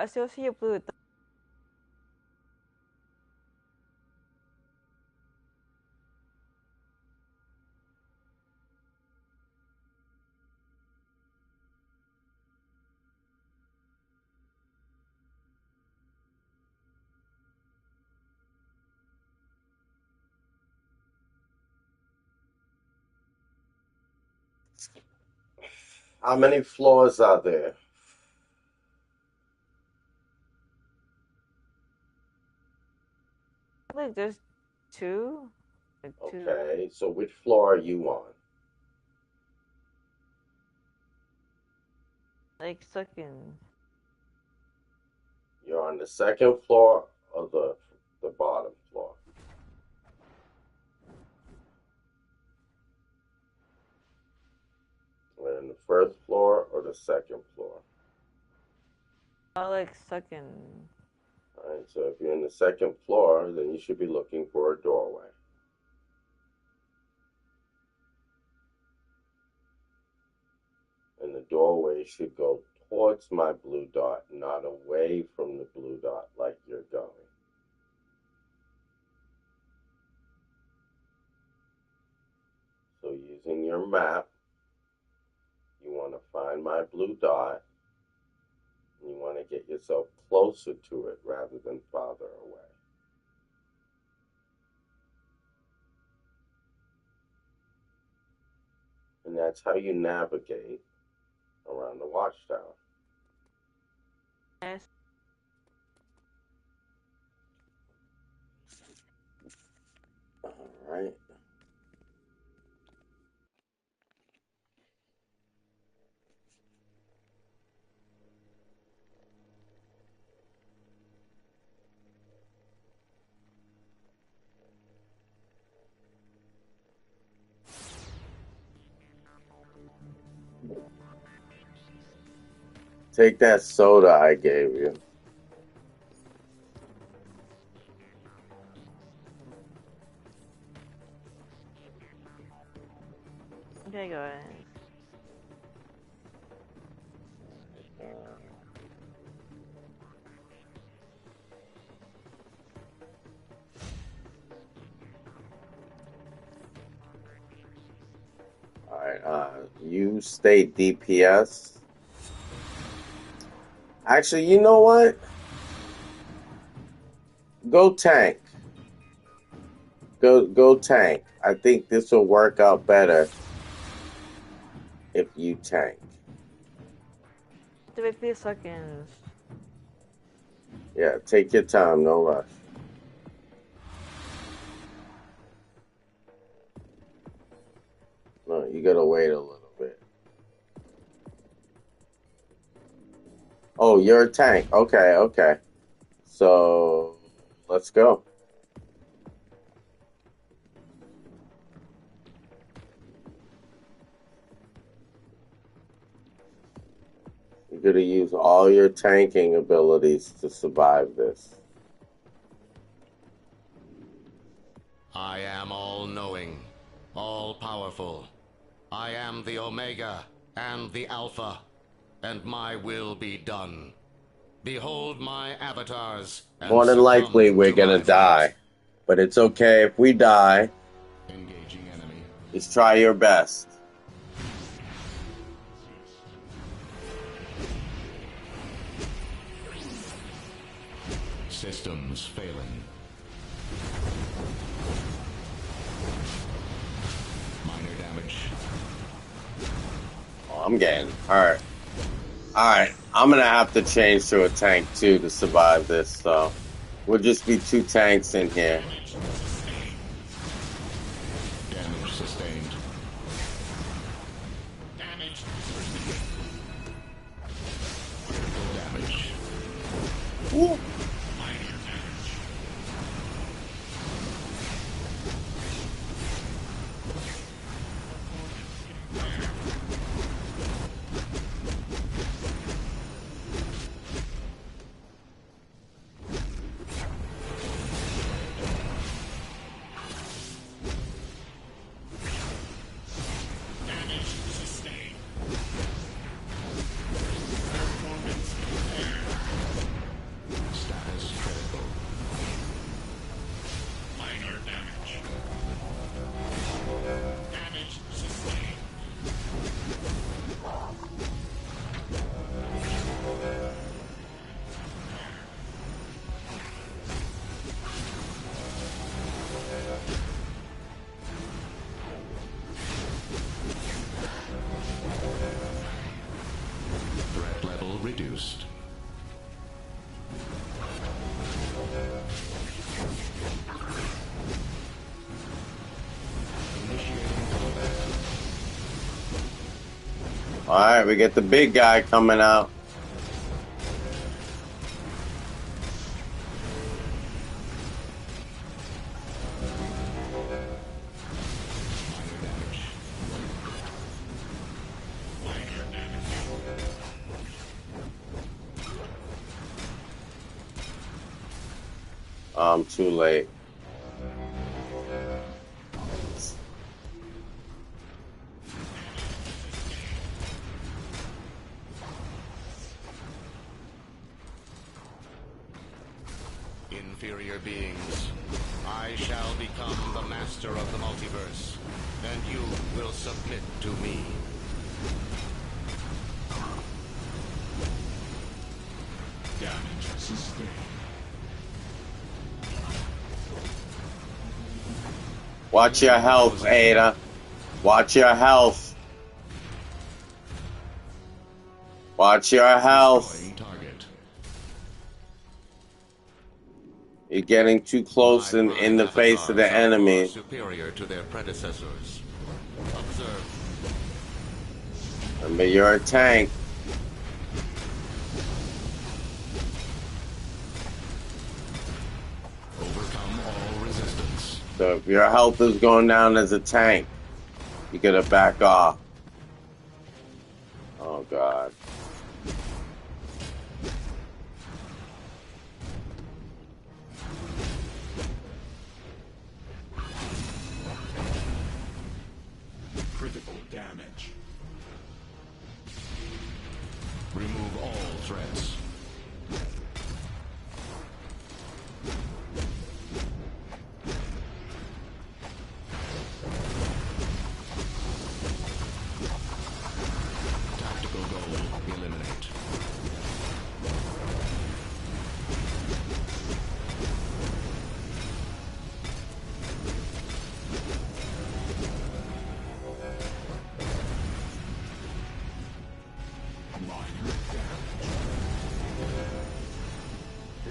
still see a blue dot. How many floors are there? Like just two. Like two. Okay, so which floor are you on? Like second. You're on the second floor or the bottom floor? We're on the first floor or the second floor? Like second. Alright, so if you're in the second floor, then you should be looking for a doorway. And the doorway should go towards my blue dot, not away from the blue dot like you're going. So using your map, you want to find my blue dot, and you want to get yourself closer to it rather than farther away. And that's how you navigate around the watchtower. Yes. All right. Take that soda I gave you. Okay, guys. Alright, you stay DPS. Actually, you know what? Go tank. Go tank. I think this will work out better if you tank. Wait 3 seconds. Yeah, take your time, no rush. No, you gotta wait a little bit. Oh, you're a tank. Okay, okay. So, let's go. You're gonna use all your tanking abilities to survive this. I am all-knowing, all-powerful. I am the Omega and the Alpha, and my will be done. Behold my avatars. More than likely, we're gonna die. But it's okay if we die. Engaging enemy. Just try your best. Systems failing. Minor damage. Oh, I'm getting hurt. Alright, I'm gonna have to change to a tank too to survive this, so we'll just be 2 tanks in here. Damage sustained. Damage. Critical damage. Ooh. Minor damage. Threat level reduced. Alright, we get the big guy coming out. Too late. Inferior beings, I shall become the master of the multiverse, and you will submit to me. Damage sustained. Watch your health, Ada. Watch your health. Watch your health. Target. You're getting too close in the face of the enemy. Superior to their predecessors. Observe. Remember, you're a tank. Overcome all resistance. So if your health is going down as a tank, you gotta back off. Oh God. Critical damage. Remove all threats. Tactical goal, eliminate.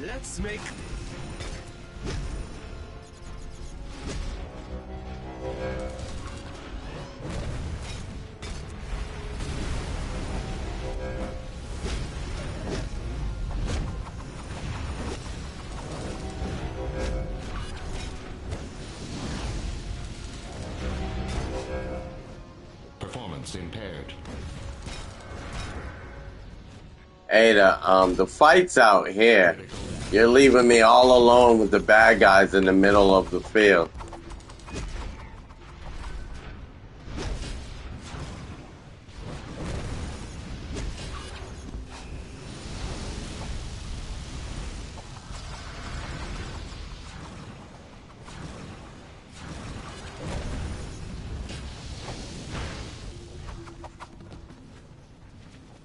Let's make... Performance impaired. Ada, the fight's out here. You're leaving me all alone with the bad guys in the middle of the field.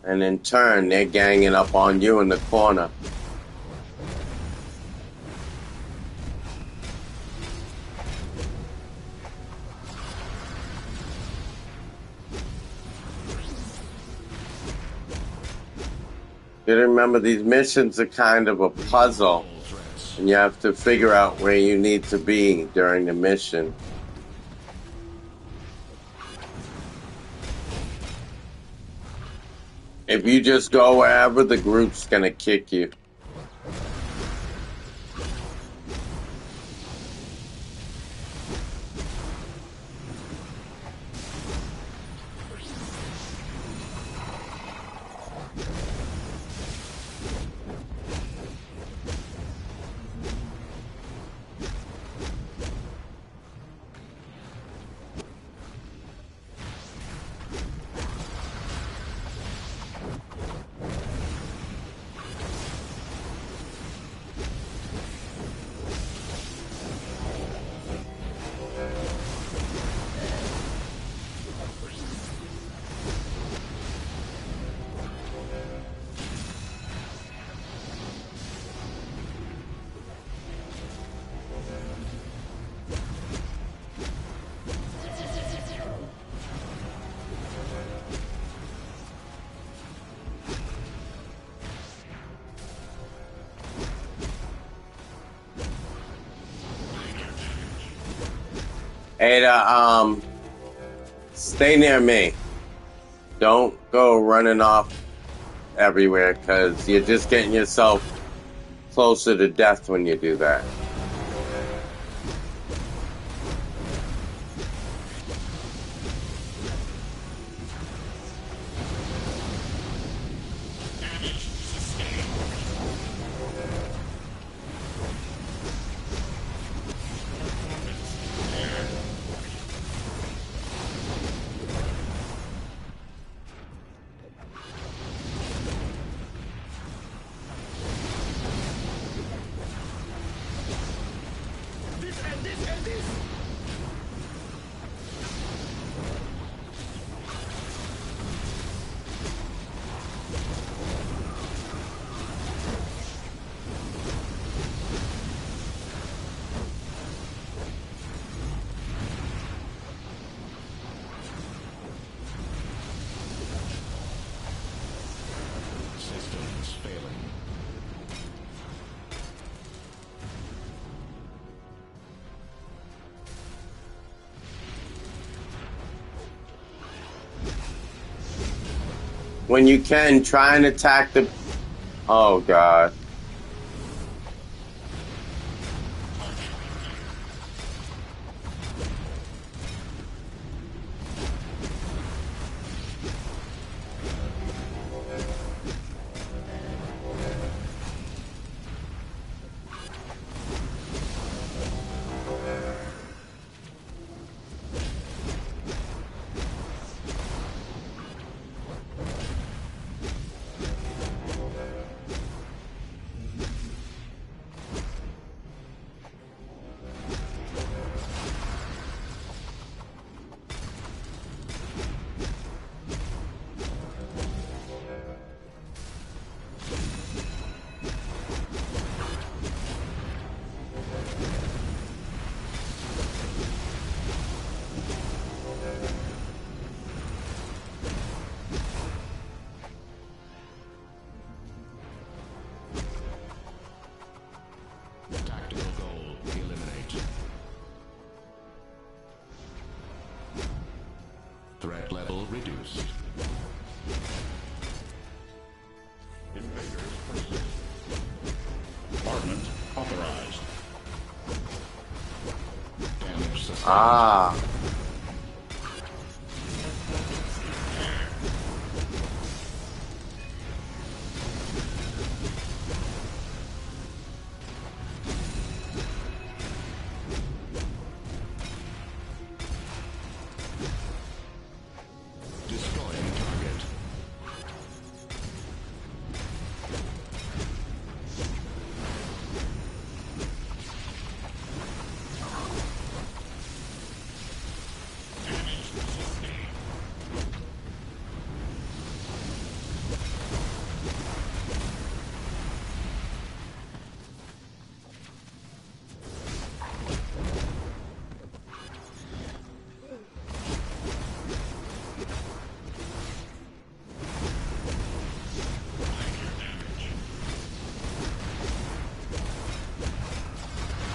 And in turn, they're ganging up on you in the corner. You gotta remember, these missions are kind of a puzzle, and you have to figure out where you need to be during the mission. If you just go wherever, the group's gonna kick you. Ada, stay near me. Don't go running off everywhere, because you're just getting yourself closer to death when you do that. this, and this, and this. Systems failing. When you can, try and attack the... Oh, God. Tactical goal, eliminate. Threat level reduced. Invaders persist. Department authorized. Damage sustained. Ah. Destroying target.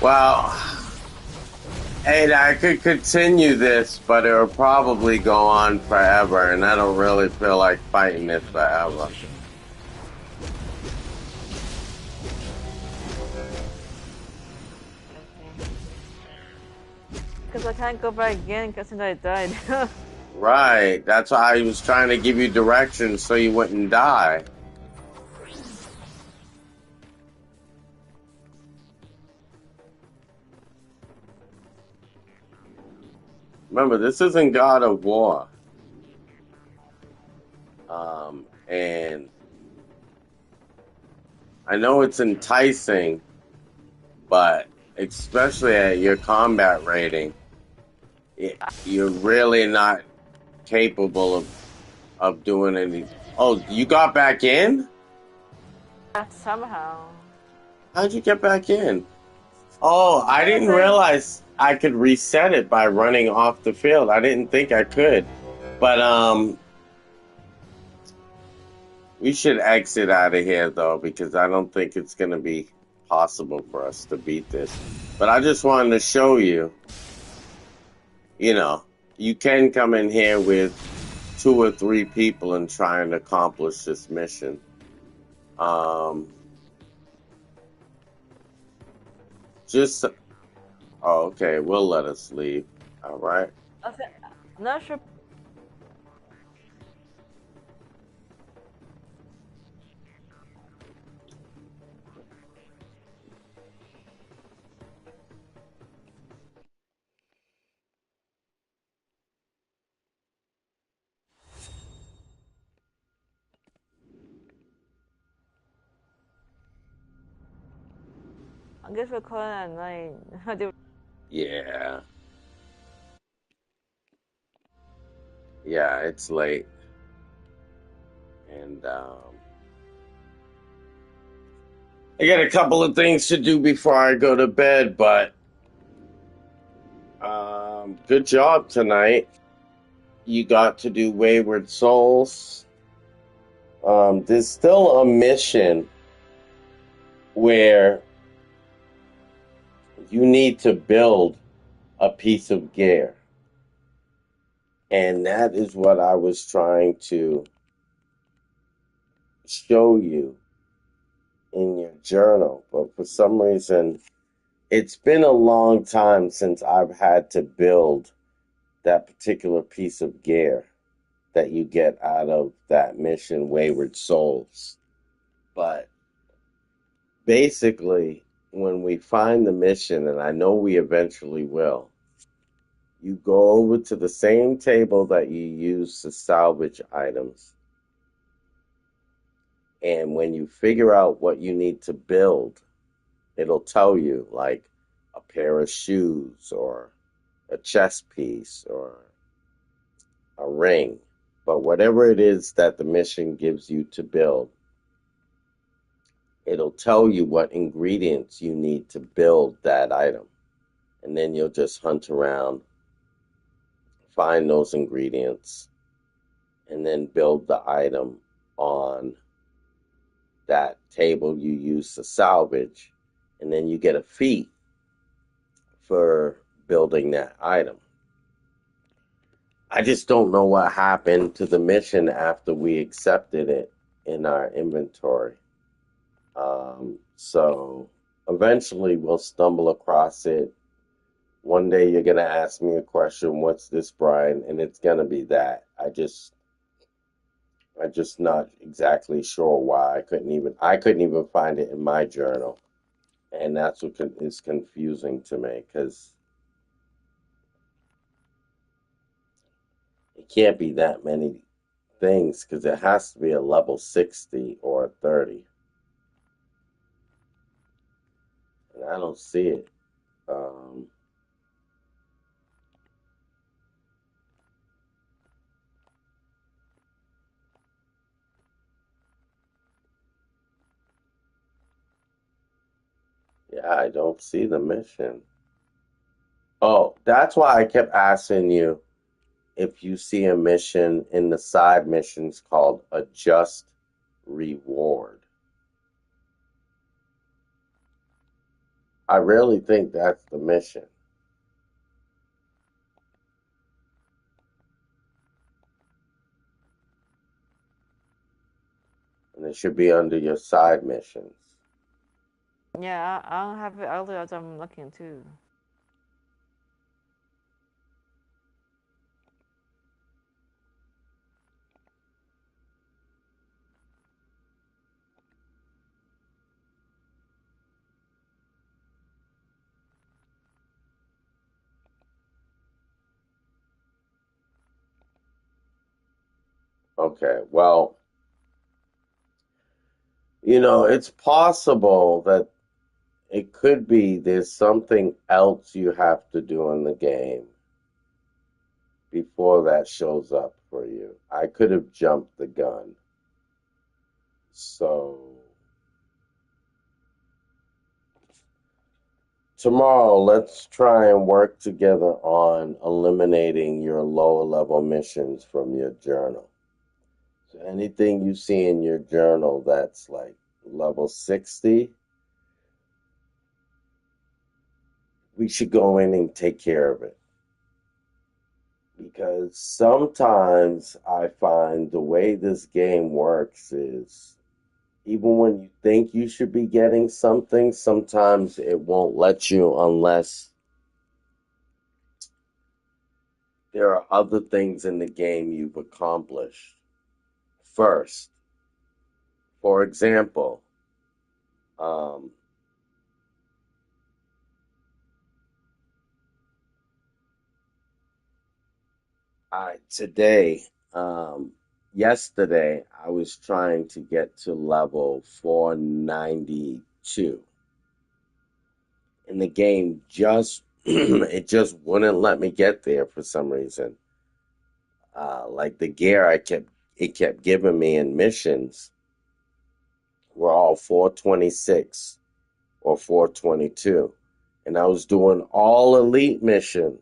Well, hey, I could continue this, but it will probably go on forever, and I don't really feel like fighting this forever. Because I can't go back again because I died. Right, that's why I was trying to give you directions so you wouldn't die. Remember, this isn't God of War. And I know it's enticing, but especially at your combat rating, you're really not capable of doing any. Oh, you got back in? Somehow. How'd you get back in? Oh, I didn't realize I could reset it by running off the field. I didn't think I could. But we should exit out of here though, because I don't think it's gonna be possible for us to beat this. But I just wanted to show you, you know, you can come in here with 2 or 3 people and try and accomplish this mission. Just, oh, okay, we'll let us leave. All right. I'm not sure. I guess we're calling it at night. Yeah. Yeah, it's late. And I got a couple of things to do before I go to bed, but good job tonight. You got to do Wayward Souls. There's still a mission where you need to build a piece of gear. And that is what I was trying to show you in your journal. But for some reason, it's been a long time since I've had to build that particular piece of gear that you get out of that mission, Wayward Souls. But basically, when we find the mission, and I know we eventually will, you go over to the same table that you use to salvage items. And when you figure out what you need to build, it'll tell you, like a pair of shoes or a chess piece or a ring. But whatever it is that the mission gives you to build, it'll tell you what ingredients you need to build that item. And then you'll just hunt around, find those ingredients, and then build the item on that table you use to salvage. And then you get a fee for building that item. I just don't know what happened to the mission after we accepted it in our inventory. So eventually we'll stumble across it. One day you're going to ask me a question, what's this, Brian? And it's going to be that. I'm just not exactly sure why. I couldn't even find it in my journal. And that's what is confusing to me, because it can't be that many things, because it has to be a level 60 or a 30. And I don't see it. Yeah, I don't see the mission. Oh, that's why I kept asking you if you see a mission in the side missions called Adjust Reward. I really think that's the mission. And it should be under your side missions. Yeah, I'll have it earlier as I'm looking too. Okay, well, it's possible that it could be there's something else you have to do in the game before that shows up for you. I could have jumped the gun. So tomorrow, let's try and work together on eliminating your lower level missions from your journal. So anything you see in your journal that's like level 60, we should go in and take care of it. Because sometimes I find the way this game works is even when you think you should be getting something, sometimes it won't let you unless there are other things in the game you've accomplished first. For example, yesterday, I was trying to get to level 492. And the game just it just wouldn't let me get there for some reason. Like the gear it kept giving me in missions were all 426 or 422. And I was doing all elite missions.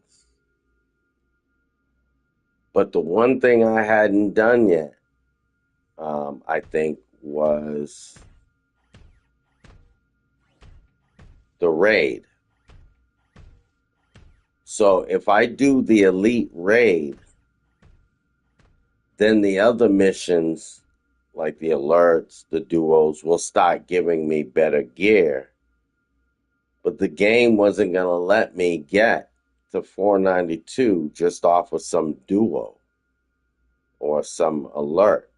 But the one thing I hadn't done yet, I think, was the raid. So if I do the elite raid, then the other missions, like the alerts, the duos, will start giving me better gear. But the game wasn't going to let me get to 492 just off of some duo or some alert.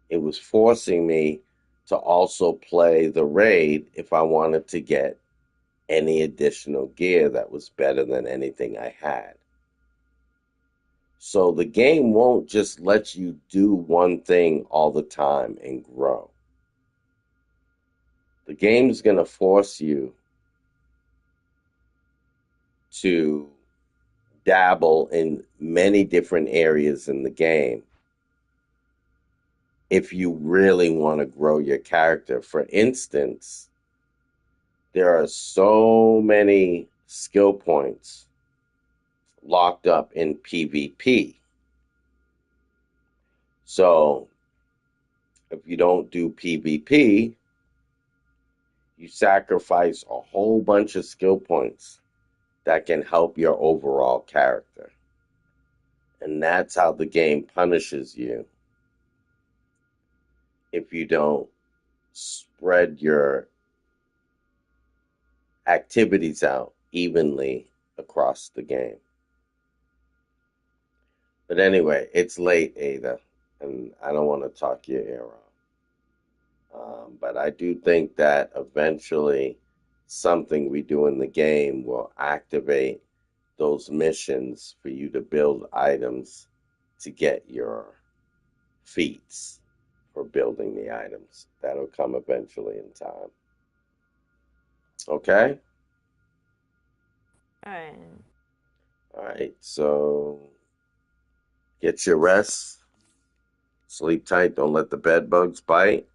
It was forcing me to also play the raid if I wanted to get any additional gear that was better than anything I had. So the game won't just let you do one thing all the time and grow. The game's going to force you to dabble in many different areas in the game if you really want to grow your character. For instance, there are so many skill points locked up in PvP. So if you don't do PvP, you sacrifice a whole bunch of skill points that can help your overall character. And that's how the game punishes you if you don't spread your activities out evenly across the game. But anyway, it's late, Ada, and I don't want to talk your ear off. But I do think that eventually something we do in the game will activate those missions for you to build items to get your feats for building the items. That'll come eventually in time. Okay? All right, so get your rest. Sleep tight. Don't let the bed bugs bite.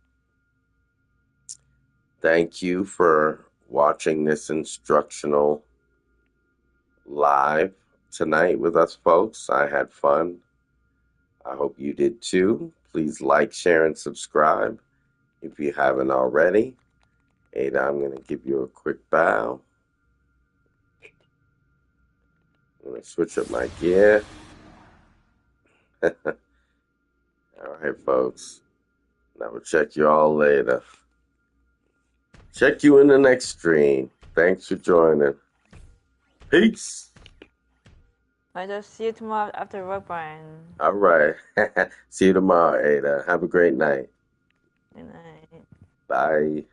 Thank you for watching this instructional live tonight with us, folks. I had fun. I hope you did too. Please like, share, and subscribe if you haven't already. Ada, I'm going to give you a quick bow. I'm going to switch up my gear. All right, folks. I will check you all later. Check you in the next stream. Thanks for joining. Peace. I just see you tomorrow after work, Brian. All right. See you tomorrow, Ada. Have a great night. Good night. Bye.